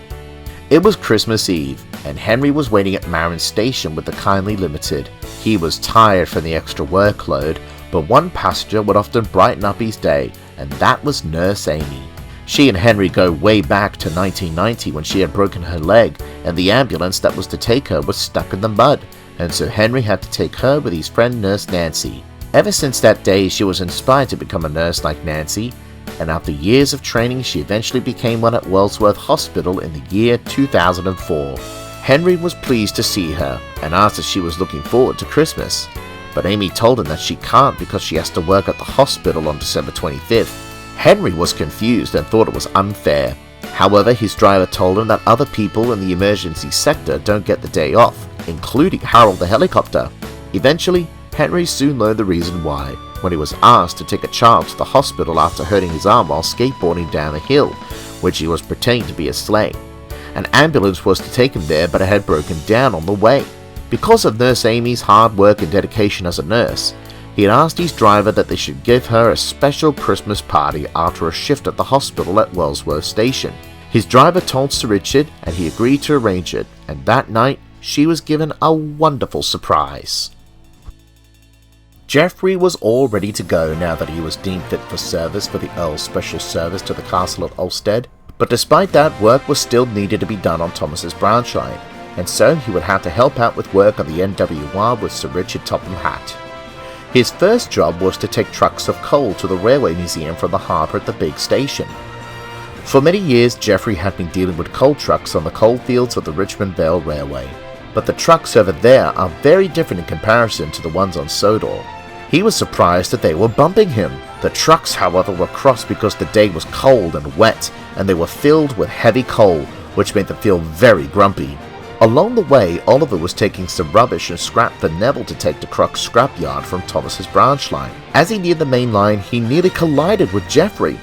It was Christmas Eve, and Henry was waiting at Marin Station with the Kindly Limited. He was tired from the extra workload, but one passenger would often brighten up his day, and that was Nurse Amy. She and Henry go way back to 1990 when she had broken her leg, and the ambulance that was to take her was stuck in the mud, and so Henry had to take her with his friend Nurse Nancy. Ever since that day, she was inspired to become a nurse like Nancy, and after years of training, she eventually became one at Wellsworth Hospital in the year 2004. Henry was pleased to see her and asked if she was looking forward to Christmas, but Amy told him that she can't because she has to work at the hospital on December 25th. Henry was confused and thought it was unfair. However, his driver told him that other people in the emergency sector don't get the day off, including Harold the helicopter. Eventually, Henry soon learned the reason why, when he was asked to take a child to the hospital after hurting his arm while skateboarding down a hill, which he was pretending to be a sleigh. An ambulance was to take him there, but it had broken down on the way. Because of Nurse Amy's hard work and dedication as a nurse, he had asked his driver that they should give her a special Christmas party after a shift at the hospital at Wellsworth Station. His driver told Sir Richard, and he agreed to arrange it, and that night she was given a wonderful surprise. Geoffrey was all ready to go now that he was deemed fit for service for the Earl's special service to the castle at Ulstead, but despite that, work was still needed to be done on Thomas's branch line, and so he would have to help out with work on the NWR with Sir Richard Topham Hatt. His first job was to take trucks of coal to the railway museum from the harbour at the big station. For many years, Geoffrey had been dealing with coal trucks on the coalfields of the Richmond Vale Railway, but the trucks over there are very different in comparison to the ones on Sodor. He was surprised that they were bumping him. The trucks, however, were crossed because the day was cold and wet, and they were filled with heavy coal, which made them feel very grumpy. Along the way, Oliver was taking some rubbish and scrap for Neville to take to Crock's scrapyard from Thomas's branch line. As he neared the main line, he nearly collided with Geoffrey.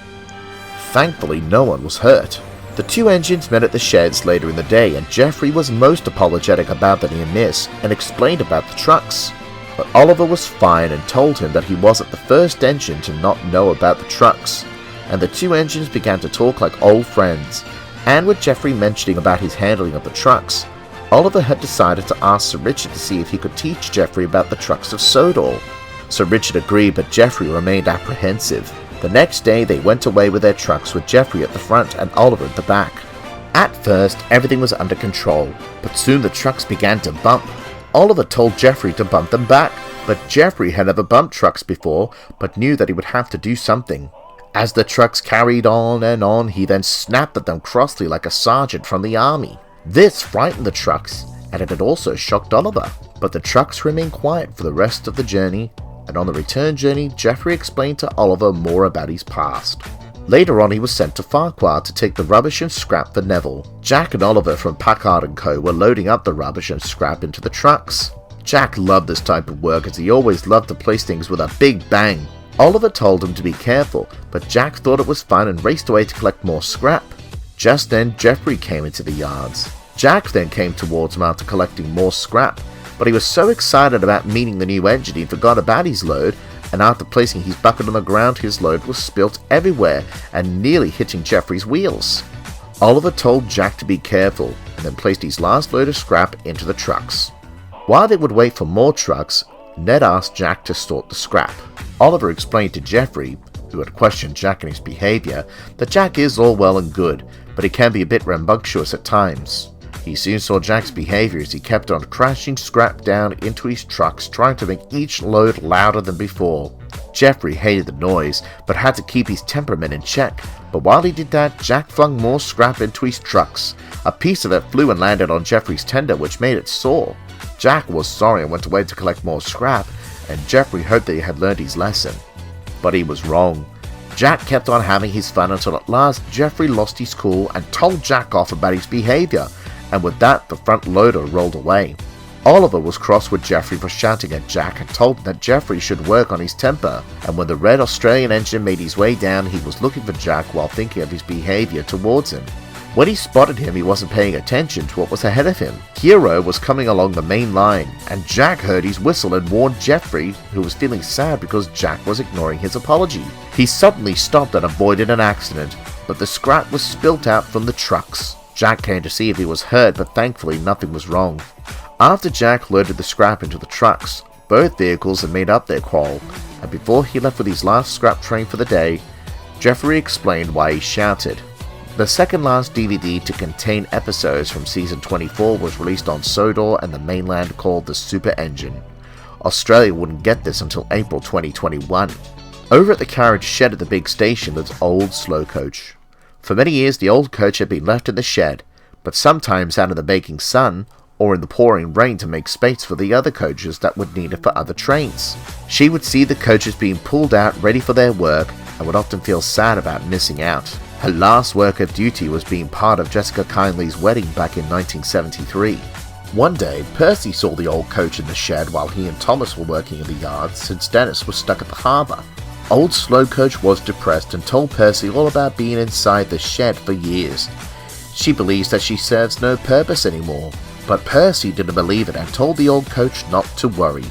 Thankfully, no one was hurt. The 2 engines met at the sheds later in the day, and Geoffrey was most apologetic about the near miss and explained about the trucks. But Oliver was fine and told him that he wasn't the first engine to not know about the trucks, and the 2 engines began to talk like old friends, and with Geoffrey mentioning about his handling of the trucks, Oliver had decided to ask Sir Richard to see if he could teach Geoffrey about the trucks of Sodor. Sir Richard agreed, but Geoffrey remained apprehensive. The next day they went away with their trucks with Geoffrey at the front and Oliver at the back. At first, everything was under control, but soon the trucks began to bump. Oliver told Geoffrey to bump them back, but Geoffrey had never bumped trucks before, but knew that he would have to do something. As the trucks carried on, he then snapped at them crossly like a sergeant from the army. This frightened the trucks, and it had also shocked Oliver, but the trucks remained quiet for the rest of the journey, and on the return journey, Geoffrey explained to Oliver more about his past. Later on, he was sent to Farquhar to take the rubbish and scrap for Neville. Jack and Oliver from Packard & Co. were loading up the rubbish and scrap into the trucks. Jack loved this type of work as he always loved to place things with a big bang. Oliver told him to be careful, but Jack thought it was fun and raced away to collect more scrap. Just then, Geoffrey came into the yards. Jack then came towards him after collecting more scrap, but he was so excited about meeting the new engine he forgot about his load, and after placing his bucket on the ground, his load was spilt everywhere and nearly hitting Geoffrey's wheels. Oliver told Jack to be careful and then placed his last load of scrap into the trucks. While they would wait for more trucks, Ned asked Jack to sort the scrap. Oliver explained to Geoffrey, who had questioned Jack and his behaviour, that Jack is all well and good, but he can be a bit rambunctious at times. He soon saw Jack's behaviour as he kept on crashing scrap down into his trucks, trying to make each load louder than before. Geoffrey hated the noise, but had to keep his temperament in check, but while he did that, Jack flung more scrap into his trucks. A piece of it flew and landed on Geoffrey's tender, which made it sore. Jack was sorry and went away to collect more scrap, and Geoffrey hoped that he had learned his lesson. But he was wrong. Jack kept on having his fun until at last Geoffrey lost his cool and told Jack off about his behaviour, and with that the front loader rolled away. Oliver was cross with Geoffrey for shouting at Jack and told him that Geoffrey should work on his temper, and when the red Australian engine made his way down, he was looking for Jack while thinking of his behaviour towards him. When he spotted him, he wasn't paying attention to what was ahead of him. Hero was coming along the main line, and Jack heard his whistle and warned Geoffrey, who was feeling sad because Jack was ignoring his apology. He suddenly stopped and avoided an accident, but the scrap was spilt out from the trucks. Jack came to see if he was hurt, but thankfully nothing was wrong. After Jack loaded the scrap into the trucks, both vehicles had made up their quarrel, and before he left with his last scrap train for the day, Geoffrey explained why he shouted. The second last DVD to contain episodes from season 24 was released on Sodor and the mainland called The Super Engine. Australia wouldn't get this until April 2021. Over at the carriage shed at the big station was Auld slow coach. For many years the old coach had been left in the shed, but sometimes out in the baking sun or in the pouring rain to make space for the other coaches that would need it for other trains. She would see the coaches being pulled out ready for their work and would often feel sad about missing out. Her last work of duty was being part of Jessica Kindly's wedding back in 1973. One day, Percy saw the old coach in the shed while he and Thomas were working in the yard since Dennis was stuck at the harbour. Old slow coach was depressed and told Percy all about being inside the shed for years. She believes that she serves no purpose anymore, but Percy didn't believe it and told the old coach not to worry.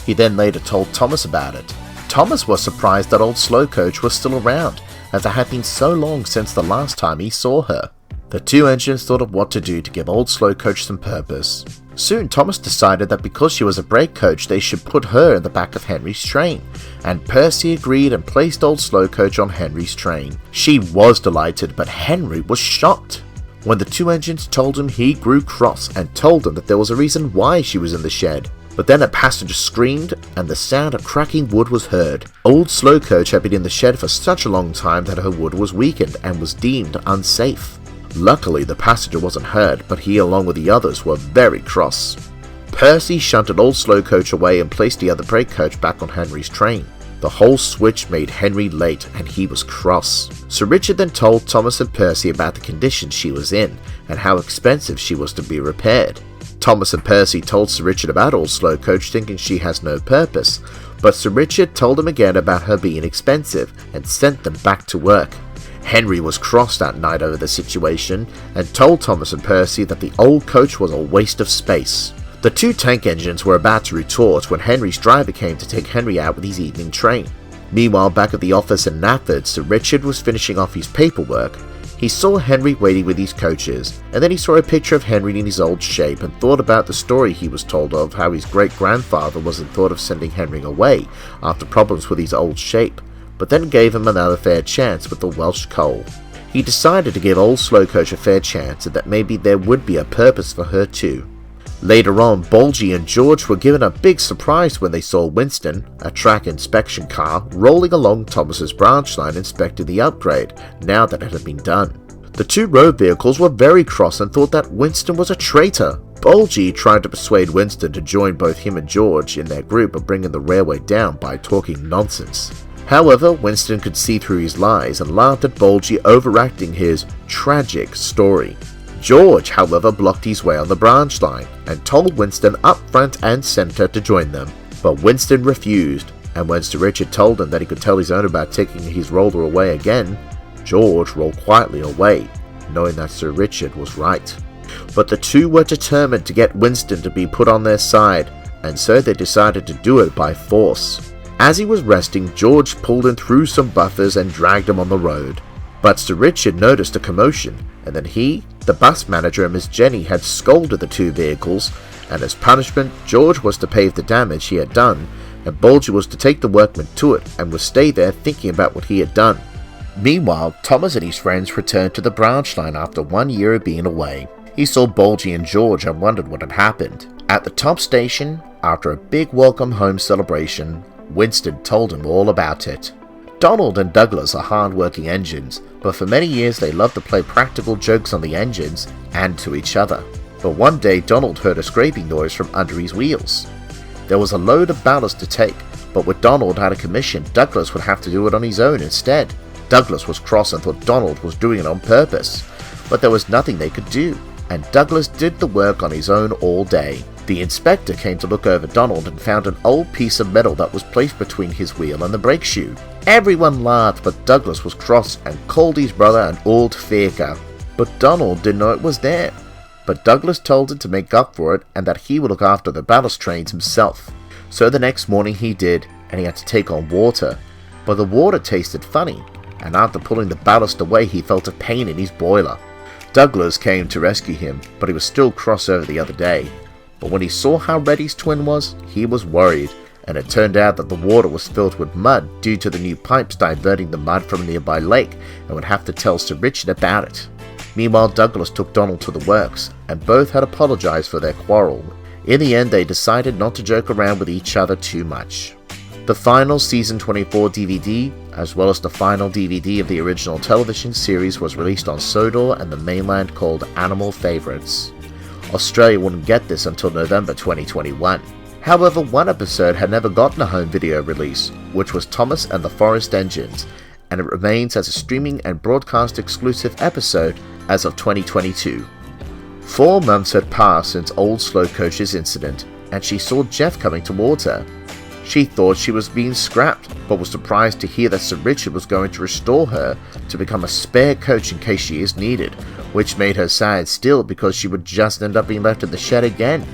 He then later told Thomas about it. Thomas was surprised that old slow coach was still around, as it had been so long since the last time he saw her. The two engines thought of what to do to give old slow coach some purpose. Soon Thomas decided that because she was a brake coach they should put her in the back of Henry's train, and Percy agreed and placed old slow coach on Henry's train. She was delighted, but Henry was shocked. When the two engines told him, he grew cross and told them that there was a reason why she was in the shed. But then a passenger screamed and the sound of cracking wood was heard. Old slow coach had been in the shed for such a long time that her wood was weakened and was deemed unsafe. Luckily the passenger wasn't hurt, but he along with the others were very cross. Percy shunted old slow coach away and placed the other brake coach back on Henry's train. The whole switch made Henry late and he was cross. Sir Richard then told Thomas and Percy about the condition she was in and how expensive she was to be repaired. Thomas and Percy told Sir Richard about old slow coach thinking she has no purpose, but Sir Richard told them again about her being expensive and sent them back to work. Henry was cross that night over the situation and told Thomas and Percy that the old coach was a waste of space. The two tank engines were about to retort when Henry's driver came to take Henry out with his evening train. Meanwhile, back at the office in Nafford, Sir Richard was finishing off his paperwork. He saw Henry waiting with his coaches, and then he saw a picture of Henry in his old shape and thought about the story he was told of how his great-grandfather wasn't thought of sending Henry away after problems with his old shape, but then gave him another fair chance with the Welsh coal. He decided to give old slow coach a fair chance and that maybe there would be a purpose for her too. Later on, Bulgy and George were given a big surprise when they saw Winston, a track inspection car, rolling along Thomas's branch line inspecting the upgrade, now that it had been done. The two road vehicles were very cross and thought that Winston was a traitor. Bulgy tried to persuade Winston to join both him and George in their group of bringing the railway down by talking nonsense. However, Winston could see through his lies and laughed at Bulgy overacting his tragic story. George, however, blocked his way on the branch line and told Winston up front and centre to join them, but Winston refused, and when Sir Richard told him that he could tell his owner about taking his roller away again, George rolled quietly away, knowing that Sir Richard was right. But the two were determined to get Winston to be put on their side, and so they decided to do it by force. As he was resting, George pulled him through some buffers and dragged him on the road. But Sir Richard noticed a commotion, and then he, the bus manager, and Miss Jenny had scolded the two vehicles, and as punishment, George was to pay for the damage he had done, and Bulgy was to take the workman to it and would stay there thinking about what he had done. Meanwhile, Thomas and his friends returned to the branch line after 1 year of being away. He saw Bulgy and George and wondered what had happened. At the top station, after a big welcome home celebration, Winston told him all about it. Donald and Douglas are hard-working engines, but for many years they loved to play practical jokes on the engines and to each other. But one day Donald heard a scraping noise from under his wheels. There was a load of ballast to take, but with Donald had a commission, Douglas would have to do it on his own instead. Douglas was cross and thought Donald was doing it on purpose, but there was nothing they could do, and Douglas did the work on his own all day. The inspector came to look over Donald and found an old piece of metal that was placed between his wheel and the brake shoe. Everyone laughed, but Douglas was cross and called his brother an old faker. But Donald didn't know it was there. But Douglas told him to make up for it and that he would look after the ballast trains himself. So the next morning he did, and he had to take on water. But the water tasted funny, and after pulling the ballast away he felt a pain in his boiler. Douglas came to rescue him, but he was still cross over the other day. But when he saw how red his twin was, he was worried, and it turned out that the water was filled with mud due to the new pipes diverting the mud from a nearby lake, and would have to tell Sir Richard about it. Meanwhile, Douglas took Donald to the works, and both had apologized for their quarrel. In the end, they decided not to joke around with each other too much. The final Season 24 DVD, as well as the final DVD of the original television series, was released on Sodor and the mainland called Animal Favorites. Australia wouldn't get this until November 2021. However, one episode had never gotten a home video release, which was Thomas and the Forest Engines, and it remains as a streaming and broadcast exclusive episode as of 2022. 4 months had passed since Old Slow Coach's incident, and she saw Jeff coming towards her. She thought she was being scrapped, but was surprised to hear that Sir Richard was going to restore her to become a spare coach in case she is needed, which made her sad still because she would just end up being left in the shed again.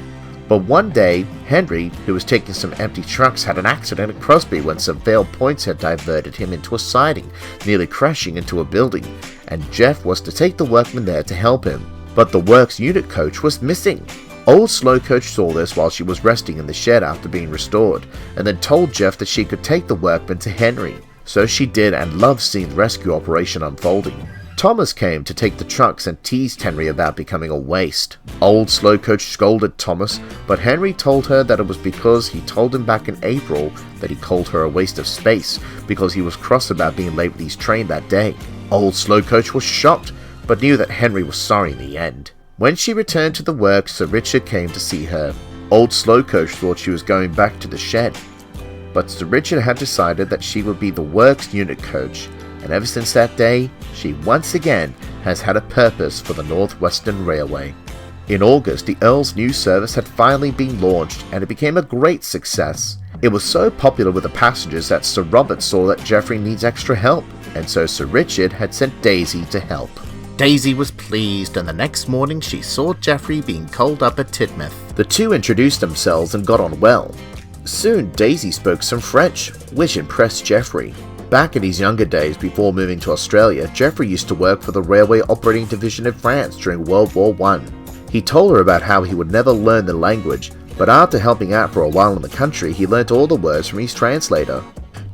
But one day, Henry, who was taking some empty trucks, had an accident at Crosby when some failed points had diverted him into a siding, nearly crashing into a building, and Jeff was to take the workman there to help him. But the works unit coach was missing. Old Slow Coach saw this while she was resting in the shed after being restored, and then told Jeff that she could take the workman to Henry. So she did, and loved seeing the rescue operation unfolding. Thomas came to take the trucks and teased Henry about becoming a waste. Old Slow Coach scolded Thomas, but Henry told her that it was because he told him back in April that he called her a waste of space because he was cross about being late with his train that day. Old Slow Coach was shocked, but knew that Henry was sorry in the end. When she returned to the work, Sir Richard came to see her. Old Slow Coach thought she was going back to the shed, but Sir Richard had decided that she would be the works unit coach, and ever since that day, she once again has had a purpose for the North Western Railway. In August, the Earl's new service had finally been launched, and it became a great success. It was so popular with the passengers that Sir Robert saw that Geoffrey needs extra help, and so Sir Richard had sent Daisy to help. Daisy was pleased, and the next morning she saw Geoffrey being called up at Titmouth. The two introduced themselves and got on well. Soon Daisy spoke some French, which impressed Geoffrey. Back in his younger days before moving to Australia, Geoffrey used to work for the Railway Operating Division in France during World War I. He told her about how he would never learn the language, but after helping out for a while in the country, he learnt all the words from his translator.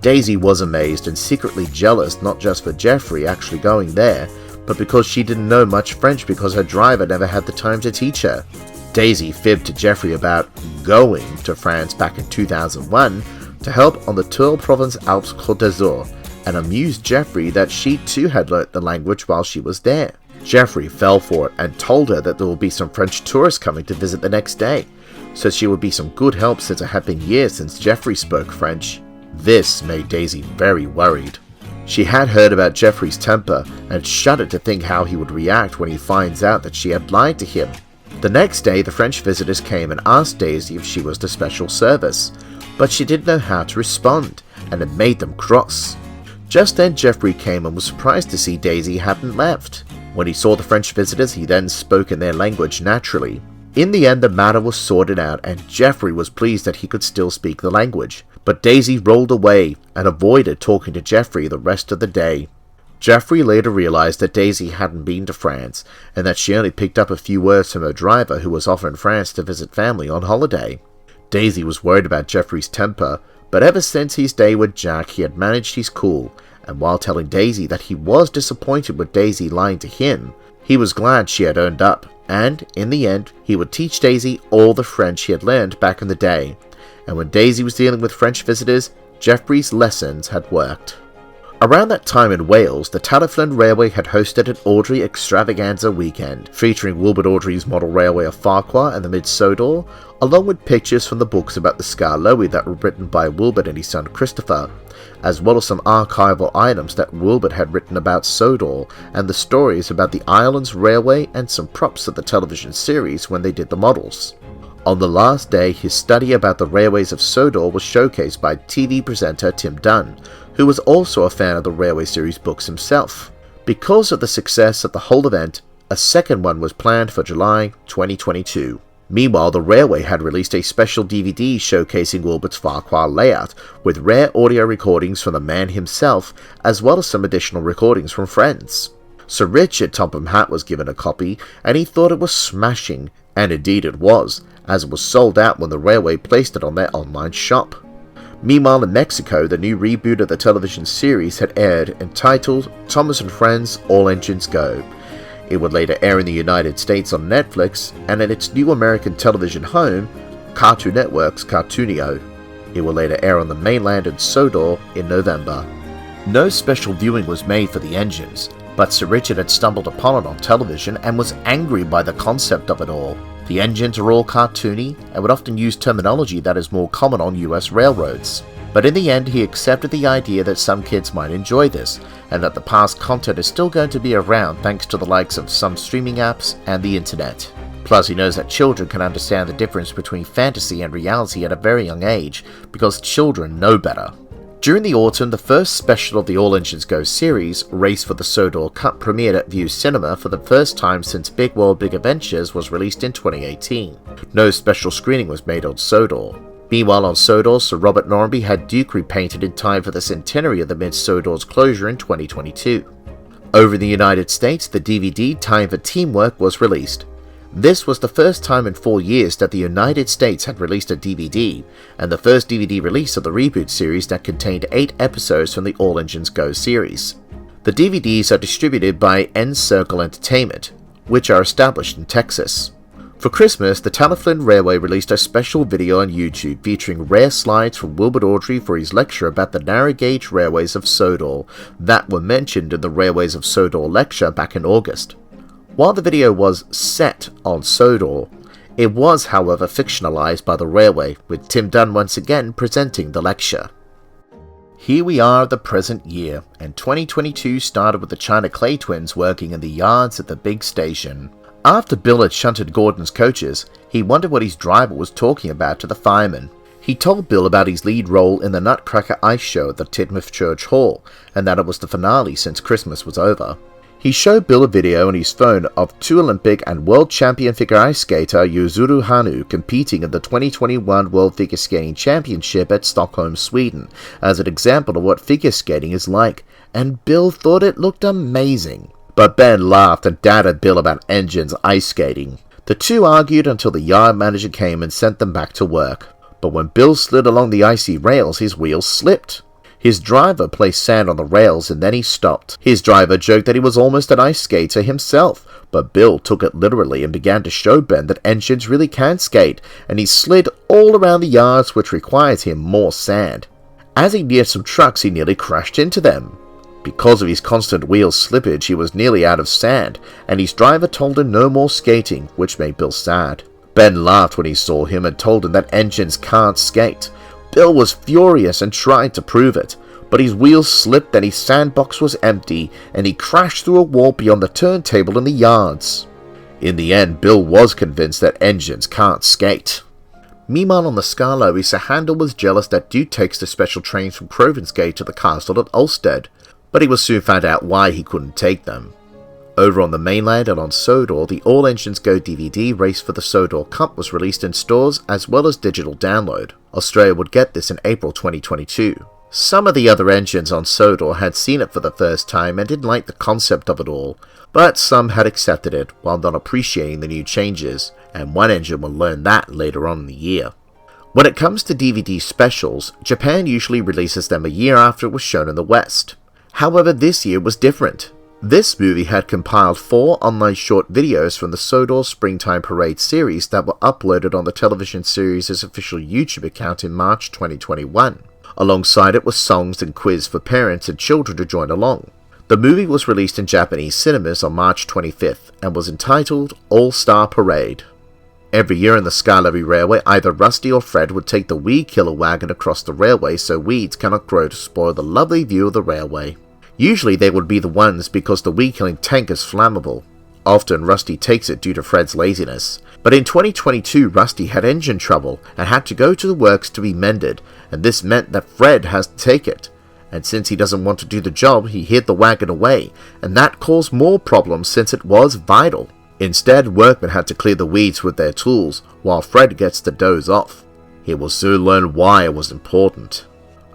Daisy was amazed and secretly jealous, not just for Geoffrey actually going there, but because she didn't know much French because her driver never had the time to teach her. Daisy fibbed to Geoffrey about going to France back in 2001 to help on the Tour Province Alpes Côte d'Azur, and amused Geoffrey that she too had learnt the language while she was there. Geoffrey fell for it and told her that there would be some French tourists coming to visit the next day, so she would be some good help since it had been years since Geoffrey spoke French. This made Daisy very worried. She had heard about Geoffrey's temper and shuddered to think how he would react when he finds out that she had lied to him. The next day the French visitors came and asked Daisy if she was the special service, but she didn't know how to respond, and it made them cross. Just then Geoffrey came and was surprised to see Daisy hadn't left. When he saw the French visitors, he then spoke in their language naturally. In the end, the matter was sorted out, and Geoffrey was pleased that he could still speak the language. But Daisy rolled away and avoided talking to Geoffrey the rest of the day. Geoffrey later realized that Daisy hadn't been to France, and that she only picked up a few words from her driver, who was often in France to visit family on holiday. Daisy was worried about Geoffrey's temper, but ever since his day with Jack, he had managed his cool, and while telling Daisy that he was disappointed with Daisy lying to him, he was glad she had owned up, and, in the end, he would teach Daisy all the French he had learned back in the day. And when Daisy was dealing with French visitors, Geoffrey's lessons had worked. Around that time in Wales, the Talyllyn Railway had hosted an Audrey extravaganza weekend, featuring Wilbert Audrey's model railway of Farquhar and the Mid-Sodor, along with pictures from the books about the Skarloey that were written by Wilbert and his son Christopher, as well as some archival items that Wilbert had written about Sodor, and the stories about the island's railway and some props of the television series when they did the models. On the last day, his study about the railways of Sodor was showcased by TV presenter Tim Dunn, who was also a fan of the railway series books himself. Because of the success of the whole event, a second one was planned for July 2022. Meanwhile, the railway had released a special DVD showcasing Wilbert's Farquhar layout, with rare audio recordings from the man himself, as well as some additional recordings from friends. Sir Richard Topham Hatt was given a copy, and he thought it was smashing, and indeed it was, as it was sold out when the railway placed it on their online shop. Meanwhile, in Mexico, the new reboot of the television series had aired, entitled Thomas and Friends, All Engines Go. It would later air in the United States on Netflix, and in its new American television home, Cartoon Network's Cartoonio. It would later air on the mainland in Sodor in November. No special viewing was made for the engines, but Sir Richard had stumbled upon it on television and was angry by the concept of it all. The engines are all cartoony and would often use terminology that is more common on US railroads. But in the end, he accepted the idea that some kids might enjoy this, and that the past content is still going to be around thanks to the likes of some streaming apps and the internet. Plus, he knows that children can understand the difference between fantasy and reality at a very young age, because children know better. During the autumn, the first special of the All Engines Go series, Race for the Sodor Cup, premiered at View Cinema for the first time since Big World Big Adventures was released in 2018. No special screening was made on Sodor. Meanwhile, on Sodor, Sir Robert Normanby had Duke repainted in time for the centenary of the Mid-Sodor's closure in 2022. Over in the United States, the DVD Time for Teamwork was released. This was the first time in 4 years that the United States had released a DVD, and the first DVD release of the reboot series that contained 8 episodes from the All Engines Go series. The DVDs are distributed by N-Circle Entertainment, which are established in Texas. For Christmas, the Talyllyn Railway released a special video on YouTube featuring rare slides from Wilbert Audrey for his lecture about the narrow gauge railways of Sodor that were mentioned in the Railways of Sodor lecture back in August. While the video was set on Sodor, it was, however, fictionalized by the railway, with Tim Dunn once again presenting the lecture. Here we are at the present year, and 2022 started with the China Clay twins working in the yards at the big station. After Bill had shunted Gordon's coaches, he wondered what his driver was talking about to the fireman. He told Bill about his lead role in the Nutcracker Ice Show at the Tidmouth Church Hall, and that it was the finale since Christmas was over. He showed Bill a video on his phone of 2 Olympic and world champion figure ice skater Yuzuru Hanu competing in the 2021 World Figure Skating Championship at Stockholm, Sweden, as an example of what figure skating is like, and Bill thought it looked amazing. But Ben laughed and dadded Bill about engines ice skating. The two argued until the yard manager came and sent them back to work. But when Bill slid along the icy rails, his wheels slipped. His driver placed sand on the rails and then he stopped. His driver joked that he was almost an ice skater himself, but Bill took it literally and began to show Ben that engines really can skate, and he slid all around the yards, which requires him more sand. As he neared some trucks, he nearly crashed into them. Because of his constant wheel slippage, he was nearly out of sand, and his driver told him no more skating, which made Bill sad. Ben laughed when he saw him and told him that engines can't skate. Bill was furious and tried to prove it, but his wheels slipped and his sandbox was empty, and he crashed through a wall beyond the turntable in the yards. In the end, Bill was convinced that engines can't skate. Meanwhile, on the Skarloey, Sir Handel was jealous that Duke takes the special trains from Crovansgate to the castle at Ulstead, but he was soon found out why he couldn't take them. Over on the mainland and on Sodor, the All Engines Go DVD Race for the Sodor Cup was released in stores as well as digital download. Australia would get this in April 2022. Some of the other engines on Sodor had seen it for the first time and didn't like the concept of it all, but some had accepted it while not appreciating the new changes, and one engine will learn that later on in the year. When it comes to DVD specials, Japan usually releases them a year after it was shown in the West. However, this year was different. This movie had compiled 4 online short videos from the Sodor Springtime Parade series that were uploaded on the television series' official YouTube account in March 2021. Alongside it was songs and quiz for parents and children to join along. The movie was released in Japanese cinemas on March 25th and was entitled All-Star Parade. Every year in the Skarlovi Railway, either Rusty or Fred would take the weed killer wagon across the railway so weeds cannot grow to spoil the lovely view of the railway. Usually they would be the ones because the weed-killing tank is flammable. Often Rusty takes it due to Fred's laziness. But in 2022 Rusty had engine trouble and had to go to the works to be mended, and this meant that Fred has to take it. And since he doesn't want to do the job, he hid the wagon away, and that caused more problems since it was vital. Instead, workmen had to clear the weeds with their tools, while Fred gets to doze off. He will soon learn why it was important.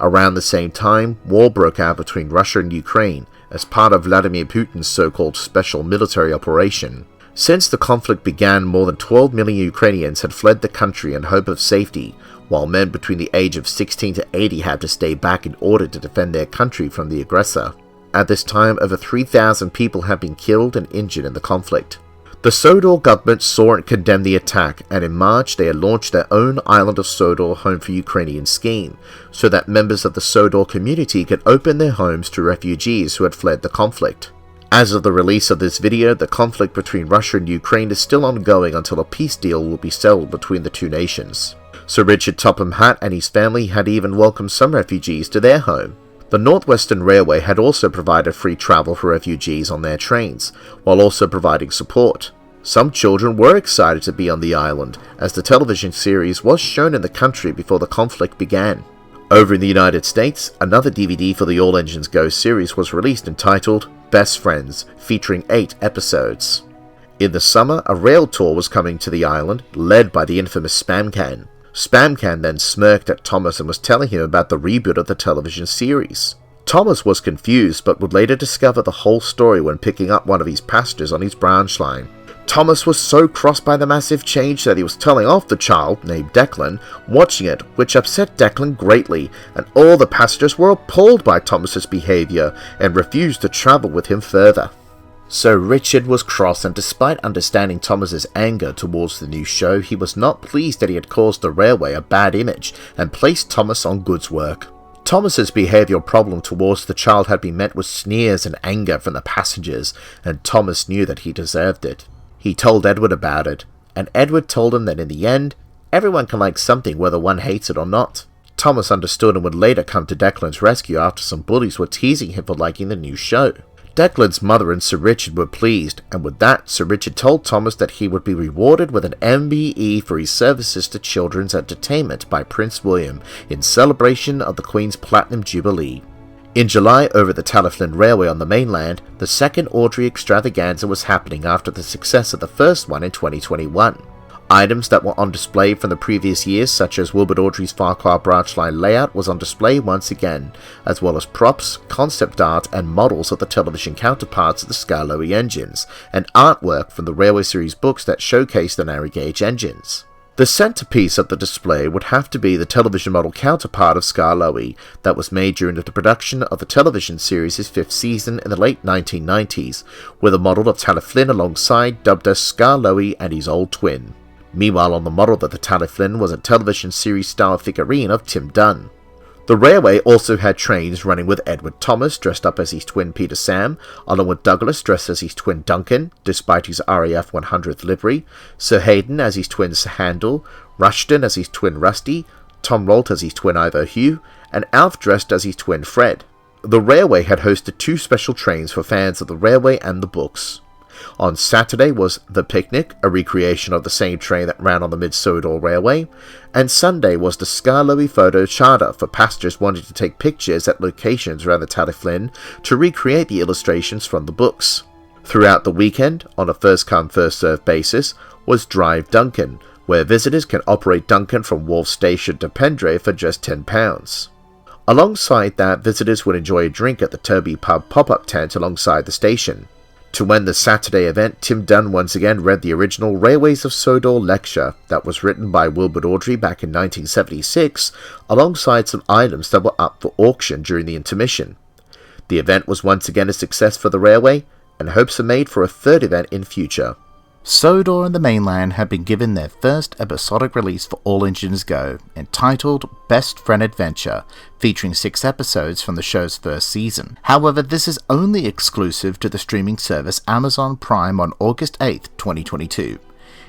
Around the same time, war broke out between Russia and Ukraine as part of Vladimir Putin's so-called special military operation. Since the conflict began, more than 12 million Ukrainians had fled the country in hope of safety, while men between the age of 16 to 80 had to stay back in order to defend their country from the aggressor. At this time, over 3,000 people had been killed and injured in the conflict. The Sodor government saw and condemned the attack, and in March they had launched their own Island of Sodor Home for Ukrainians scheme, so that members of the Sodor community could open their homes to refugees who had fled the conflict. As of the release of this video, the conflict between Russia and Ukraine is still ongoing until a peace deal will be settled between the two nations. Sir Richard Topham Hatt and his family had even welcomed some refugees to their home. The Northwestern Railway had also provided free travel for refugees on their trains, while also providing support. Some children were excited to be on the island, as the television series was shown in the country before the conflict began. Over in the United States, another DVD for the All Engines Go series was released entitled Best Friends, featuring 8 episodes. In the summer, a rail tour was coming to the island, led by the infamous Spamcan. Spamcan then smirked at Thomas and was telling him about the reboot of the television series. Thomas was confused but would later discover the whole story when picking up one of his passengers on his branch line. Thomas was so crossed by the massive change that he was telling off the child, named Declan, watching it, which upset Declan greatly, and all the passengers were appalled by Thomas's behaviour and refused to travel with him further. So Richard was cross, and despite understanding Thomas's anger towards the new show, he was not pleased that he had caused the railway a bad image and placed Thomas on goods work. Thomas's behavioural problem towards the child had been met with sneers and anger from the passengers, and Thomas knew that he deserved it. He told Edward about it, and Edward told him that in the end, everyone can like something whether one hates it or not. Thomas understood and would later come to Declan's rescue after some bullies were teasing him for liking the new show. Declan's mother and Sir Richard were pleased, and with that, Sir Richard told Thomas that he would be rewarded with an MBE for his services to children's entertainment by Prince William in celebration of the Queen's Platinum Jubilee. In July, over the Talyllyn Railway on the mainland, the second Audrey extravaganza was happening after the success of the first one in 2021. Items that were on display from the previous years, such as Wilbert Audrey's Farquhar branch line layout, was on display once again, as well as props, concept art, and models of the television counterparts of the Skarloey engines, and artwork from the Railway Series books that showcase the narrow gauge engines. The centerpiece of the display would have to be the television model counterpart of Skarloey that was made during the production of the television series' 5th season in the late 1990s, with a model of Talyllyn alongside, dubbed as Skarloey and his old twin. Meanwhile, on the model of the Talyllyn was a television series-style figurine of Tim Dunn. The railway also had trains running with Edward Thomas dressed up as his twin Peter Sam, along with Douglas dressed as his twin Duncan, despite his RAF 100th livery, Sir Hayden as his twin Sir Handel, Rushton as his twin Rusty, Tom Rolt as his twin Ivo Hugh, and Alf dressed as his twin Fred. The railway had hosted 2 special trains for fans of the railway and the books. On Saturday was The Picnic, a recreation of the same train that ran on the Mid-Sodor Railway, and Sunday was the Skarloey Photo Charter for passengers wanting to take pictures at locations around the Talyllyn to recreate the illustrations from the books. Throughout the weekend, on a first-come, first-served basis, was Drive Duncan, where visitors can operate Duncan from Wharf Station to Pendre for just £10. Alongside that, visitors would enjoy a drink at the Toby Pub pop-up tent alongside the station. To end the Saturday event, Tim Dunn once again read the original Railways of Sodor lecture that was written by Wilbur Awdry back in 1976, alongside some items that were up for auction during the intermission. The event was once again a success for the railway, and hopes are made for a third event in future. Sodor and the mainland had been given their first episodic release for All Engines Go, entitled Best Friend Adventure, featuring 6 episodes from the show's first season. However, this is only exclusive to the streaming service Amazon Prime on August 8th, 2022.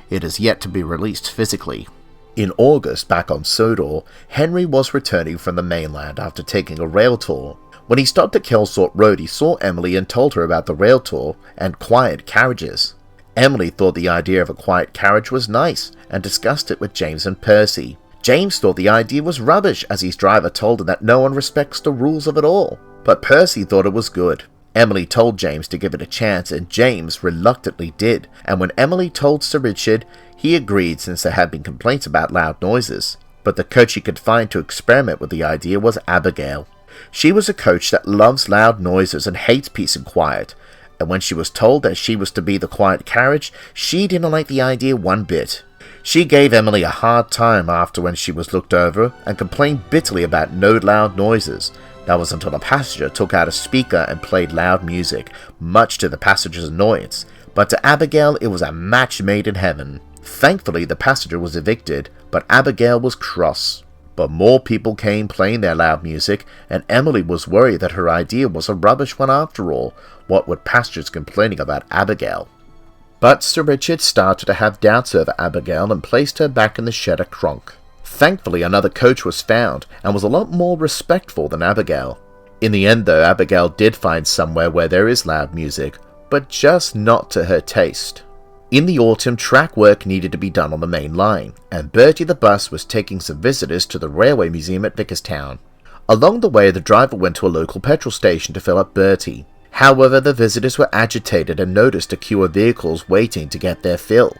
It is yet to be released physically. In August, back on Sodor, Henry was returning from the mainland after taking a rail tour. When he stopped at Kelsort Road, he saw Emily and told her about the rail tour and quiet carriages. Emily thought the idea of a quiet carriage was nice and discussed it with James and Percy. James thought the idea was rubbish as his driver told him that no one respects the rules of it all. But Percy thought it was good. Emily told James to give it a chance and James reluctantly did, and when Emily told Sir Richard, he agreed since there had been complaints about loud noises. But the coach he could find to experiment with the idea was Abigail. She was a coach that loves loud noises and hates peace and quiet. And when she was told that she was to be the quiet carriage, she didn't like the idea one bit. She gave Emily a hard time after when she was looked over and complained bitterly about no loud noises. That was until a passenger took out a speaker and played loud music, much to the passenger's annoyance. But to Abigail, it was a match made in heaven. Thankfully, the passenger was evicted, but Abigail was cross. But more people came playing their loud music, and Emily was worried that her idea was a rubbish one after all. What with passengers complaining about Abigail? But Sir Richard started to have doubts over Abigail and placed her back in the shed at Cronk. Thankfully, another coach was found, and was a lot more respectful than Abigail. In the end though, Abigail did find somewhere where there is loud music, but just not to her taste. In the autumn, track work needed to be done on the main line, and Bertie the bus was taking some visitors to the Railway Museum at Vickerstown. Along the way, the driver went to a local petrol station to fill up Bertie. However, the visitors were agitated and noticed a queue of vehicles waiting to get their fill.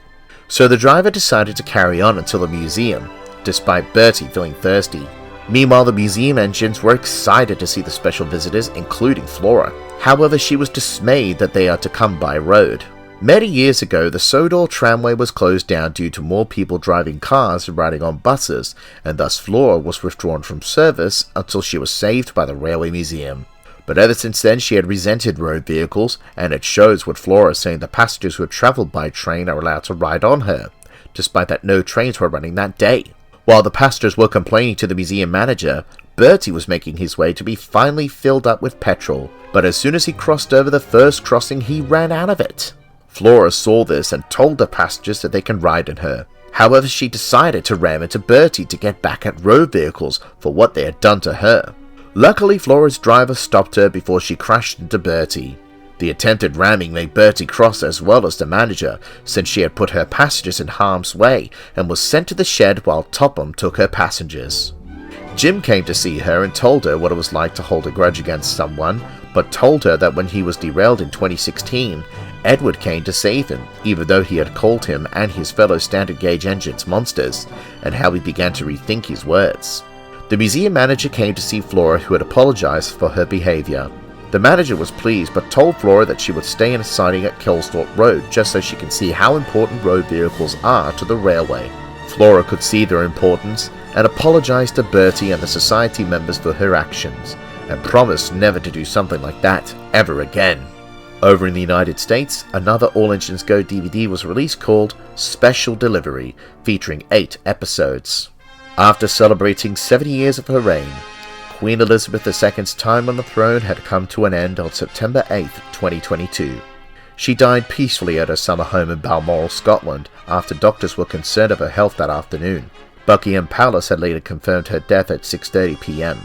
So the driver decided to carry on until the museum, despite Bertie feeling thirsty. Meanwhile, the museum engines were excited to see the special visitors, including Flora. However, she was dismayed that they are to come by road. Many years ago, the Sodor tramway was closed down due to more people driving cars and riding on buses, and thus Flora was withdrawn from service until she was saved by the Railway Museum. But ever since then, she had resented road vehicles, and it shows with Flora saying the passengers who had travelled by train are allowed to ride on her, despite that no trains were running that day. While the passengers were complaining to the museum manager, Bertie was making his way to be finally filled up with petrol, but as soon as he crossed over the first crossing, he ran out of it. Flora saw this and told the passengers that they can ride in her. However, she decided to ram into Bertie to get back at road vehicles for what they had done to her. Luckily, Flora's driver stopped her before she crashed into Bertie. The attempted ramming made Bertie cross as well as the manager, since she had put her passengers in harm's way and was sent to the shed while Topham took her passengers. Jim came to see her and told her what it was like to hold a grudge against someone, but told her that when he was derailed in 2016, Edward came to save him, even though he had called him and his fellow standard gauge engines monsters, and how he began to rethink his words. The museum manager came to see Flora, who had apologized for her behavior. The manager was pleased, but told Flora that she would stay in a siding at Kelsthorpe Road just so she can see how important road vehicles are to the railway. Flora could see their importance and apologized to Bertie and the society members for her actions, and promised never to do something like that ever again. Over in the United States, another All Engines Go DVD was released called Special Delivery, featuring 8 episodes. After celebrating 70 years of her reign, Queen Elizabeth II's time on the throne had come to an end on September 8, 2022. She died peacefully at her summer home in Balmoral, Scotland, after doctors were concerned of her health that afternoon. Buckingham Palace had later confirmed her death at 6:30 p.m.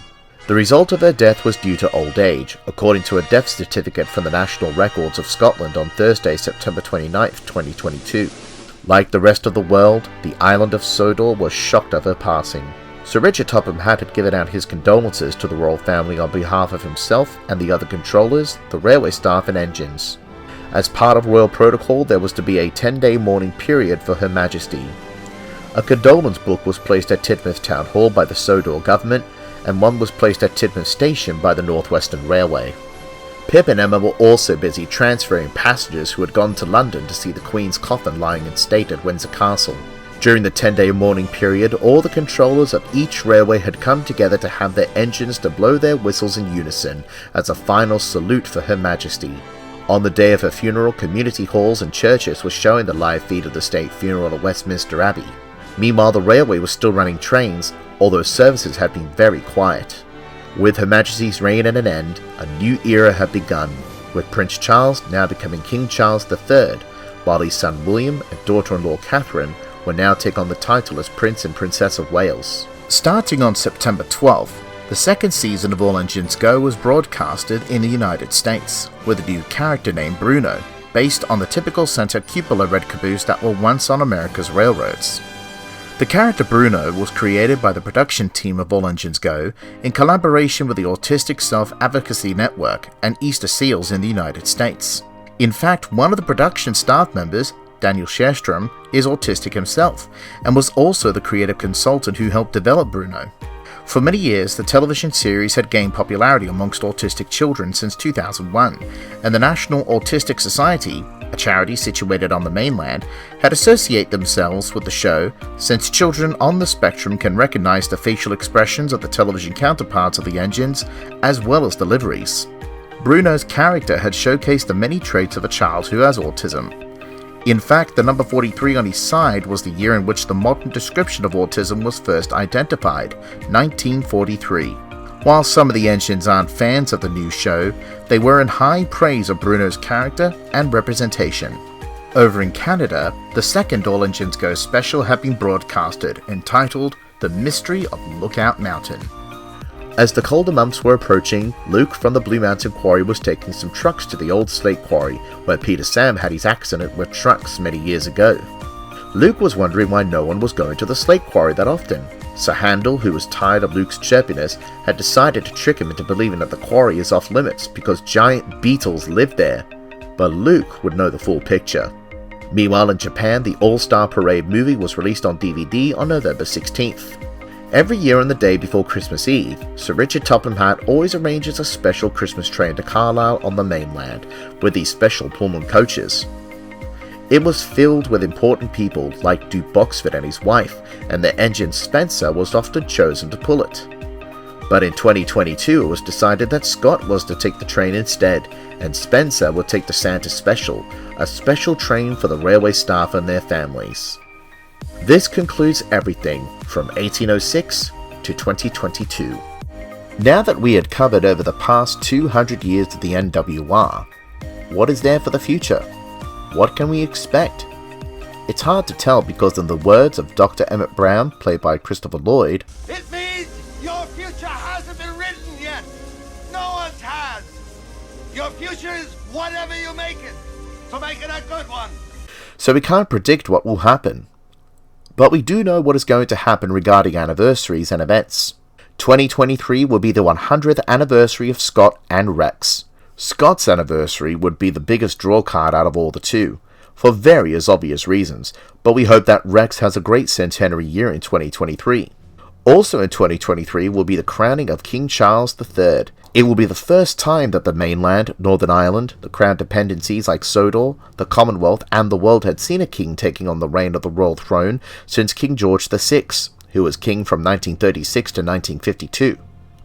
The result of her death was due to old age, according to a death certificate from the National Records of Scotland on Thursday, September 29, 2022. Like the rest of the world, the island of Sodor was shocked of her passing. Sir Richard Topham had given out his condolences to the royal family on behalf of himself and the other controllers, the railway staff and engines. As part of royal protocol, there was to be a 10-day mourning period for Her Majesty. A condolence book was placed at Teignmouth Town Hall by the Sodor government, and one was placed at Teignmouth Station by the North Western Railway. Pip and Emma were also busy transferring passengers who had gone to London to see the Queen's coffin lying in state at Windsor Castle. During the 10-day mourning period, all the controllers of each railway had come together to have their engines to blow their whistles in unison as a final salute for Her Majesty. On the day of her funeral, community halls and churches were showing the live feed of the state funeral at Westminster Abbey. Meanwhile, the railway was still running trains, although services had been very quiet. With Her Majesty's reign at an end, a new era had begun, with Prince Charles now becoming King Charles III, while his son William and daughter-in-law Catherine will now take on the title as Prince and Princess of Wales. Starting on September 12th, the second season of All Engines Go was broadcasted in the United States, with a new character named Bruno, based on the typical center cupola red caboose that were once on America's railroads. The character Bruno was created by the production team of All Engines Go in collaboration with the Autistic Self-Advocacy Network and Easter Seals in the United States. In fact, one of the production staff members, Daniel Scherstrom, is autistic himself, and was also the creative consultant who helped develop Bruno. For many years, the television series had gained popularity amongst autistic children since 2001, and the National Autistic Society, a charity situated on the mainland, had associated themselves with the show since children on the spectrum can recognize the facial expressions of the television counterparts of the engines as well as the liveries. Bruno's character had showcased the many traits of a child who has autism. In fact, the number 43 on his side was the year in which the modern description of autism was first identified, 1943. While some of the engines aren't fans of the new show, they were in high praise of Bruno's character and representation. Over in Canada, the second All Engines Go special had been broadcasted, entitled The Mystery of Lookout Mountain. As the colder months were approaching, Luke from the Blue Mountain Quarry was taking some trucks to the old slate quarry where Peter Sam had his accident with trucks many years ago. Luke was wondering why no one was going to the slate quarry that often, so Handel, who was tired of Luke's chirpiness, had decided to trick him into believing that the quarry is off limits because giant beetles live there. But Luke would know the full picture. Meanwhile, in Japan, the All-Star Parade movie was released on DVD on November 16th. Every year on the day before Christmas Eve, Sir Richard Topham Hatt always arranges a special Christmas train to Carlisle on the mainland, with these special Pullman coaches. It was filled with important people like Duke Boxford and his wife, and their engine Spencer was often chosen to pull it. But in 2022 it was decided that Scott was to take the train instead, and Spencer would take the Santa Special, a special train for the railway staff and their families. This concludes everything from 1806 to 2022. Now that we had covered over the past 200 years of the NWR, what is there for the future? What can we expect? It's hard to tell because in the words of Dr. Emmett Brown, played by Christopher Lloyd, "It means your future hasn't been written yet. No one's has. Your future is whatever you make it. So make it a good one." So we can't predict what will happen. But we do know what is going to happen regarding anniversaries and events. 2023 will be the 100th anniversary of Scott and Rex. Scott's anniversary would be the biggest draw card out of all the two, for various obvious reasons, but we hope that Rex has a great centenary year in 2023. Also in 2023 will be the crowning of King Charles III. It will be the first time that the mainland, Northern Ireland, the Crown dependencies like Sodor, the Commonwealth and the world had seen a king taking on the reign of the royal throne since King George VI, who was king from 1936 to 1952.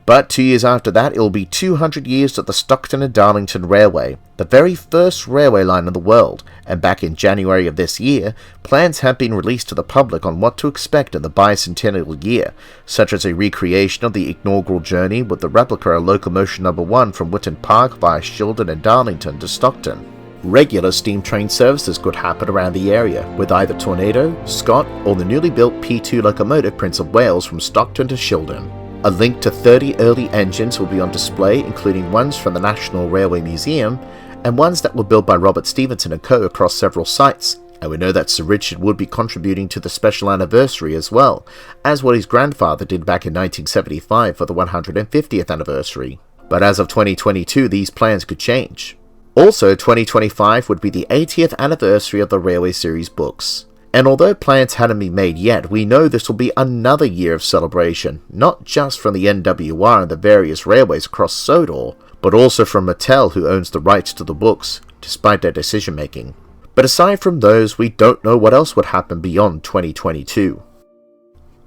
But 2 years after that, it will be 200 years of the Stockton and Darlington Railway, the very first railway line in the world, and back in January of this year, plans have been released to the public on what to expect in the bicentennial year, such as a recreation of the inaugural journey with the replica of Locomotion No. 1 from Witton Park via Shildon and Darlington to Stockton. Regular steam train services could happen around the area, with either Tornado, Scott, or the newly built P2 locomotive Prince of Wales from Stockton to Shildon. A link to 30 early engines will be on display, including ones from the National Railway Museum, and ones that were built by Robert Stephenson & Co. across several sites, and we know that Sir Richard would be contributing to the special anniversary as well, as what his grandfather did back in 1975 for the 150th anniversary. But as of 2022, these plans could change. Also, 2025 would be the 80th anniversary of the Railway Series books. And although plans hadn't been made yet, we know this will be another year of celebration, not just from the NWR and the various railways across Sodor, but also from Mattel, who owns the rights to the books, despite their decision making. But aside from those, we don't know what else would happen beyond 2022.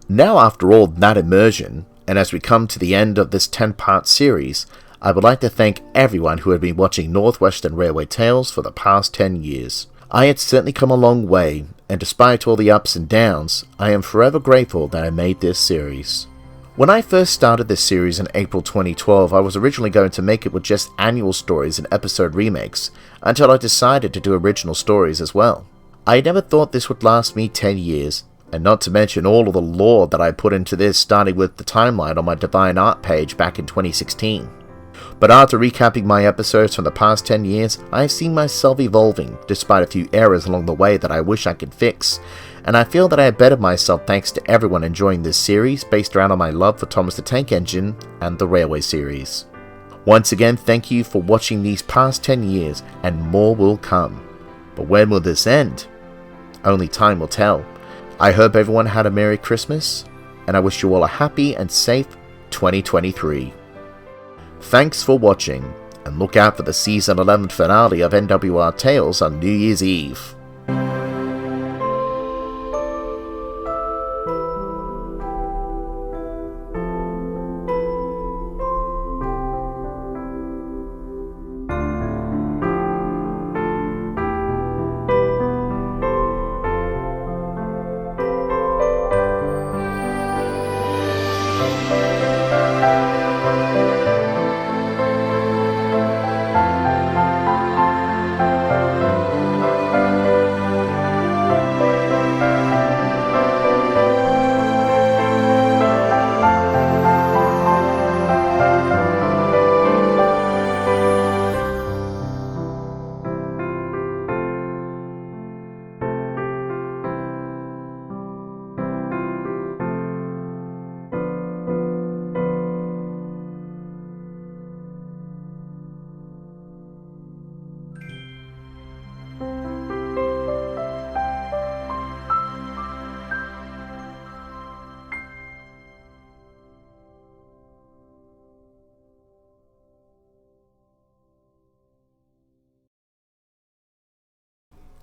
Now, after all that immersion, and as we come to the end of this 10-part series, I would like to thank everyone who had been watching Northwestern Railway Tales for the past 10 years. I had certainly come a long way, and despite all the ups and downs, I am forever grateful that I made this series. When I first started this series in April 2012, I was originally going to make it with just annual stories and episode remakes, until I decided to do original stories as well. I never thought this would last me 10 years, and not to mention all of the lore that I put into this, starting with the timeline on my Divine Art page back in 2016. But after recapping my episodes from the past 10 years, I have seen myself evolving, despite a few errors along the way that I wish I could fix, and I feel that I have bettered myself thanks to everyone enjoying this series based around on my love for Thomas the Tank Engine and the Railway series. Once again, thank you for watching these past 10 years, and more will come. But when will this end? Only time will tell. I hope everyone had a Merry Christmas, and I wish you all a happy and safe 2023. Thanks for watching, and look out for the Season 11 finale of NWR Tales on New Year's Eve.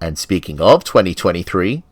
And speaking of 2023,